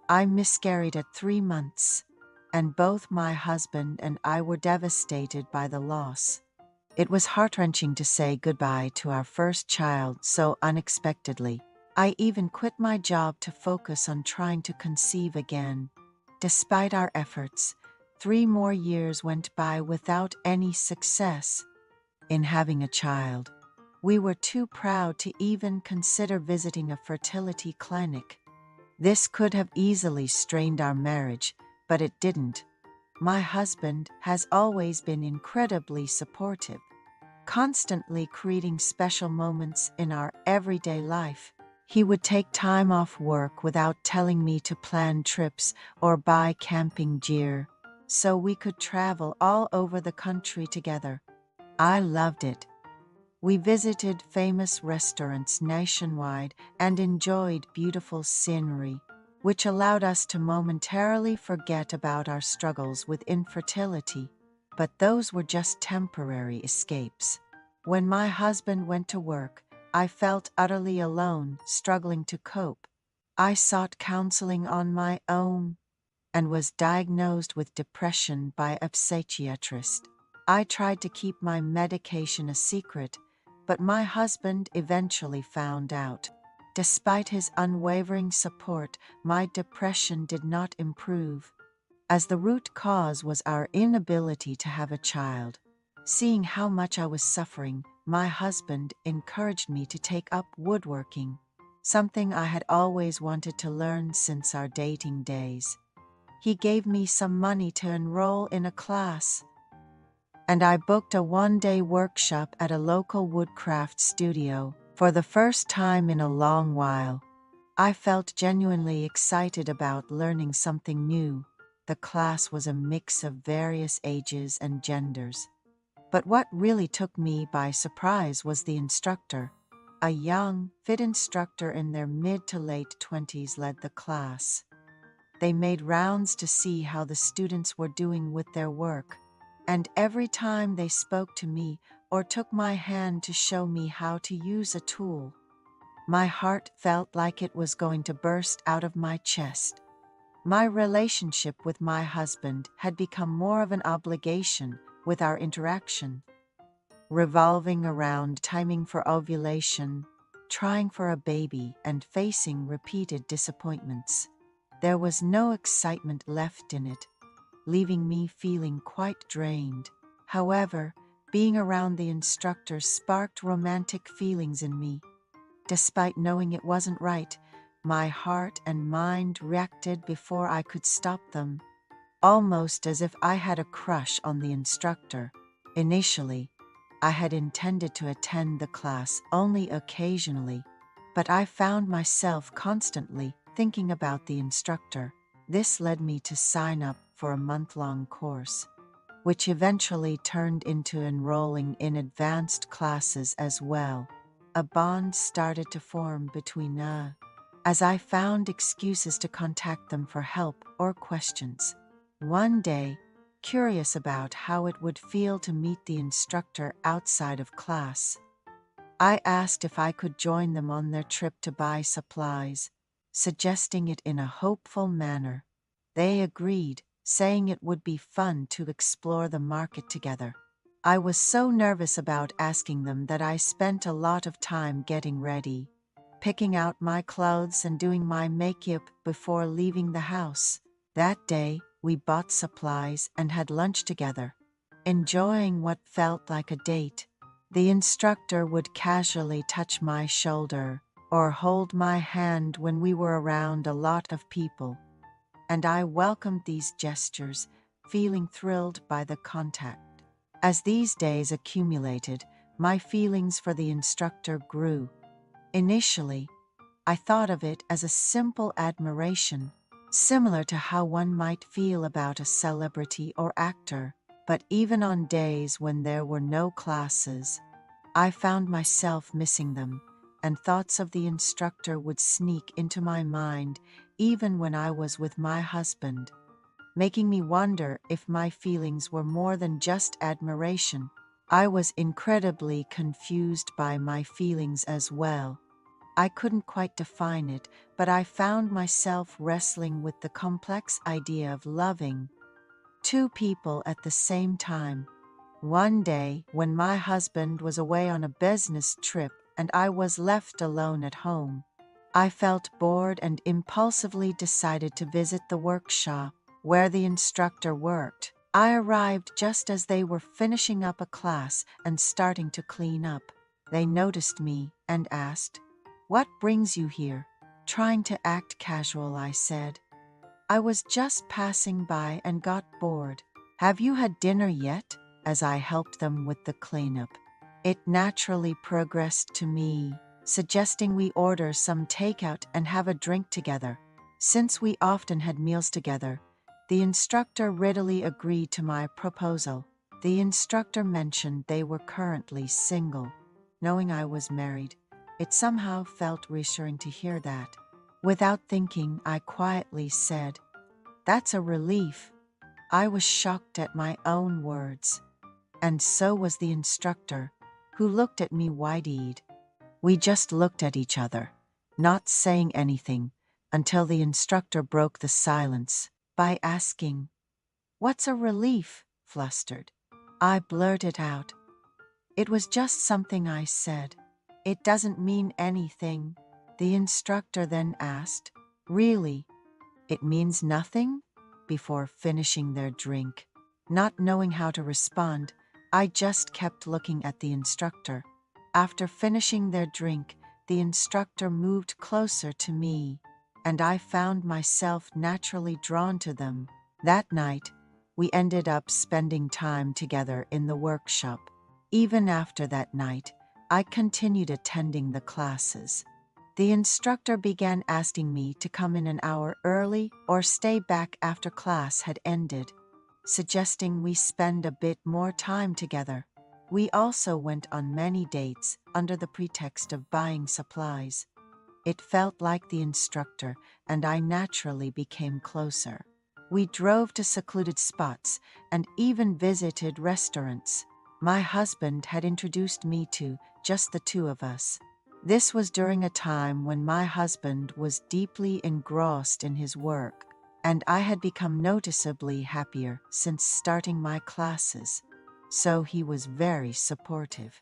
I miscarried at 3 months, and both my husband and I were devastated by the loss. It was heart-wrenching to say goodbye to our first child so unexpectedly. I even quit my job to focus on trying to conceive again. Despite our efforts, 3 more years went by without any success in having a child. We were too proud to even consider visiting a fertility clinic. This could have easily strained our marriage, but it didn't. My husband has always been incredibly supportive, constantly creating special moments in our everyday life. He would take time off work without telling me to plan trips or buy camping gear, so we could travel all over the country together. I loved it. We visited famous restaurants nationwide and enjoyed beautiful scenery, which allowed us to momentarily forget about our struggles with infertility. But those were just temporary escapes. When my husband went to work, I felt utterly alone, struggling to cope. I sought counseling on my own and was diagnosed with depression by a psychiatrist. I tried to keep my medication a secret, but my husband eventually found out. Despite his unwavering support, my depression did not improve, as the root cause was our inability to have a child. Seeing how much I was suffering, my husband encouraged me to take up woodworking, something I had always wanted to learn since our dating days. He gave me some money to enroll in a class, and I booked a 1-day workshop at a local woodcraft studio. For the first time in a long while, I felt genuinely excited about learning something new. The class was a mix of various ages and genders. But what really took me by surprise was the instructor. A young, fit instructor in their mid to late 20s led the class. They made rounds to see how the students were doing with their work, and every time they spoke to me or took my hand to show me how to use a tool, my heart felt like it was going to burst out of my chest. My relationship with my husband had become more of an obligation, with our interaction revolving around timing for ovulation, trying for a baby, and facing repeated disappointments. There was no excitement left in it, leaving me feeling quite drained. However, being around the instructor sparked romantic feelings in me. Despite knowing it wasn't right, my heart and mind reacted before I could stop them, almost as if I had a crush on the instructor. Initially, I had intended to attend the class only occasionally, but I found myself constantly thinking about the instructor. This led me to sign up for a month-long course, which eventually turned into enrolling in advanced classes as well. A bond started to form between us, as I found excuses to contact them for help or questions. One day, curious about how it would feel to meet the instructor outside of class, I asked if I could join them on their trip to buy supplies, suggesting it in a hopeful manner. They agreed, saying it would be fun to explore the market together. I was so nervous about asking them that I spent a lot of time getting ready, picking out my clothes and doing my makeup before leaving the house. That day, we bought supplies and had lunch together, enjoying what felt like a date. The instructor would casually touch my shoulder or hold my hand when we were around a lot of people, and I welcomed these gestures, feeling thrilled by the contact. As these days accumulated, my feelings for the instructor grew. Initially, I thought of it as a simple admiration, similar to how one might feel about a celebrity or actor. But even on days when there were no classes, I found myself missing them, and thoughts of the instructor would sneak into my mind even when I was with my husband, making me wonder if my feelings were more than just admiration. I was incredibly confused by my feelings as well. I couldn't quite define it, but I found myself wrestling with the complex idea of loving two people at the same time. One day, when my husband was away on a business trip and I was left alone at home, I felt bored and impulsively decided to visit the workshop where the instructor worked. I arrived just as they were finishing up a class and starting to clean up. They noticed me and asked, "What brings you here?" Trying to act casual, I said, "I was just passing by and got bored." "Have you had dinner yet?" as I helped them with the cleanup. It naturally progressed to me, suggesting we order some takeout and have a drink together. Since we often had meals together, the instructor readily agreed to my proposal. The instructor mentioned they were currently single. Knowing I was married, it somehow felt reassuring to hear that. Without thinking, I quietly said, "That's a relief." I was shocked at my own words, and so was the instructor, who looked at me wide-eyed. We just looked at each other, not saying anything, until the instructor broke the silence by asking, "What's a relief?" Flustered, I blurted out, "It was just something I said. It doesn't mean anything." The instructor then asked, "Really? It means nothing?" before finishing their drink. Not knowing how to respond, I just kept looking at the instructor. After finishing their drink, the instructor moved closer to me, and I found myself naturally drawn to them. That night, we ended up spending time together in the workshop. Even after that night, I continued attending the classes. The instructor began asking me to come in an hour early or stay back after class had ended, suggesting we spend a bit more time together. We also went on many dates under the pretext of buying supplies. It felt like the instructor and I naturally became closer. We drove to secluded spots and even visited restaurants. My husband had introduced me to just the two of us. This was during a time when my husband was deeply engrossed in his work, and I had become noticeably happier since starting my classes. So he was very supportive.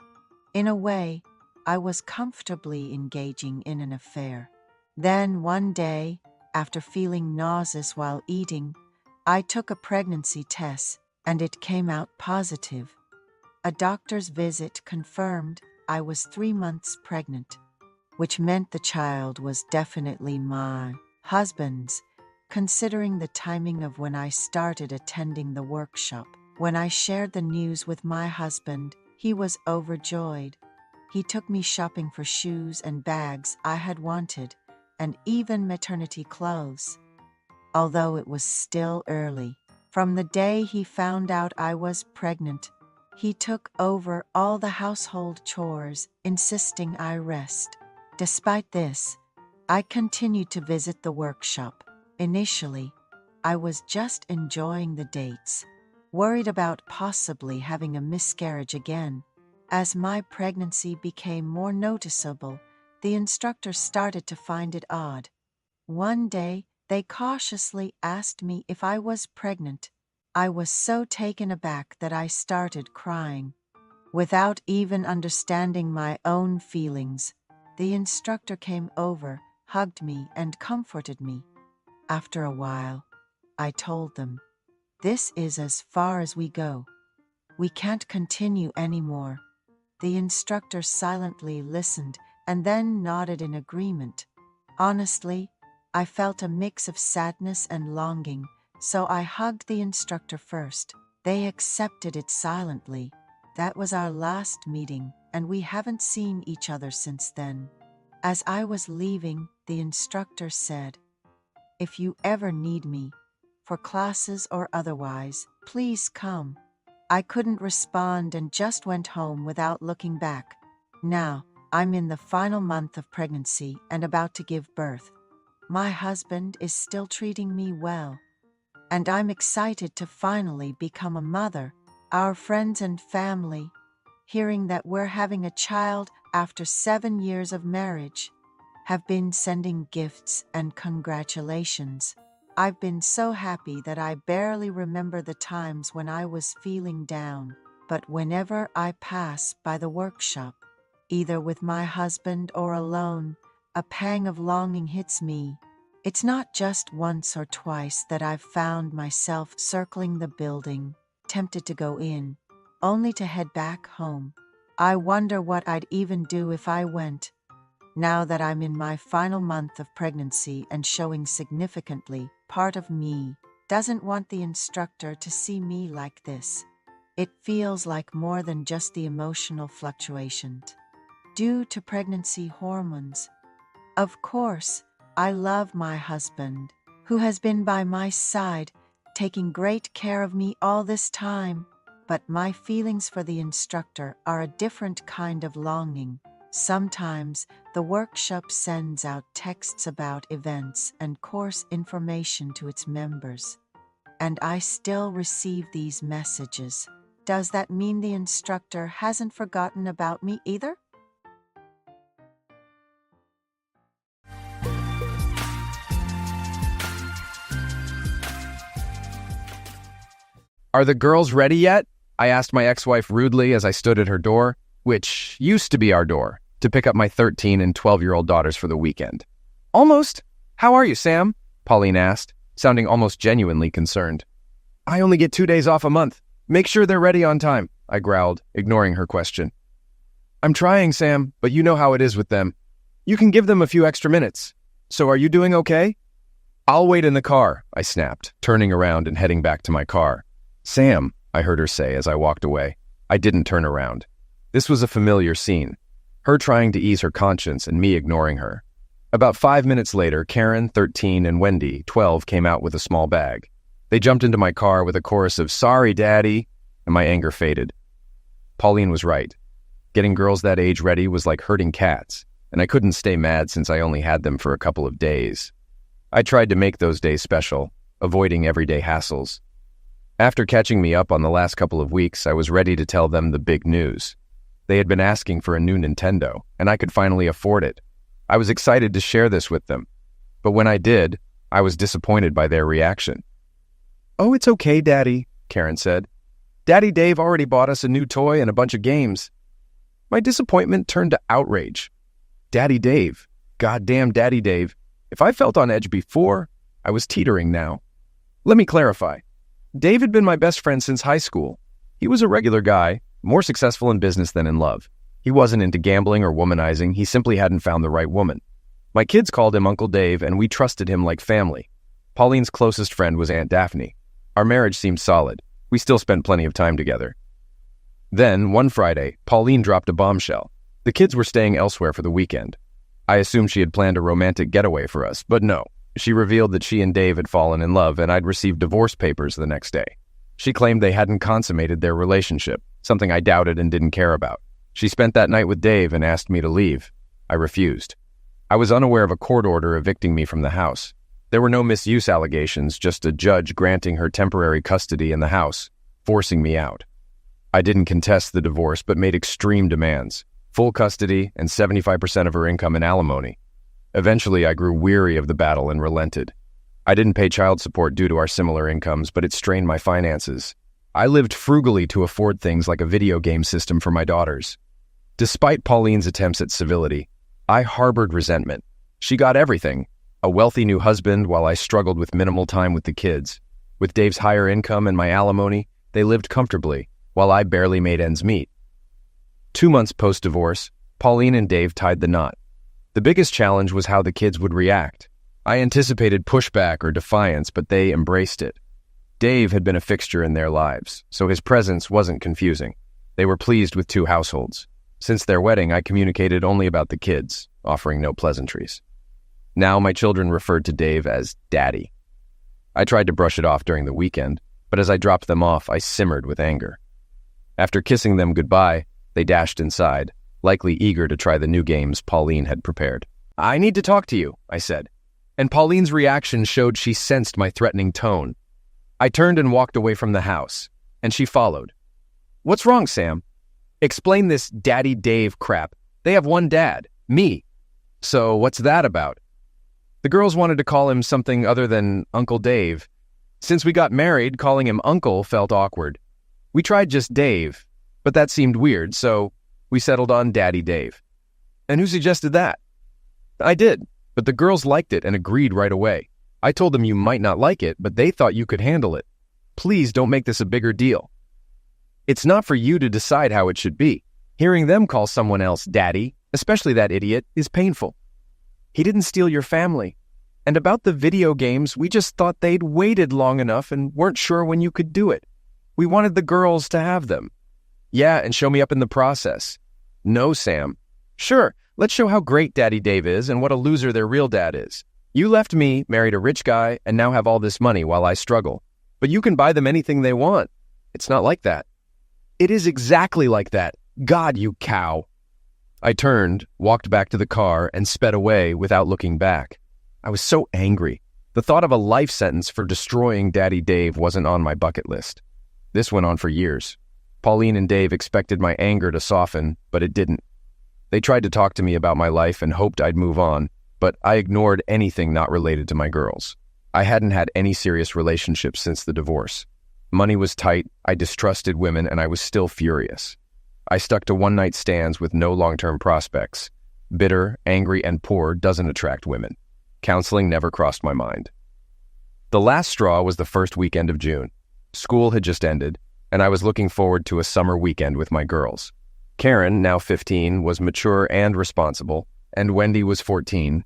In a way, I was comfortably engaging in an affair. Then one day, after feeling nauseous while eating, I took a pregnancy test and it came out positive. A doctor's visit confirmed I was 3 months pregnant, which meant the child was definitely my husband's, considering the timing of when I started attending the workshop. When I shared the news with my husband, he was overjoyed. He took me shopping for shoes and bags I had wanted, and even maternity clothes. Although it was still early, from the day he found out I was pregnant, he took over all the household chores, insisting I rest. Despite this, I continued to visit the workshop. Initially, I was just enjoying the dates, worried about possibly having a miscarriage again. As my pregnancy became more noticeable, the instructor started to find it odd. One day, they cautiously asked me if I was pregnant. I was so taken aback that I started crying. Without even understanding my own feelings, the instructor came over, hugged me, and comforted me. After a while, I told them, "This is as far as we go. We can't continue anymore." The instructor silently listened and then nodded in agreement. Honestly, I felt a mix of sadness and longing, so I hugged the instructor first. They accepted it silently. That was our last meeting, and we haven't seen each other since then. As I was leaving, the instructor said, "If you ever need me, for classes or otherwise, please come." I couldn't respond and just went home without looking back. Now, I'm in the final month of pregnancy and about to give birth. My husband is still treating me well, and I'm excited to finally become a mother. Our friends and family, hearing that we're having a child after 7 years of marriage, have been sending gifts and congratulations. I've been so happy that I barely remember the times when I was feeling down, but whenever I pass by the workshop, either with my husband or alone, a pang of longing hits me. It's not just once or twice that I've found myself circling the building, tempted to go in, only to head back home. I wonder what I'd even do if I went. Now that I'm in my final month of pregnancy and showing significantly, part of me doesn't want the instructor to see me like this. It feels like more than just the emotional fluctuations due to pregnancy hormones. Of course, I love my husband, who has been by my side, taking great care of me all this time, but my feelings for the instructor are a different kind of longing. Sometimes the workshop sends out texts about events and course information to its members, and I still receive these messages. Does that mean the instructor hasn't forgotten about me either? Are the girls ready yet? I asked my ex-wife rudely as I stood at her door, which used to be our door, to pick up my 13 and 12-year-old daughters for the weekend. Almost. How are you, Sam? Pauline asked, sounding almost genuinely concerned. I only get 2 days off a month. Make sure they're ready on time, I growled, ignoring her question. I'm trying, Sam, but you know how it is with them. You can give them a few extra minutes. So are you doing okay? I'll wait in the car, I snapped, turning around and heading back to my car. Sam, I heard her say as I walked away. I didn't turn around. This was a familiar scene. Her trying to ease her conscience and me ignoring her. About 5 minutes later, Karen, 13, and Wendy, 12, came out with a small bag. They jumped into my car with a chorus of, "Sorry, Daddy," and my anger faded. Pauline was right. Getting girls that age ready was like herding cats, and I couldn't stay mad since I only had them for a couple of days. I tried to make those days special, avoiding everyday hassles. After catching me up on the last couple of weeks, I was ready to tell them the big news. They had been asking for a new Nintendo, and I could finally afford it. I was excited to share this with them, but when I did, I was disappointed by their reaction. "Oh, it's okay, Daddy," Karen said. "Daddy Dave already bought us a new toy and a bunch of games." My disappointment turned to outrage. Daddy Dave, goddamn Daddy Dave. If I felt on edge before, I was teetering now. Let me clarify. Dave had been my best friend since high school. He was a regular guy, more successful in business than in love. He wasn't into gambling or womanizing, he simply hadn't found the right woman. My kids called him Uncle Dave, and we trusted him like family. Pauline's closest friend was Aunt Daphne. Our marriage seemed solid. We still spent plenty of time together. Then, one Friday, Pauline dropped a bombshell. The kids were staying elsewhere for the weekend. I assumed she had planned a romantic getaway for us, but no. She revealed that she and Dave had fallen in love, and I'd received divorce papers the next day. She claimed they hadn't consummated their relationship, something I doubted and didn't care about. She spent that night with Dave and asked me to leave. I refused. I was unaware of a court order evicting me from the house. There were no misuse allegations, just a judge granting her temporary custody in the house, forcing me out. I didn't contest the divorce, but made extreme demands. Full custody and 75% of her income in alimony. Eventually, I grew weary of the battle and relented. I didn't pay child support due to our similar incomes, but it strained my finances. I lived frugally to afford things like a video game system for my daughters. Despite Pauline's attempts at civility, I harbored resentment. She got everything. A wealthy new husband while I struggled with minimal time with the kids. With Dave's higher income and my alimony, they lived comfortably, while I barely made ends meet. 2 months post-divorce, Pauline and Dave tied the knot. The biggest challenge was how the kids would react. I anticipated pushback or defiance, but they embraced it. Dave had been a fixture in their lives, so his presence wasn't confusing. They were pleased with 2 households. Since their wedding, I communicated only about the kids, offering no pleasantries. Now my children referred to Dave as Daddy. I tried to brush it off during the weekend, but as I dropped them off, I simmered with anger. After kissing them goodbye, they dashed inside, likely eager to try the new games Pauline had prepared. "I need to talk to you," I said, and Pauline's reaction showed she sensed my threatening tone. I turned and walked away from the house, and she followed. "What's wrong, Sam?" "Explain this Daddy Dave crap. They have one dad, me." "So what's that about?" "The girls wanted to call him something other than Uncle Dave. Since we got married, calling him Uncle felt awkward. We tried just Dave, but that seemed weird, so we settled on Daddy Dave." "And who suggested that?" "I did, but the girls liked it and agreed right away. I told them you might not like it, but they thought you could handle it. Please don't make this a bigger deal." "It's not for you to decide how it should be. Hearing them call someone else Daddy, especially that idiot, is painful. He didn't steal your family. And about the video games, we just thought they'd waited long enough and weren't sure when you could do it. We wanted the girls to have them." "Yeah, and show me up in the process." "No, Sam." "Sure, let's show how great Daddy Dave is and what a loser their real dad is. You left me, married a rich guy, and now have all this money while I struggle. But you can buy them anything they want. It's not like that." "It is exactly like that. God, you cow." I turned, walked back to the car, and sped away without looking back. I was so angry. The thought of a life sentence for destroying Daddy Dave wasn't on my bucket list. This went on for years. Pauline and Dave expected my anger to soften, but it didn't. They tried to talk to me about my life and hoped I'd move on, but I ignored anything not related to my girls. I hadn't had any serious relationships since the divorce. Money was tight, I distrusted women, and I was still furious. I stuck to one-night stands with no long-term prospects. Bitter, angry, and poor doesn't attract women. Counseling never crossed my mind. The last straw was the first weekend of June. School had just ended, and I was looking forward to a summer weekend with my girls. Karen, now 15, was mature and responsible, and Wendy was 14.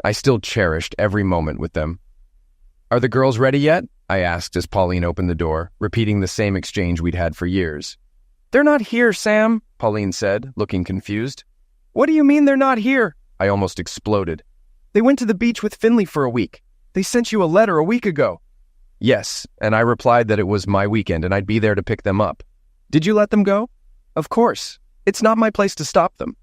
I still cherished every moment with them. "Are the girls ready yet?" I asked as Pauline opened the door, repeating the same exchange we'd had for years. "They're not here, Sam," Pauline said, looking confused. "What do you mean they're not here?" I almost exploded. "They went to the beach with Finley for a week. They sent you a letter a week ago." "Yes," and I replied that it was my weekend and I'd be there to pick them up. "Did you let them go?" Of course. It's not my place to stop them.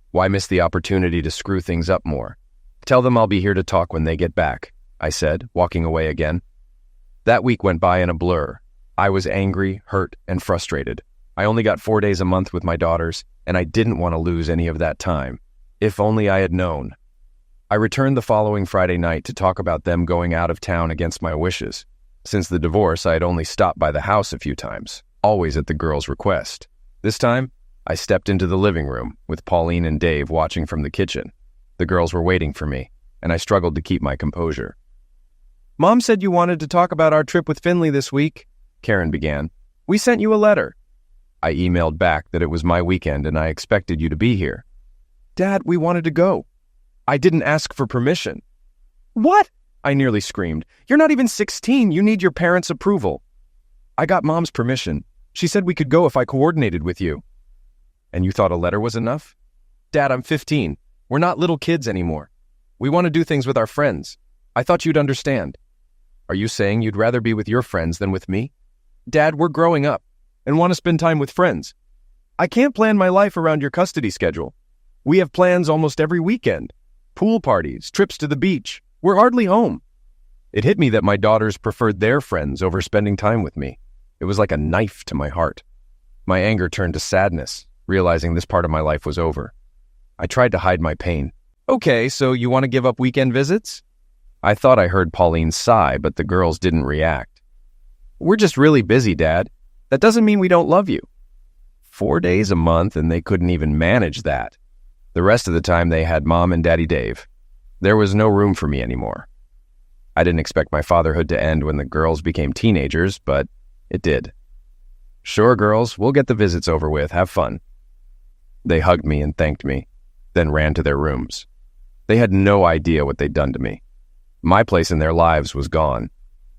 Why miss the opportunity to screw things up more? Tell them I'll be here to talk when they get back, I said, walking away again. That week went by in a blur. I was angry, hurt, and frustrated. I only got 4 days a month with my daughters, and I didn't want to lose any of that time. If only I had known. I returned the following Friday night to talk about them going out of town against my wishes. Since the divorce, I had only stopped by the house a few times, always at the girls' request. This time, I stepped into the living room, with Pauline and Dave watching from the kitchen. The girls were waiting for me, and I struggled to keep my composure. "Mom said you wanted to talk about our trip with Finley this week," Karen began. "We sent you a letter." I emailed back that it was my weekend and I expected you to be here. "Dad, we wanted to go. I didn't ask for permission." "What?" I nearly screamed. "You're not even 16. You need your parents' approval." "I got Mom's permission. She said we could go if I coordinated with you." "And you thought a letter was enough?" "Dad, I'm 15. We're not little kids anymore. We want to do things with our friends. I thought you'd understand." "Are you saying you'd rather be with your friends than with me?" "Dad, we're growing up and want to spend time with friends. I can't plan my life around your custody schedule. We have plans almost every weekend. Pool parties, trips to the beach. We're hardly home." It hit me that my daughters preferred their friends over spending time with me. It was like a knife to my heart. My anger turned to sadness, realizing this part of my life was over. I tried to hide my pain. "Okay, so you want to give up weekend visits?" I thought I heard Pauline sigh, but the girls didn't react. "We're just really busy, Dad. That doesn't mean we don't love you." 4 days a month, and they couldn't even manage that. The rest of the time, they had Mom and Daddy Dave. There was no room for me anymore. I didn't expect my fatherhood to end when the girls became teenagers, but it did. "Sure, girls, we'll get the visits over with. Have fun." They hugged me and thanked me, then ran to their rooms. They had no idea what they'd done to me. My place in their lives was gone.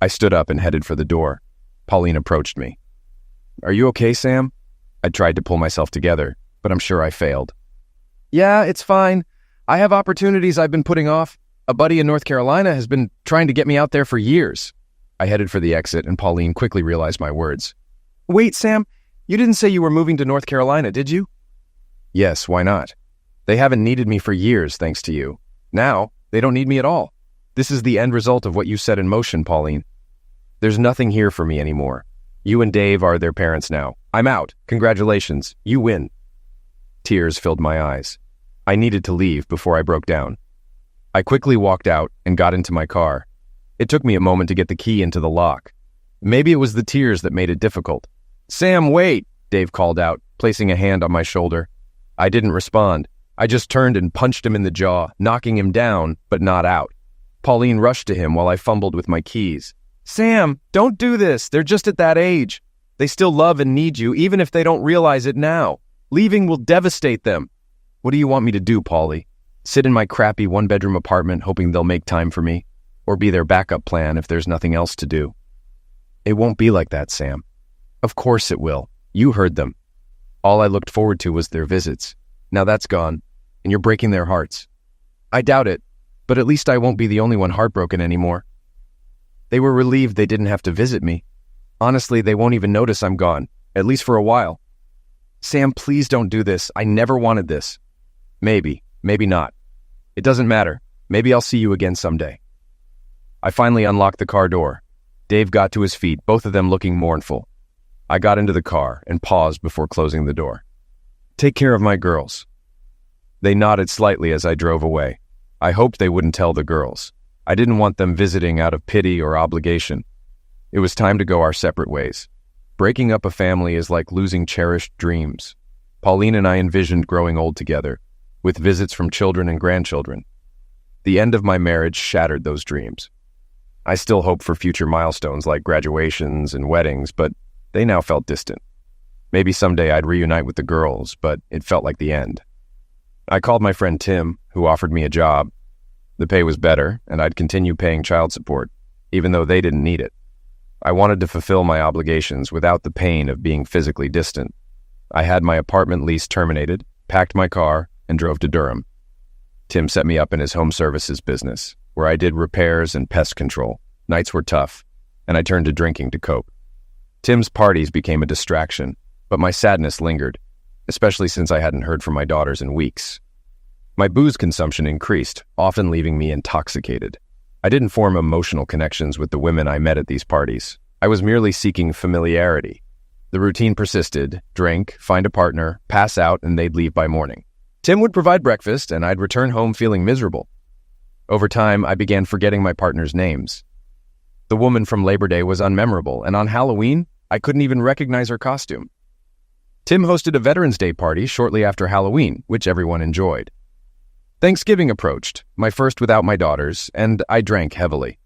I stood up and headed for the door. Pauline approached me. "Are you okay, Sam?" I tried to pull myself together, but I'm sure I failed. "Yeah, it's fine. I have opportunities I've been putting off. A buddy in North Carolina has been trying to get me out there for years." I headed for the exit, and Pauline quickly realized my words. "Wait, Sam, you didn't say you were moving to North Carolina, did you?" "Yes, why not? They haven't needed me for years, thanks to you. Now, they don't need me at all. This is the end result of what you set in motion, Pauline. There's nothing here for me anymore. You and Dave are their parents now. I'm out. Congratulations. You win." Tears filled my eyes. I needed to leave before I broke down. I quickly walked out and got into my car. It took me a moment to get the key into the lock. Maybe it was the tears that made it difficult. "Sam, wait!" Dave called out, placing a hand on my shoulder. I didn't respond. I just turned and punched him in the jaw, knocking him down, but not out. Pauline rushed to him while I fumbled with my keys. "Sam, don't do this. They're just at that age. They still love and need you, even if they don't realize it now. Leaving will devastate them." "What do you want me to do, Paulie? Sit in my crappy one-bedroom apartment hoping they'll make time for me? Or be their backup plan if there's nothing else to do?" "It won't be like that, Sam." "Of course it will. You heard them. All I looked forward to was their visits. Now that's gone, and you're breaking their hearts." "I doubt it, but at least I won't be the only one heartbroken anymore." They were relieved they didn't have to visit me. Honestly, they won't even notice I'm gone, at least for a while. "Sam, please don't do this. I never wanted this." "Maybe, maybe not. It doesn't matter. Maybe I'll see you again someday." I finally unlocked the car door. Dave got to his feet, both of them looking mournful. I got into the car and paused before closing the door. "Take care of my girls." They nodded slightly as I drove away. I hoped they wouldn't tell the girls. I didn't want them visiting out of pity or obligation. It was time to go our separate ways. Breaking up a family is like losing cherished dreams. Pauline and I envisioned growing old together, with visits from children and grandchildren. The end of my marriage shattered those dreams. I still hoped for future milestones like graduations and weddings, but they now felt distant. Maybe someday I'd reunite with the girls, but it felt like the end. I called my friend Tim, who offered me a job. The pay was better, and I'd continue paying child support, even though they didn't need it. I wanted to fulfill my obligations without the pain of being physically distant. I had my apartment lease terminated, packed my car, and drove to Durham. Tim set me up in his home services business, where I did repairs and pest control. Nights were tough, and I turned to drinking to cope. Tim's parties became a distraction, but my sadness lingered. especially since I hadn't heard from my daughters in weeks. My booze consumption increased, often leaving me intoxicated. I didn't form emotional connections with the women I met at these parties. I was merely seeking familiarity. The routine persisted: drink, find a partner, pass out, and they'd leave by morning. Tim would provide breakfast, and I'd return home feeling miserable. Over time, I began forgetting my partner's names. The woman from Labor Day was unmemorable, and on Halloween, I couldn't even recognize her costume. Tim hosted a Veterans Day party shortly after Halloween, which everyone enjoyed. Thanksgiving approached, my first without my daughters, and I drank heavily.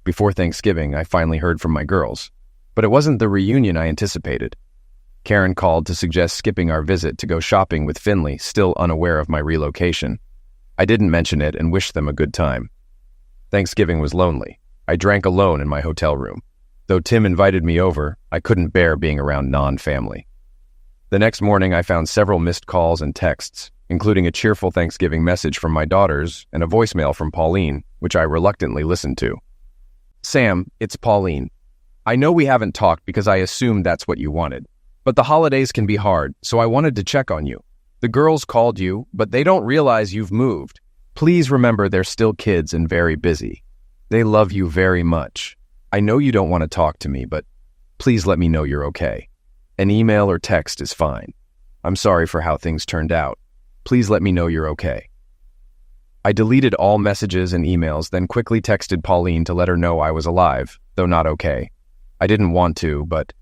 Before Thanksgiving, I finally heard from my girls, but it wasn't the reunion I anticipated. Karen called to suggest skipping our visit to go shopping with Finley, still unaware of my relocation. I didn't mention it and wished them a good time. Thanksgiving was lonely. I drank alone in my hotel room. Though Tim invited me over, I couldn't bear being around non-family. The next morning, I found several missed calls and texts, including a cheerful Thanksgiving message from my daughters and a voicemail from Pauline, which I reluctantly listened to. "Sam, it's Pauline. I know we haven't talked because I assumed that's what you wanted. But the holidays can be hard, so I wanted to check on you. The girls called you, but they don't realize you've moved. Please remember they're still kids and very busy. They love you very much. I know you don't want to talk to me, but please let me know you're okay. An email or text is fine. I'm sorry for how things turned out. Please let me know you're okay." I deleted all messages and emails, then quickly texted Pauline to let her know I was alive, though not okay. I didn't want to, but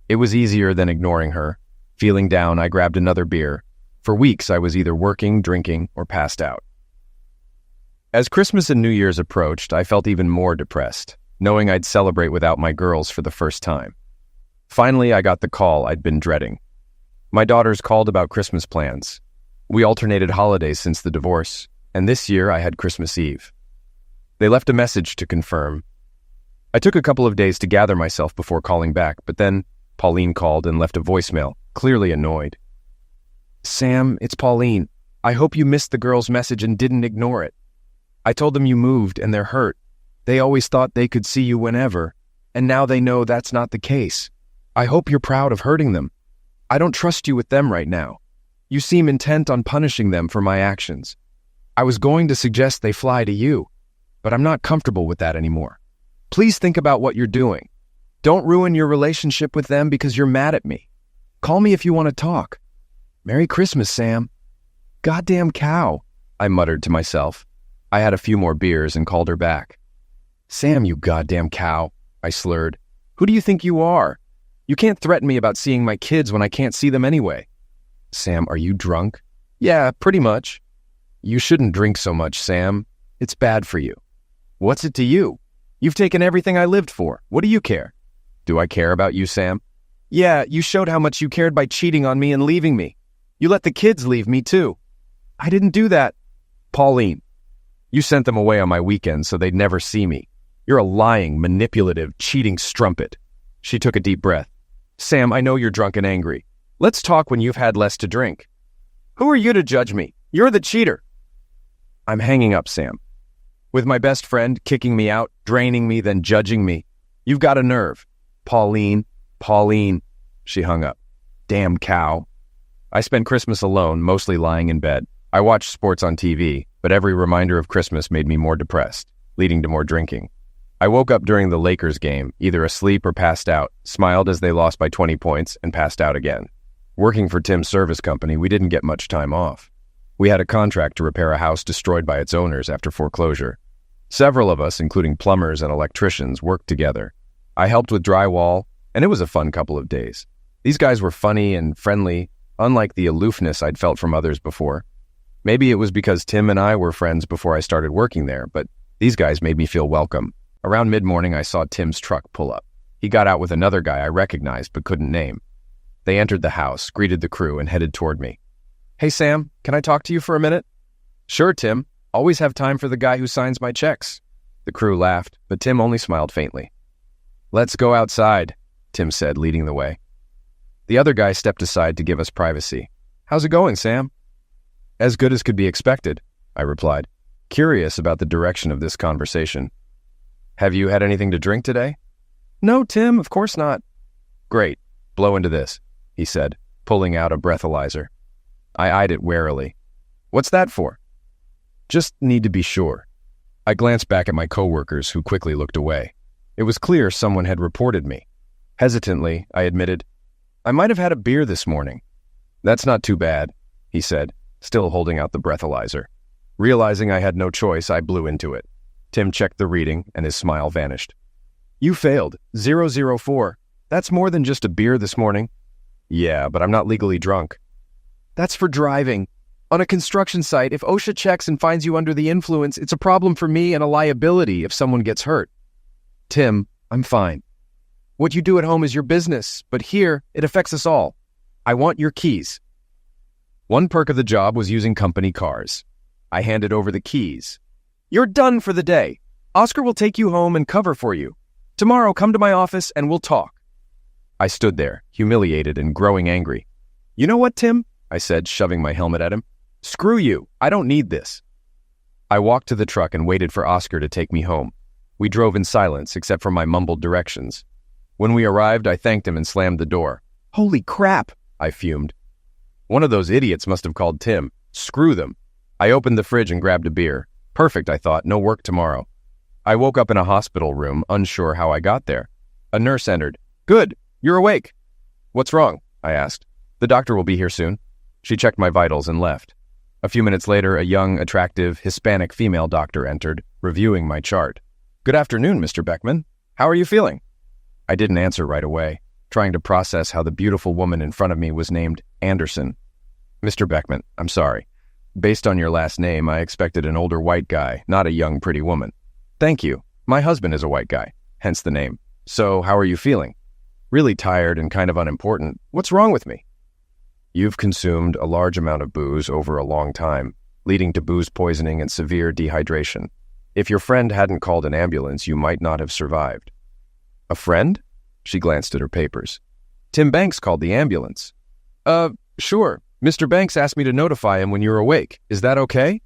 it was easier than ignoring her. Feeling down, I grabbed another beer. For weeks, I was either working, drinking, or passed out. As Christmas and New Year's approached, I felt even more depressed, knowing I'd celebrate without my girls for the first time. Finally, I got the call I'd been dreading. My daughters called about Christmas plans. We alternated holidays since the divorce, and this year I had Christmas Eve. They left a message to confirm. I took a couple of days to gather myself before calling back, but then Pauline called and left a voicemail, clearly annoyed. "Sam, it's Pauline. I hope you missed the girls' message and didn't ignore it. I told them you moved and they're hurt. They always thought they could see you whenever, and now they know that's not the case. I hope you're proud of hurting them. I don't trust you with them right now. You seem intent on punishing them for my actions. I was going to suggest they fly to you, but I'm not comfortable with that anymore. Please think about what you're doing. Don't ruin your relationship with them because you're mad at me. Call me if you want to talk. Merry Christmas, Sam." "Goddamn cow," I muttered to myself. I had a few more beers and called her back. "Sam, you goddamn cow," I slurred. "Who do you think you are? You can't threaten me about seeing my kids when I can't see them anyway." "Sam, are you drunk?" "Yeah, pretty much." "You shouldn't drink so much, Sam. It's bad for you." "What's it to you? You've taken everything I lived for. What do you care?" "Do I care about you, Sam?" "Yeah, you showed how much you cared by cheating on me and leaving me. You let the kids leave me, too." "I didn't do that." "Pauline, you sent them away on my weekends so they'd never see me. You're a lying, manipulative, cheating strumpet." She took a deep breath. "Sam, I know you're drunk and angry. Let's talk when you've had less to drink." "Who are you to judge me? You're the cheater." I'm hanging up, Sam. With my best friend kicking me out, draining me, then judging me. You've got a nerve. Pauline. She hung up. Damn cow. I spent Christmas alone, mostly lying in bed. I watched sports on TV, but every reminder of Christmas made me more depressed, leading to more drinking. I woke up during the Lakers game, either asleep or passed out, smiled as they lost by 20 points, and passed out again. Working for Tim's service company, we didn't get much time off. We had a contract to repair a house destroyed by its owners after foreclosure. Several of us, including plumbers and electricians, worked together. I helped with drywall, and it was a fun couple of days. These guys were funny and friendly, unlike the aloofness I'd felt from others before. Maybe it was because Tim and I were friends before I started working there, but these guys made me feel welcome. Around mid-morning, I saw Tim's truck pull up. He got out with another guy I recognized but couldn't name. They entered the house, greeted the crew, and headed toward me. "Hey, Sam, can I talk to you for a minute?" "Sure, Tim. Always have time for the guy who signs my checks." The crew laughed, but Tim only smiled faintly. "Let's go outside," Tim said, leading the way. The other guy stepped aside to give us privacy. "How's it going, Sam?" "As good as could be expected," I replied, curious about the direction of this conversation. "Have you had anything to drink today?" "No, Tim, of course not." "Great. Blow into this," he said, pulling out a breathalyzer. I eyed it warily. What's that for? Just need to be sure. I glanced back at my coworkers, who quickly looked away. It was clear someone had reported me. Hesitantly, I admitted, I might have had a beer this morning. That's not too bad, he said, still holding out the breathalyzer. Realizing I had no choice, I blew into it. Tim checked the reading, and his smile vanished. You failed. 004. That's more than just a beer this morning. Yeah, but I'm not legally drunk. That's for driving. On a construction site, if OSHA checks and finds you under the influence, it's a problem for me and a liability if someone gets hurt. Tim, I'm fine. What you do at home is your business, but here, it affects us all. I want your keys. One perk of the job was using company cars. I handed over the keys. You're done for the day. Oscar will take you home and cover for you. Tomorrow, come to my office and we'll talk. I stood there, humiliated and growing angry. You know what, Tim? I said, shoving my helmet at him. Screw you. I don't need this. I walked to the truck and waited for Oscar to take me home. We drove in silence, except for my mumbled directions. When we arrived, I thanked him and slammed the door. Holy crap, I fumed. One of those idiots must have called Tim. Screw them. I opened the fridge and grabbed a beer. Perfect, I thought. No work tomorrow. I woke up in a hospital room, unsure how I got there. A nurse entered. Good. You're awake. What's wrong? I asked. The doctor will be here soon. She checked my vitals and left. A few minutes later, a young, attractive, Hispanic female doctor entered, reviewing my chart. Good afternoon, Mr. Beckman. How are you feeling? I didn't answer right away, trying to process how the beautiful woman in front of me was named Anderson. Mr. Beckman, I'm sorry. Based on your last name, I expected an older white guy, not a young, pretty woman. Thank you. My husband is a white guy, hence the name. So, how are you feeling? Really tired and kind of unimportant. What's wrong with me? You've consumed a large amount of booze over a long time, leading to booze poisoning and severe dehydration. If your friend hadn't called an ambulance, you might not have survived. A friend? She glanced at her papers. Tim Banks called the ambulance. Sure. Mr. Banks asked me to notify him when you're awake. Is that okay?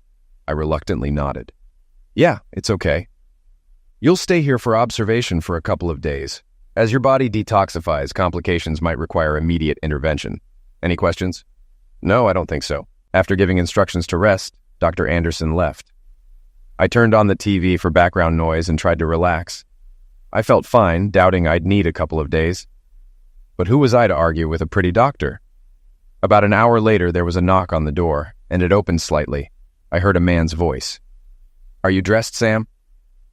I reluctantly nodded. Yeah, it's okay. You'll stay here for observation for a couple of days. As your body detoxifies, complications might require immediate intervention. Any questions? No, I don't think so. After giving instructions to rest, Dr. Anderson left. I turned on the TV for background noise and tried to relax. I felt fine, doubting I'd need a couple of days. But who was I to argue with a pretty doctor? About an hour later, there was a knock on the door, and it opened slightly. I heard a man's voice. Are you dressed, Sam?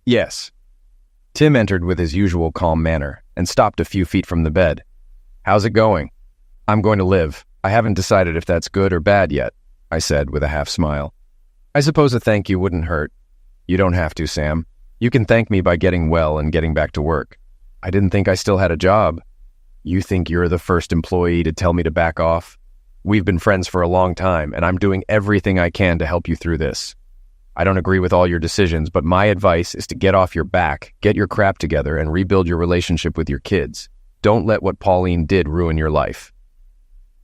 Yes. Tim entered with his usual calm manner and stopped a few feet from the bed. How's it going? I'm going to live. I haven't decided if that's good or bad yet, I said with a half smile. I suppose a thank you wouldn't hurt. You don't have to, Sam. You can thank me by getting well and getting back to work. I didn't think I still had a job. You think you're the first employee to tell me to back off? We've been friends for a long time, and I'm doing everything I can to help you through this. I don't agree with all your decisions, but my advice is to get off your back, get your crap together, and rebuild your relationship with your kids. Don't let what Pauline did ruin your life.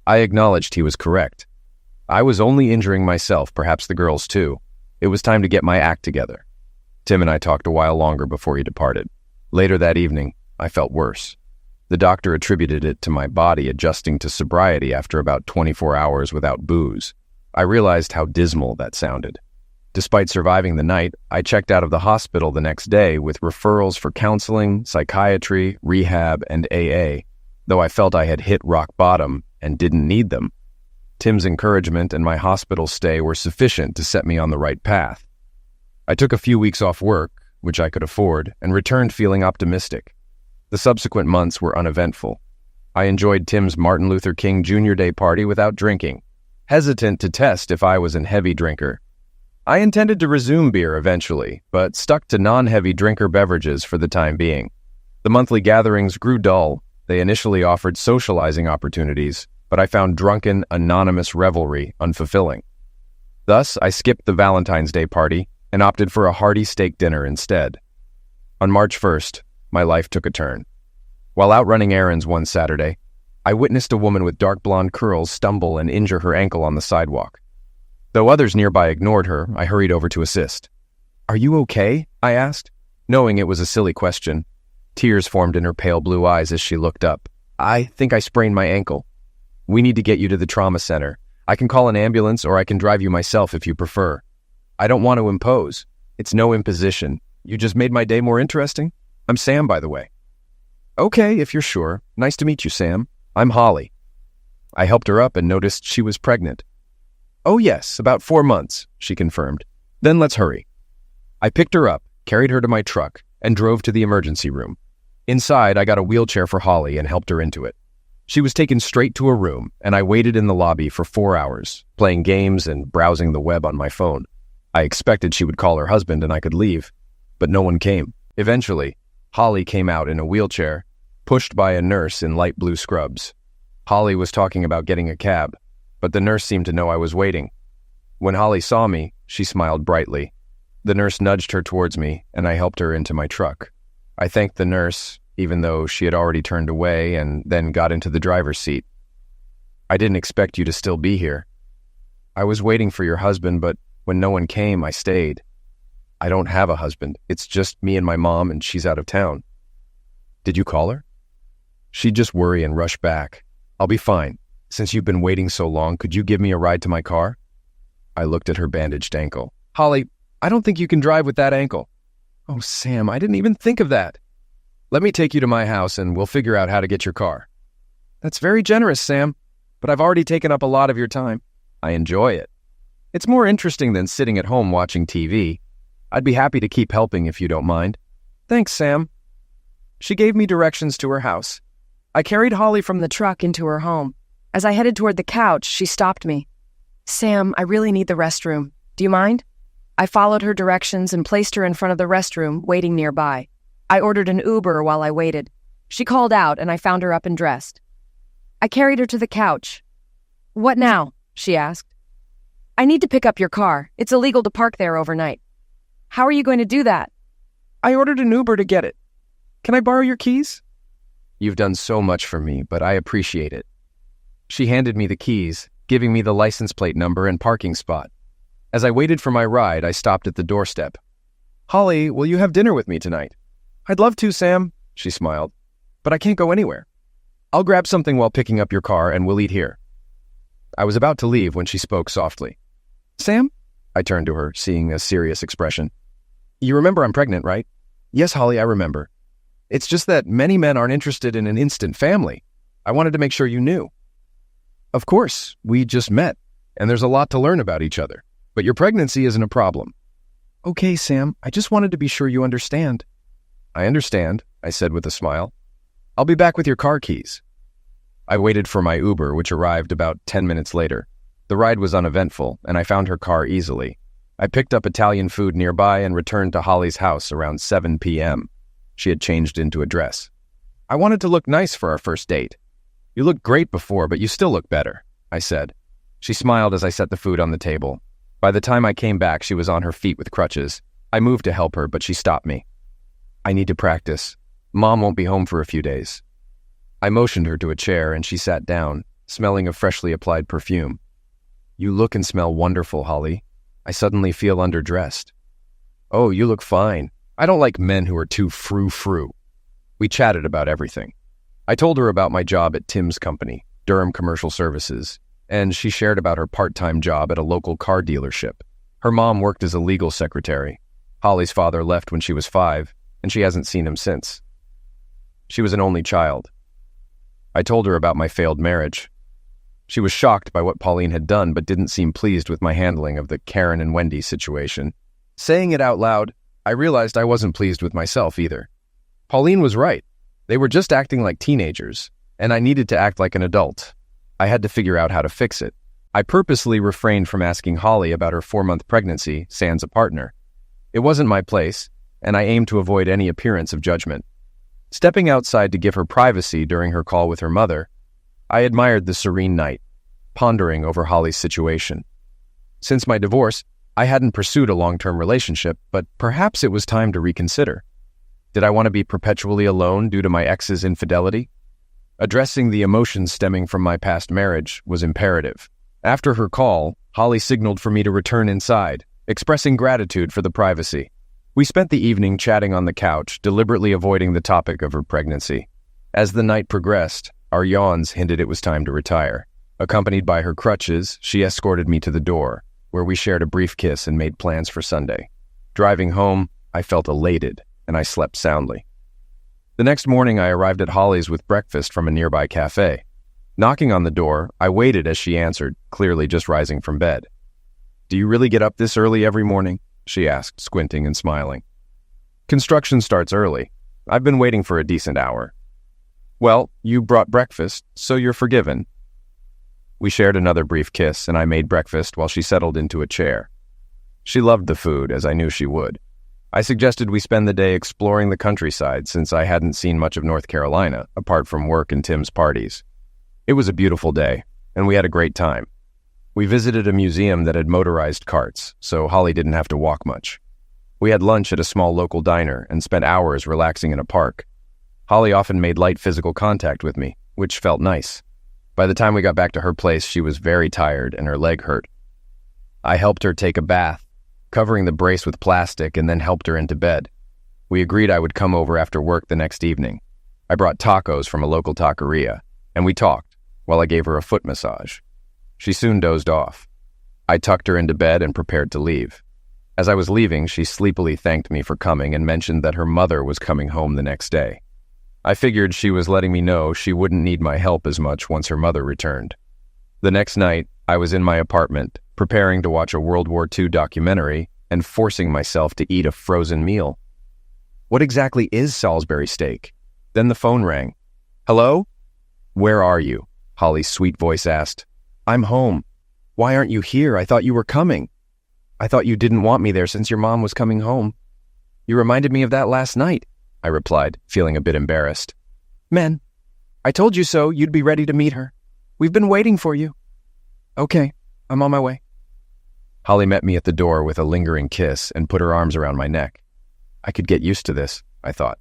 I acknowledged he was correct. I was only injuring myself, perhaps the girls too. It was time to get my act together. Tim and I talked a while longer before he departed. Later that evening, I felt worse. The doctor attributed it to my body adjusting to sobriety after about 24 hours without booze. I realized how dismal that sounded. Despite surviving the night, I checked out of the hospital the next day with referrals for counseling, psychiatry, rehab, and AA, though I felt I had hit rock bottom and didn't need them. Tim's encouragement and my hospital stay were sufficient to set me on the right path. I took a few weeks off work, which I could afford, and returned feeling optimistic. The subsequent months were uneventful. I enjoyed Tim's Martin Luther King Jr. Day party without drinking, hesitant to test if I was a heavy drinker. I intended to resume beer eventually, but stuck to non-heavy drinker beverages for the time being. The monthly gatherings grew dull. They initially offered socializing opportunities, but I found drunken, anonymous revelry unfulfilling. Thus, I skipped the Valentine's Day party and opted for a hearty steak dinner instead. On March 1st, my life took a turn. While out running errands one Saturday, I witnessed a woman with dark blonde curls stumble and injure her ankle on the sidewalk. Though others nearby ignored her, I hurried over to assist. "Are you okay?" I asked, knowing it was a silly question. Tears formed in her pale blue eyes as she looked up. "I think I sprained my ankle." We need to get you to the trauma center. I can call an ambulance or I can drive you myself if you prefer. I don't want to impose. It's no imposition. You just made my day more interesting. I'm Sam, by the way. Okay, if you're sure. Nice to meet you, Sam. I'm Holly. I helped her up and noticed she was pregnant. Oh yes, about 4 months, she confirmed. Then let's hurry. I picked her up, carried her to my truck, and drove to the emergency room. Inside, I got a wheelchair for Holly and helped her into it. She was taken straight to a room, and I waited in the lobby for 4 hours, playing games and browsing the web on my phone. I expected she would call her husband and I could leave, but no one came. Eventually, Holly came out in a wheelchair, pushed by a nurse in light blue scrubs. Holly was talking about getting a cab, but the nurse seemed to know I was waiting. When Holly saw me, she smiled brightly. The nurse nudged her towards me, and I helped her into my truck. I thanked the nurse, even though she had already turned away and then got into the driver's seat. I didn't expect you to still be here. I was waiting for your husband, but when no one came, I stayed. I don't have a husband. It's just me and my mom, and she's out of town. Did you call her? She'd just worry and rush back. I'll be fine. Since you've been waiting so long, could you give me a ride to my car? I looked at her bandaged ankle. Holly, I don't think you can drive with that ankle. Oh, Sam, I didn't even think of that. Let me take you to my house and we'll figure out how to get your car. That's very generous, Sam, but I've already taken up a lot of your time. I enjoy it. It's more interesting than sitting at home watching TV. I'd be happy to keep helping if you don't mind. Thanks, Sam. She gave me directions to her house. I carried Holly from the truck into her home. As I headed toward the couch, she stopped me. Sam, I really need the restroom. Do you mind? I followed her directions and placed her in front of the restroom, waiting nearby. I ordered an Uber while I waited. She called out and I found her up and dressed. I carried her to the couch. What now? She asked. I need to pick up your car. It's illegal to park there overnight. How are you going to do that? I ordered an Uber to get it. Can I borrow your keys? You've done so much for me, but I appreciate it. She handed me the keys, giving me the license plate number and parking spot. As I waited for my ride, I stopped at the doorstep. Holly, will you have dinner with me tonight? I'd love to, Sam, she smiled, but I can't go anywhere. I'll grab something while picking up your car and we'll eat here. I was about to leave when she spoke softly. Sam? I turned to her, seeing a serious expression. You remember I'm pregnant, right? Yes, Holly, I remember. It's just that many men aren't interested in an instant family. I wanted to make sure you knew. Of course, we just met, and there's a lot to learn about each other. But your pregnancy isn't a problem. Okay, Sam, I just wanted to be sure you understand. I understand, I said with a smile. I'll be back with your car keys. I waited for my Uber, which arrived about 10 minutes later. The ride was uneventful, and I found her car easily. I picked up Italian food nearby and returned to Holly's house around 7 p.m. She had changed into a dress. I wanted to look nice for our first date. You looked great before, but you still look better, I said. She smiled as I set the food on the table. By the time I came back, she was on her feet with crutches. I moved to help her, but she stopped me. I need to practice. Mom won't be home for a few days. I motioned her to a chair and she sat down, smelling of freshly applied perfume. You look and smell wonderful, Holly. I suddenly feel underdressed. Oh, you look fine. I don't like men who are too frou-frou. We chatted about everything. I told her about my job at Tim's company, Durham Commercial Services, and she shared about her part-time job at a local car dealership. Her mom worked as a legal secretary. Holly's father left when she was 5, and she hasn't seen him since. She was an only child. I told her about my failed marriage. She was shocked by what Pauline had done, but didn't seem pleased with my handling of the Karen and Wendy situation. Saying it out loud, I realized I wasn't pleased with myself either. Pauline was right. They were just acting like teenagers, and I needed to act like an adult. I had to figure out how to fix it. I purposely refrained from asking Holly about her 4-month pregnancy, sans a partner. It wasn't my place, and I aimed to avoid any appearance of judgment. Stepping outside to give her privacy during her call with her mother, I admired the serene night, pondering over Holly's situation. Since my divorce, I hadn't pursued a long-term relationship, but perhaps it was time to reconsider. Did I want to be perpetually alone due to my ex's infidelity? Addressing the emotions stemming from my past marriage was imperative. After her call, Holly signaled for me to return inside, expressing gratitude for the privacy. We spent the evening chatting on the couch, deliberately avoiding the topic of her pregnancy. As the night progressed, our yawns hinted it was time to retire. Accompanied by her crutches, she escorted me to the door, where we shared a brief kiss and made plans for Sunday. Driving home, I felt elated, and I slept soundly. The next morning, I arrived at Holly's with breakfast from a nearby cafe. Knocking on the door, I waited as she answered, clearly just rising from bed. "Do you really get up this early every morning?" she asked, squinting and smiling. "Construction starts early. I've been waiting for a decent hour." "Well, you brought breakfast, so you're forgiven." We shared another brief kiss, and I made breakfast while she settled into a chair. She loved the food, as I knew she would. I suggested we spend the day exploring the countryside since I hadn't seen much of North Carolina, apart from work and Tim's parties. It was a beautiful day, and we had a great time. We visited a museum that had motorized carts, so Holly didn't have to walk much. We had lunch at a small local diner and spent hours relaxing in a park. Holly often made light physical contact with me, which felt nice. By the time we got back to her place, she was very tired and her leg hurt. I helped her take a bath, covering the brace with plastic, and then helped her into bed. We agreed I would come over after work the next evening. I brought tacos from a local taqueria, and we talked while I gave her a foot massage. She soon dozed off. I tucked her into bed and prepared to leave. As I was leaving, she sleepily thanked me for coming and mentioned that her mother was coming home the next day. I figured she was letting me know she wouldn't need my help as much once her mother returned. The next night, I was in my apartment, preparing to watch a World War II documentary and forcing myself to eat a frozen meal. What exactly is Salisbury steak? Then the phone rang. "Hello?" "Where are you?" Holly's sweet voice asked. "I'm home. Why aren't you here? I thought you were coming." "I thought you didn't want me there since your mom was coming home." "You reminded me of that last night," I replied, feeling a bit embarrassed. "Men, I told you so. You'd be ready to meet her. We've been waiting for you." "Okay, I'm on my way." Holly met me at the door with a lingering kiss and put her arms around my neck. I could get used to this, I thought.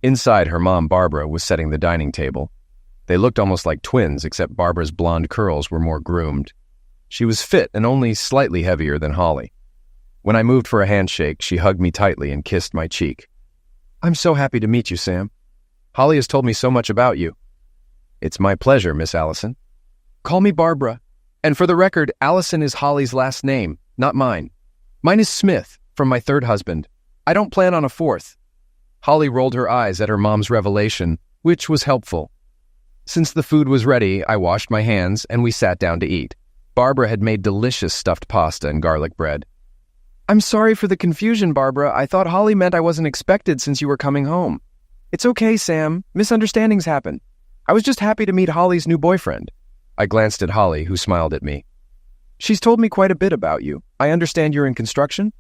Inside, her mom, Barbara, was setting the dining table. They looked almost like twins, except Barbara's blonde curls were more groomed. She was fit and only slightly heavier than Holly. When I moved for a handshake, she hugged me tightly and kissed my cheek. "I'm so happy to meet you, Sam. Holly has told me so much about you." "It's my pleasure, Miss Allison." "Call me Barbara. And for the record, Allison is Holly's last name, not mine. Mine is Smith, from my third husband. I don't plan on a fourth." Holly rolled her eyes at her mom's revelation, which was helpful. Since the food was ready, I washed my hands and we sat down to eat. Barbara had made delicious stuffed pasta and garlic bread. "I'm sorry for the confusion, Barbara. I thought Holly meant I wasn't expected since you were coming home." "It's okay, Sam. Misunderstandings happen. I was just happy to meet Holly's new boyfriend." I glanced at Holly, who smiled at me. "She's told me quite a bit about you. I understand you're in construction?"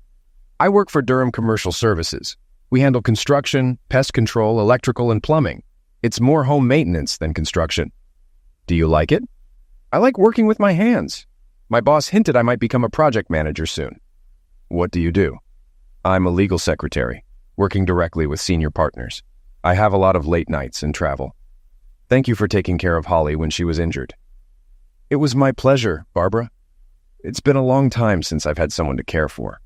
"I work for Durham Commercial Services. We handle construction, pest control, electrical, and plumbing. It's more home maintenance than construction." "Do you like it?" "I like working with my hands. My boss hinted I might become a project manager soon." "What do you do?" "I'm a legal secretary, working directly with senior partners. I have a lot of late nights and travel. Thank you for taking care of Holly when she was injured." "It was my pleasure, Barbara. It's been a long time since I've had someone to care for."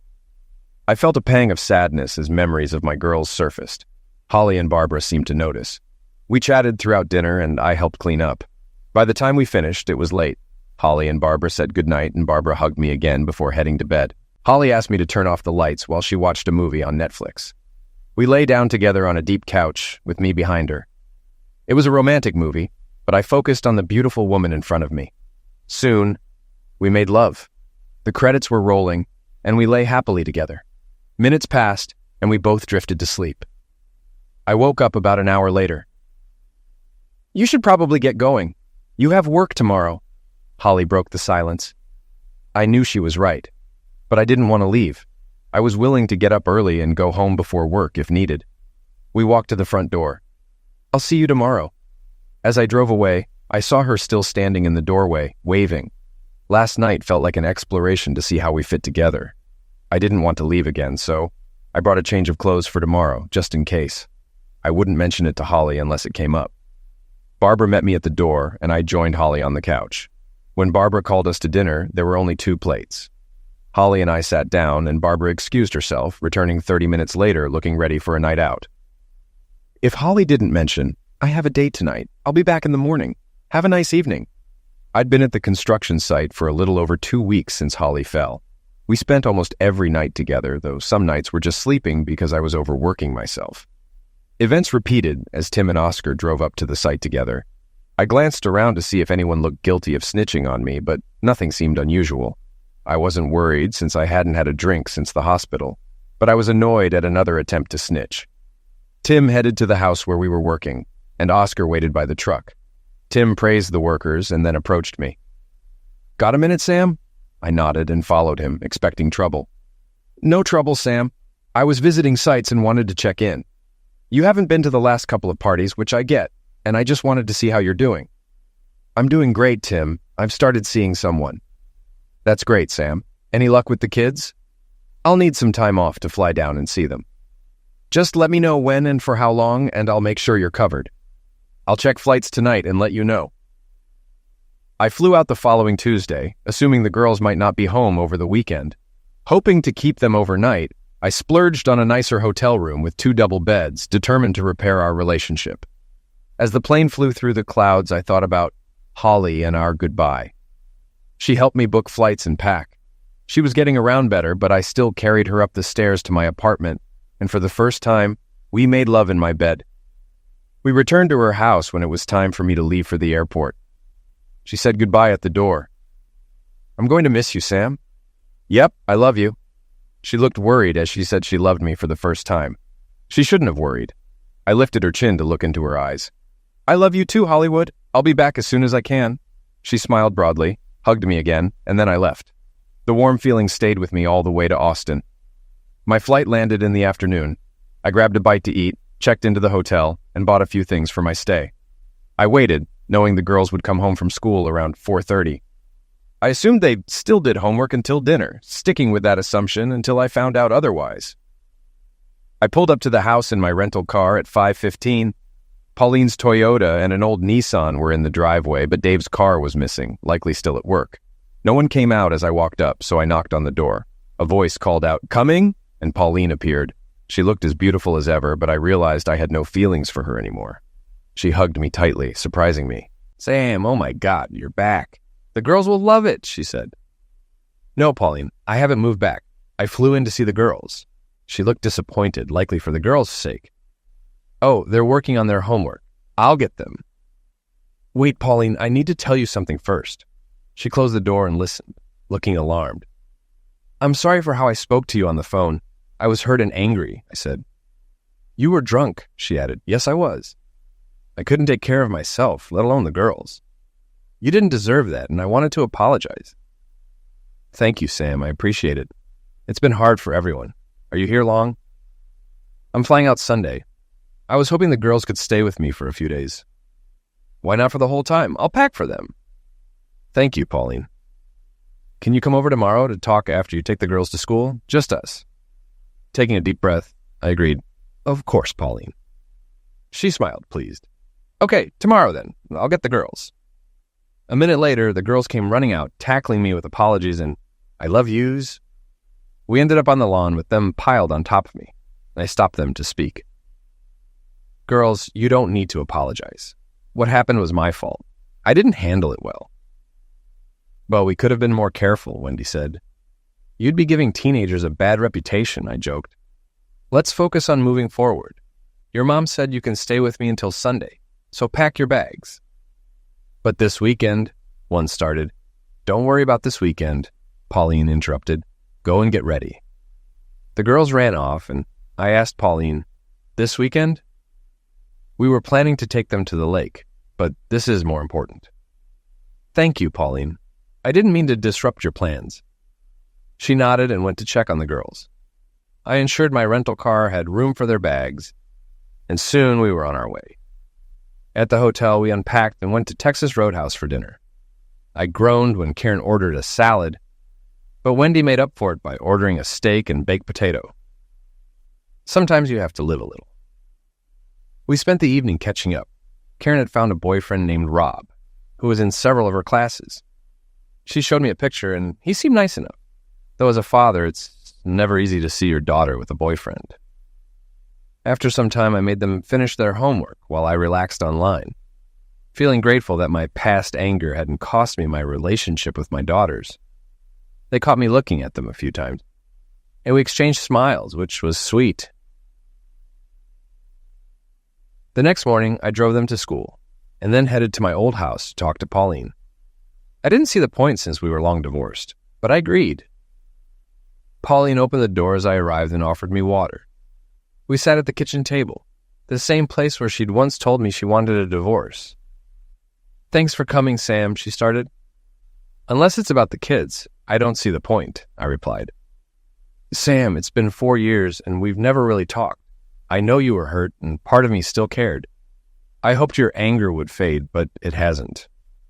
I felt a pang of sadness as memories of my girls surfaced. Holly and Barbara seemed to notice. We chatted throughout dinner and I helped clean up. By the time we finished, it was late. Holly and Barbara said goodnight and Barbara hugged me again before heading to bed. Holly asked me to turn off the lights while she watched a movie on Netflix. We lay down together on a deep couch, with me behind her. It was a romantic movie, but I focused on the beautiful woman in front of me. Soon, we made love. The credits were rolling, and we lay happily together. Minutes passed, and we both drifted to sleep. I woke up about an hour later. "You should probably get going. You have work tomorrow." Holly broke the silence. I knew she was right, but I didn't want to leave. I was willing to get up early and go home before work if needed. We walked to the front door. "I'll see you tomorrow." As I drove away, I saw her still standing in the doorway, waving. Last night felt like an exploration to see how we fit together. I didn't want to leave again, so I brought a change of clothes for tomorrow, just in case. I wouldn't mention it to Holly unless it came up. Barbara met me at the door, and I joined Holly on the couch. When Barbara called us to dinner, there were only 2 plates. Holly and I sat down, and Barbara excused herself, returning 30 minutes later looking ready for a night out. "If Holly didn't mention, I have a date tonight. I'll be back in the morning. Have a nice evening." I'd been at the construction site for a little over 2 weeks since Holly fell. We spent almost every night together, though some nights were just sleeping because I was overworking myself. Events repeated as Tim and Oscar drove up to the site together. I glanced around to see if anyone looked guilty of snitching on me, but nothing seemed unusual. I wasn't worried since I hadn't had a drink since the hospital, but I was annoyed at another attempt to snitch. Tim headed to the house where we were working, and Oscar waited by the truck. Tim praised the workers and then approached me. "Got a minute, Sam?" I nodded and followed him, expecting trouble. "No trouble, Sam. I was visiting sites and wanted to check in. You haven't been to the last couple of parties, which I get, and I just wanted to see how you're doing." "I'm doing great, Tim. I've started seeing someone." "That's great, Sam. Any luck with the kids?" "I'll need some time off to fly down and see them." "Just let me know when and for how long, and I'll make sure you're covered. I'll check flights tonight and let you know." I flew out the following Tuesday, assuming the girls might not be home over the weekend. Hoping to keep them overnight, I splurged on a nicer hotel room with 2 double beds, determined to repair our relationship. As the plane flew through the clouds, I thought about Holly and our goodbye. She helped me book flights and pack. She was getting around better, but I still carried her up the stairs to my apartment, and for the first time, we made love in my bed. We returned to her house when it was time for me to leave for the airport. She said goodbye at the door. "I'm going to miss you, Sam." "Yep, I love you." She looked worried as she said she loved me for the first time. She shouldn't have worried. I lifted her chin to look into her eyes. "I love you too, Hollywood. I'll be back as soon as I can." She smiled broadly, hugged me again, and then I left. The warm feeling stayed with me all the way to Austin. My flight landed in the afternoon. I grabbed a bite to eat, checked into the hotel, and bought a few things for my stay. I waited, knowing the girls would come home from school around 4:30. I assumed they still did homework until dinner, sticking with that assumption until I found out otherwise. I pulled up to the house in my rental car at 5:15. Pauline's Toyota and an old Nissan were in the driveway, but Dave's car was missing, likely still at work. No one came out as I walked up, so I knocked on the door. A voice called out, "Coming?" and Pauline appeared. She looked as beautiful as ever, but I realized I had no feelings for her anymore. She hugged me tightly, surprising me. "Sam, oh my God, you're back. The girls will love it," she said. "No, Pauline, I haven't moved back. I flew in to see the girls." She looked disappointed, likely for the girls' sake. "Oh, they're working on their homework. I'll get them." "Wait, Pauline, I need to tell you something first." She closed the door and listened, looking alarmed. "I'm sorry for how I spoke to you on the phone. I was hurt and angry," I said. "You were drunk," she added. "Yes, I was. I couldn't take care of myself, let alone the girls. You didn't deserve that, and I wanted to apologize." "Thank you, Sam. I appreciate it. It's been hard for everyone. Are you here long?" "I'm flying out Sunday. I was hoping the girls could stay with me for a few days." "Why not for the whole time? I'll pack for them." "Thank you, Pauline. Can you come over tomorrow to talk after you take the girls to school? Just us." Taking a deep breath, I agreed. "Of course, Pauline." She smiled, pleased. "Okay, tomorrow then. I'll get the girls." A minute later, the girls came running out, tackling me with apologies and "I love yous." We ended up on the lawn with them piled on top of me. I stopped them to speak. "Girls, you don't need to apologize. What happened was my fault. I didn't handle it well." "Well, we could have been more careful," Wendy said. "You'd be giving teenagers a bad reputation," I joked. "Let's focus on moving forward. Your mom said you can stay with me until Sunday, so pack your bags." "But this weekend," one started. "Don't worry about this weekend," Pauline interrupted. "Go and get ready." The girls ran off, and I asked Pauline, "This weekend?" "We were planning to take them to the lake, but this is more important." "Thank you, Pauline. I didn't mean to disrupt your plans." She nodded and went to check on the girls. I ensured my rental car had room for their bags, and soon we were on our way. At the hotel, we unpacked and went to Texas Roadhouse for dinner. I groaned when Karen ordered a salad, but Wendy made up for it by ordering a steak and baked potato. Sometimes you have to live a little. We spent the evening catching up. Karen had found a boyfriend named Rob, who was in several of her classes. She showed me a picture, and he seemed nice enough. Though as a father, it's never easy to see your daughter with a boyfriend. After some time, I made them finish their homework while I relaxed online. feeling grateful that my past anger hadn't cost me my relationship with my daughters. They caught me looking at them a few times, and we exchanged smiles, which was sweet. The next morning, I drove them to school, and then headed to my old house to talk to Pauline. I didn't see the point since we were long divorced, but I agreed. Pauline opened the door as I arrived and offered me water. We sat at the kitchen table, the same place where she'd once told me she wanted a divorce. "Thanks for coming, Sam," she started. "Unless it's about the kids, I don't see the point," I replied. "Sam, it's been 4 years and we've never really talked. I know you were hurt and part of me still cared. I hoped your anger would fade, but it hasn't.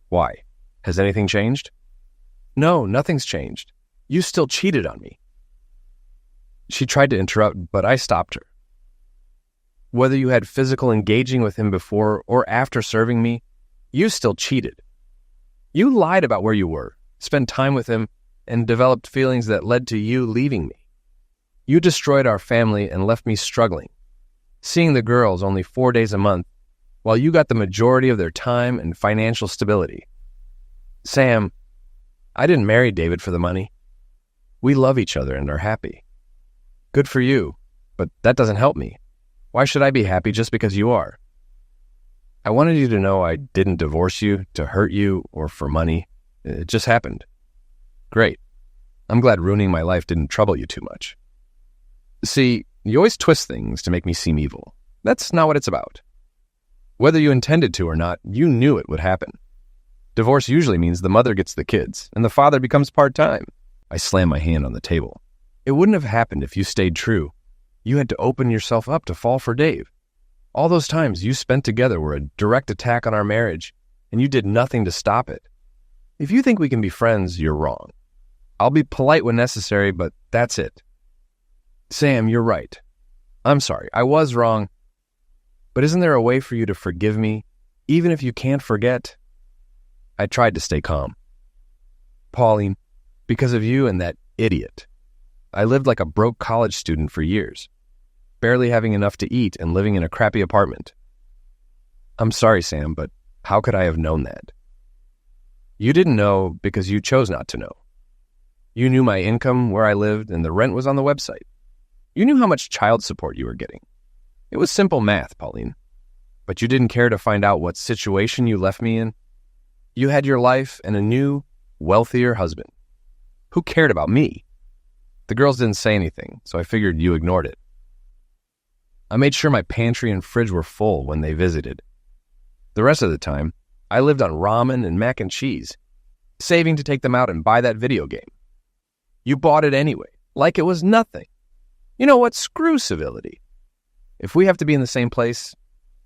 Why? Has anything changed?" "No, nothing's changed. You still cheated on me." She tried to interrupt, but I stopped her. "Whether you had physical engaging with him before or after serving me, you still cheated. You lied about where you were, spent time with him, and developed feelings that led to you leaving me. You destroyed our family and left me struggling, seeing the girls only 4 days a month, while you got the majority of their time and financial stability. Sam, I didn't marry David for the money. We love each other and are happy. Good for you, but that doesn't help me. Why should I be happy just because you are? I wanted you to know I didn't divorce you to hurt you or for money. It just happened. Great. I'm glad ruining my life didn't trouble you too much. See, you always twist things to make me seem evil. That's not what it's about. Whether you intended to or not, you knew it would happen. Divorce usually means the mother gets the kids and the father becomes part-time. I slammed my hand on the table. It wouldn't have happened if you stayed true. You had to open yourself up to fall for Dave. All those times you spent together were a direct attack on our marriage, and you did nothing to stop it. If you think we can be friends, you're wrong. I'll be polite when necessary, but that's it. Sam, you're right. I'm sorry, I was wrong. But isn't there a way for you to forgive me, even if you can't forget? I tried to stay calm. Pauline, because of you and that idiot, I lived like a broke college student for years, barely having enough to eat and living in a crappy apartment. I'm sorry, Sam, but how could I have known that? You didn't know because you chose not to know. You knew my income, where I lived, and the rent was on the website. You knew how much child support you were getting. It was simple math, Pauline. But you didn't care to find out what situation you left me in. You had your life and a new, wealthier husband. Who cared about me? The girls didn't say anything, so I figured you ignored it. I made sure my pantry and fridge were full when they visited. The rest of the time, I lived on ramen and mac and cheese, saving to take them out and buy that video game. You bought it anyway, like it was nothing. You know what? Screw civility. If we have to be in the same place,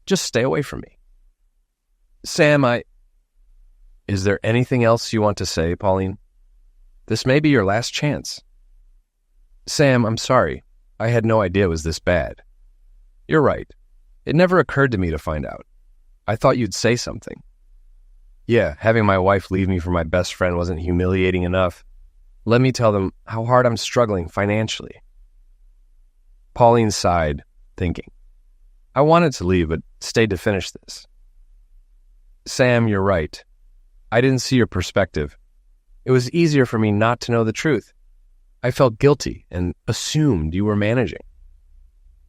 just stay away from me. Sam, Is there anything else you want to say, Pauline? This may be your last chance. Sam, I'm sorry. I had no idea it was this bad. You're right. It never occurred to me to find out. I thought you'd say something. Yeah, having my wife leave me for my best friend wasn't humiliating enough. Let me tell them how hard I'm struggling financially. Pauline sighed, thinking. I wanted to leave, but stayed to finish this. Sam, you're right. I didn't see your perspective. It was easier for me not to know the truth. I felt guilty and assumed you were managing.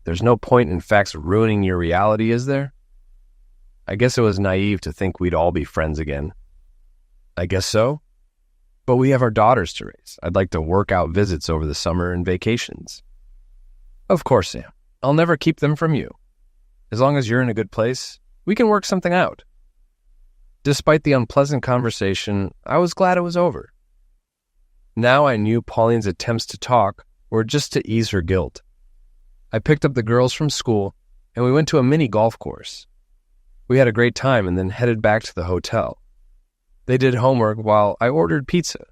There's no point in facts ruining your reality, is there? I guess it was naive to think we'd all be friends again. I guess so. But we have our daughters to raise. I'd like to work out visits over the summer and vacations. Of course, Sam. I'll never keep them from you. As long as you're in a good place, we can work something out. Despite the unpleasant conversation, I was glad it was over. Now I knew Pauline's attempts to talk were just to ease her guilt. I picked up the girls from school, and we went to a mini golf course. We had a great time and then headed back to the hotel. They did homework while I ordered pizza.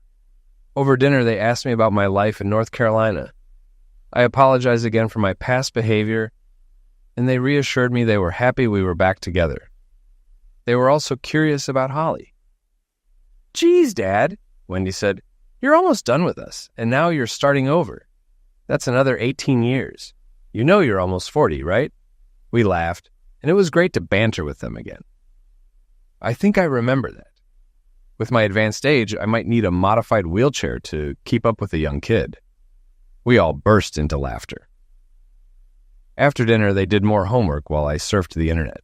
Over dinner, they asked me about my life in North Carolina. I apologized again for my past behavior, and they reassured me they were happy we were back together. They were also curious about Holly. Geez, Dad, Wendy said, you're almost done with us, and now you're starting over. That's another 18 years. You know you're almost 40, right? We laughed, and it was great to banter with them again. I think I remember that. With my advanced age, I might need a modified wheelchair to keep up with a young kid. We all burst into laughter. After dinner, they did more homework while I surfed the internet.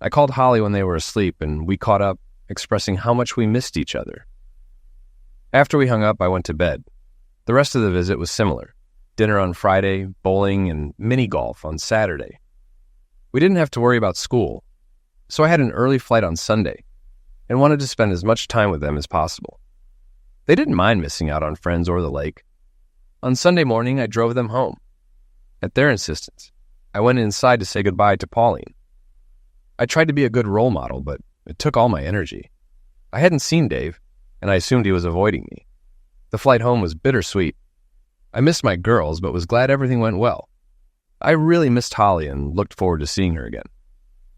I called Holly when they were asleep, and we caught up, expressing how much we missed each other. After we hung up, I went to bed. The rest of the visit was similar. Dinner on Friday, bowling, and mini golf on Saturday. We didn't have to worry about school, so I had an early flight on Sunday and wanted to spend as much time with them as possible. They didn't mind missing out on friends or the lake. On Sunday morning, I drove them home. At their insistence, I went inside to say goodbye to Pauline. I tried to be a good role model, but it took all my energy. I hadn't seen Dave, and I assumed he was avoiding me. The flight home was bittersweet. I missed my girls, but was glad everything went well. I really missed Holly and looked forward to seeing her again.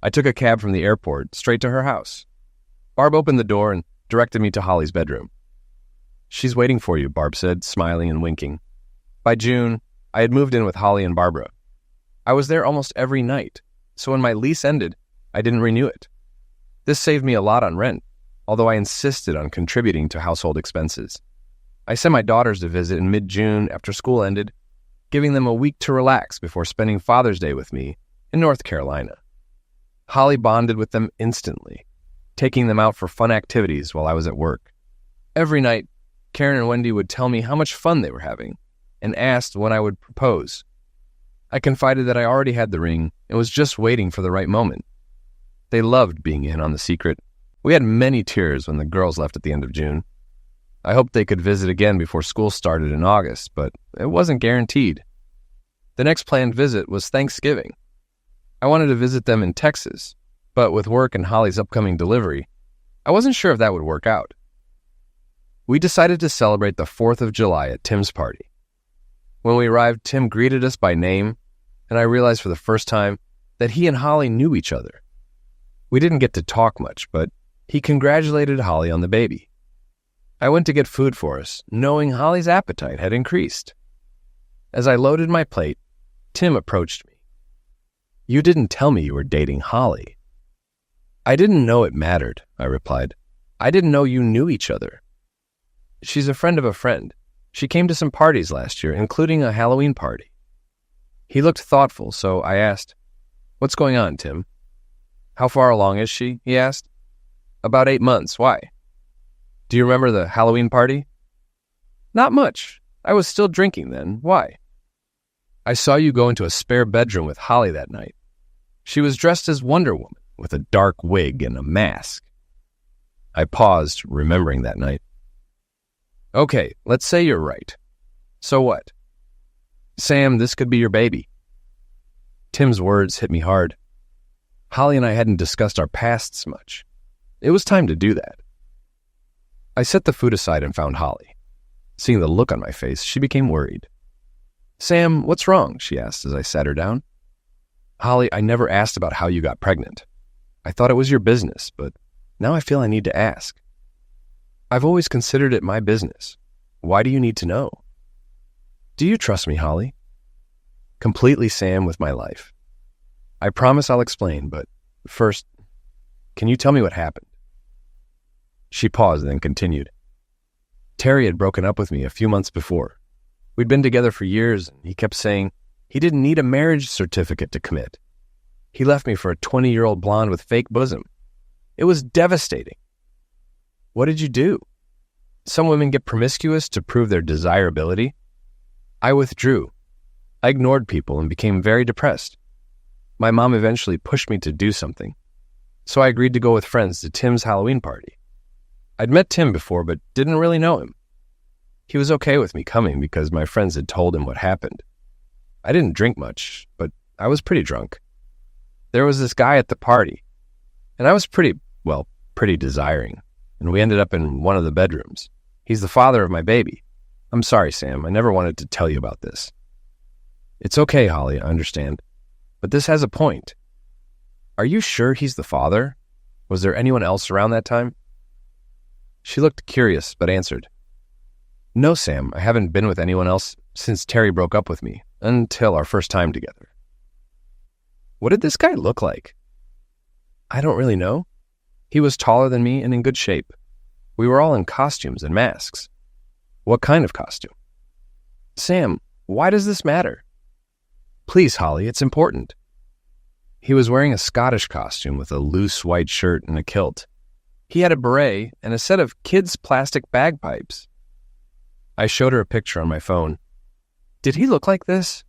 I took a cab from the airport straight to her house. Barb opened the door and directed me to Holly's bedroom. "She's waiting for you," Barb said, smiling and winking. By June, I had moved in with Holly and Barbara. I was there almost every night, so when my lease ended, I didn't renew it. This saved me a lot on rent, although I insisted on contributing to household expenses. I sent my daughters to visit in mid-June after school ended, giving them a week to relax before spending Father's Day with me in North Carolina. Holly bonded with them instantly, taking them out for fun activities while I was at work. Every night, Karen and Wendy would tell me how much fun they were having and asked when I would propose. I confided that I already had the ring and was just waiting for the right moment. They loved being in on the secret. We had many tears when the girls left at the end of June. I hoped they could visit again before school started in August, but it wasn't guaranteed. The next planned visit was Thanksgiving. I wanted to visit them in Texas, but with work and Holly's upcoming delivery, I wasn't sure if that would work out. We decided to celebrate the 4th of July at Tim's party. When we arrived, Tim greeted us by name, and I realized for the first time that he and Holly knew each other. We didn't get to talk much, but he congratulated Holly on the baby. I went to get food for us, knowing Holly's appetite had increased. As I loaded my plate, Tim approached me. "You didn't tell me you were dating Holly." "I didn't know it mattered," I replied. "I didn't know you knew each other." "She's a friend of a friend. She came to some parties last year, including a Halloween party." He looked thoughtful, so I asked, "What's going on, Tim?" "How far along is she?" he asked. "About 8 months. Why?" "Do you remember the Halloween party?" "Not much. I was still drinking then. Why?" "I saw you go into a spare bedroom with Holly that night. She was dressed as Wonder Woman with a dark wig and a mask." I paused, remembering that night. "Okay, let's say you're right. So what?" "Sam, this could be your baby." Tim's words hit me hard. Holly and I hadn't discussed our pasts much. It was time to do that. I set the food aside and found Holly. Seeing the look on my face, she became worried. "Sam, what's wrong?" she asked as I sat her down. "Holly, I never asked about how you got pregnant. I thought it was your business, but now I feel I need to ask." "I've always considered it my business. Why do you need to know?" "Do you trust me, Holly?" "Completely, Sam, with my life. I promise I'll explain, but first, can you tell me what happened?" She paused, then continued. "Terry had broken up with me a few months before. We'd been together for years, and he kept saying he didn't need a marriage certificate to commit. He left me for a 20-year-old blonde with fake bosom. It was devastating." "What did you do?" "Some women get promiscuous to prove their desirability. I withdrew. I ignored people and became very depressed. My mom eventually pushed me to do something, so I agreed to go with friends to Tim's Halloween party. I'd met Tim before, but didn't really know him. He was okay with me coming because my friends had told him what happened. I didn't drink much, but I was pretty drunk. There was this guy at the party, and I was pretty desiring, and we ended up in one of the bedrooms. He's the father of my baby. I'm sorry, Sam, I never wanted to tell you about this." "It's okay, Holly, I understand. But this has a point. Are you sure he's the father? Was there anyone else around that time?" She looked curious, but answered, "No, Sam, I haven't been with anyone else since Terry broke up with me, until our first time together." "What did this guy look like?" "I don't really know. He was taller than me and in good shape. We were all in costumes and masks. What kind of costume? Sam, why does this matter? Please, Holly, it's important. He was wearing a Scottish costume with a loose white shirt and a kilt. He had a beret and a set of kids' plastic bagpipes. I showed her a picture on my phone. Did he look like this?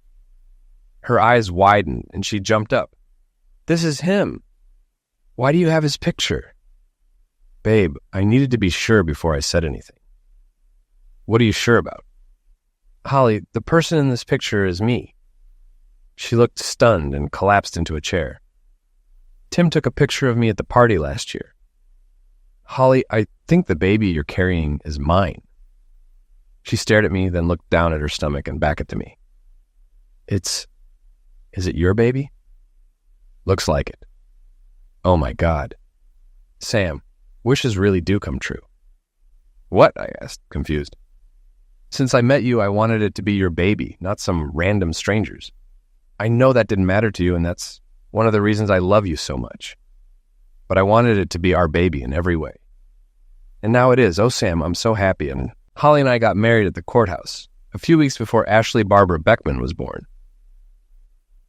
Her eyes widened and she jumped up. This is him. Why do you have his picture? Babe, I needed to be sure before I said anything. What are you sure about? Holly, the person in this picture is me. She looked stunned and collapsed into a chair. Tim took a picture of me at the party last year. Holly, I think the baby you're carrying is mine. She stared at me, then looked down at her stomach and back at me. Is it your baby? Looks like it. Oh my God. Sam, wishes really do come true. What? I asked, confused. Since I met you, I wanted it to be your baby, not some random stranger's. I know that didn't matter to you, and that's one of the reasons I love you so much. But I wanted it to be our baby in every way. And now it is. Oh, Sam, I'm so happy. And Holly and I got married at the courthouse a few weeks before Ashley Barbara Beckman was born.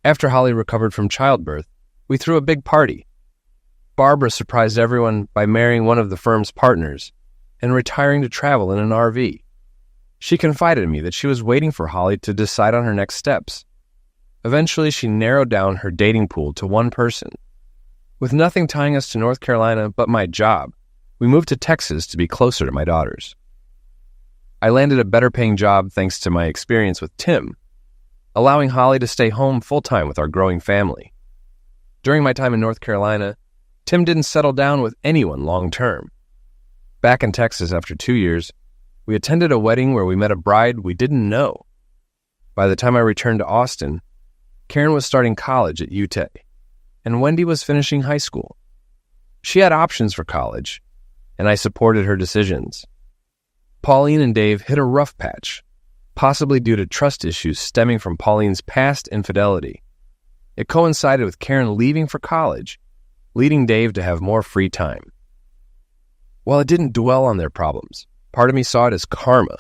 After Holly recovered from childbirth, we threw a big party. Barbara surprised everyone by marrying one of the firm's partners and retiring to travel in an RV. She confided in me that she was waiting for Holly to decide on her next steps. Eventually, she narrowed down her dating pool to one person. With nothing tying us to North Carolina but my job, we moved to Texas to be closer to my daughters. I landed a better-paying job thanks to my experience with Tim, allowing Holly to stay home full-time with our growing family. During my time in North Carolina, Tim didn't settle down with anyone long-term. Back in Texas after 2 years, we attended a wedding where we met a bride we didn't know. By the time I returned to Austin, Karen was starting college at UT, and Wendy was finishing high school. She had options for college, and I supported her decisions. Pauline and Dave hit a rough patch, possibly due to trust issues stemming from Pauline's past infidelity. It coincided with Karen leaving for college, leading Dave to have more free time. While I didn't dwell on their problems, part of me saw it as karma.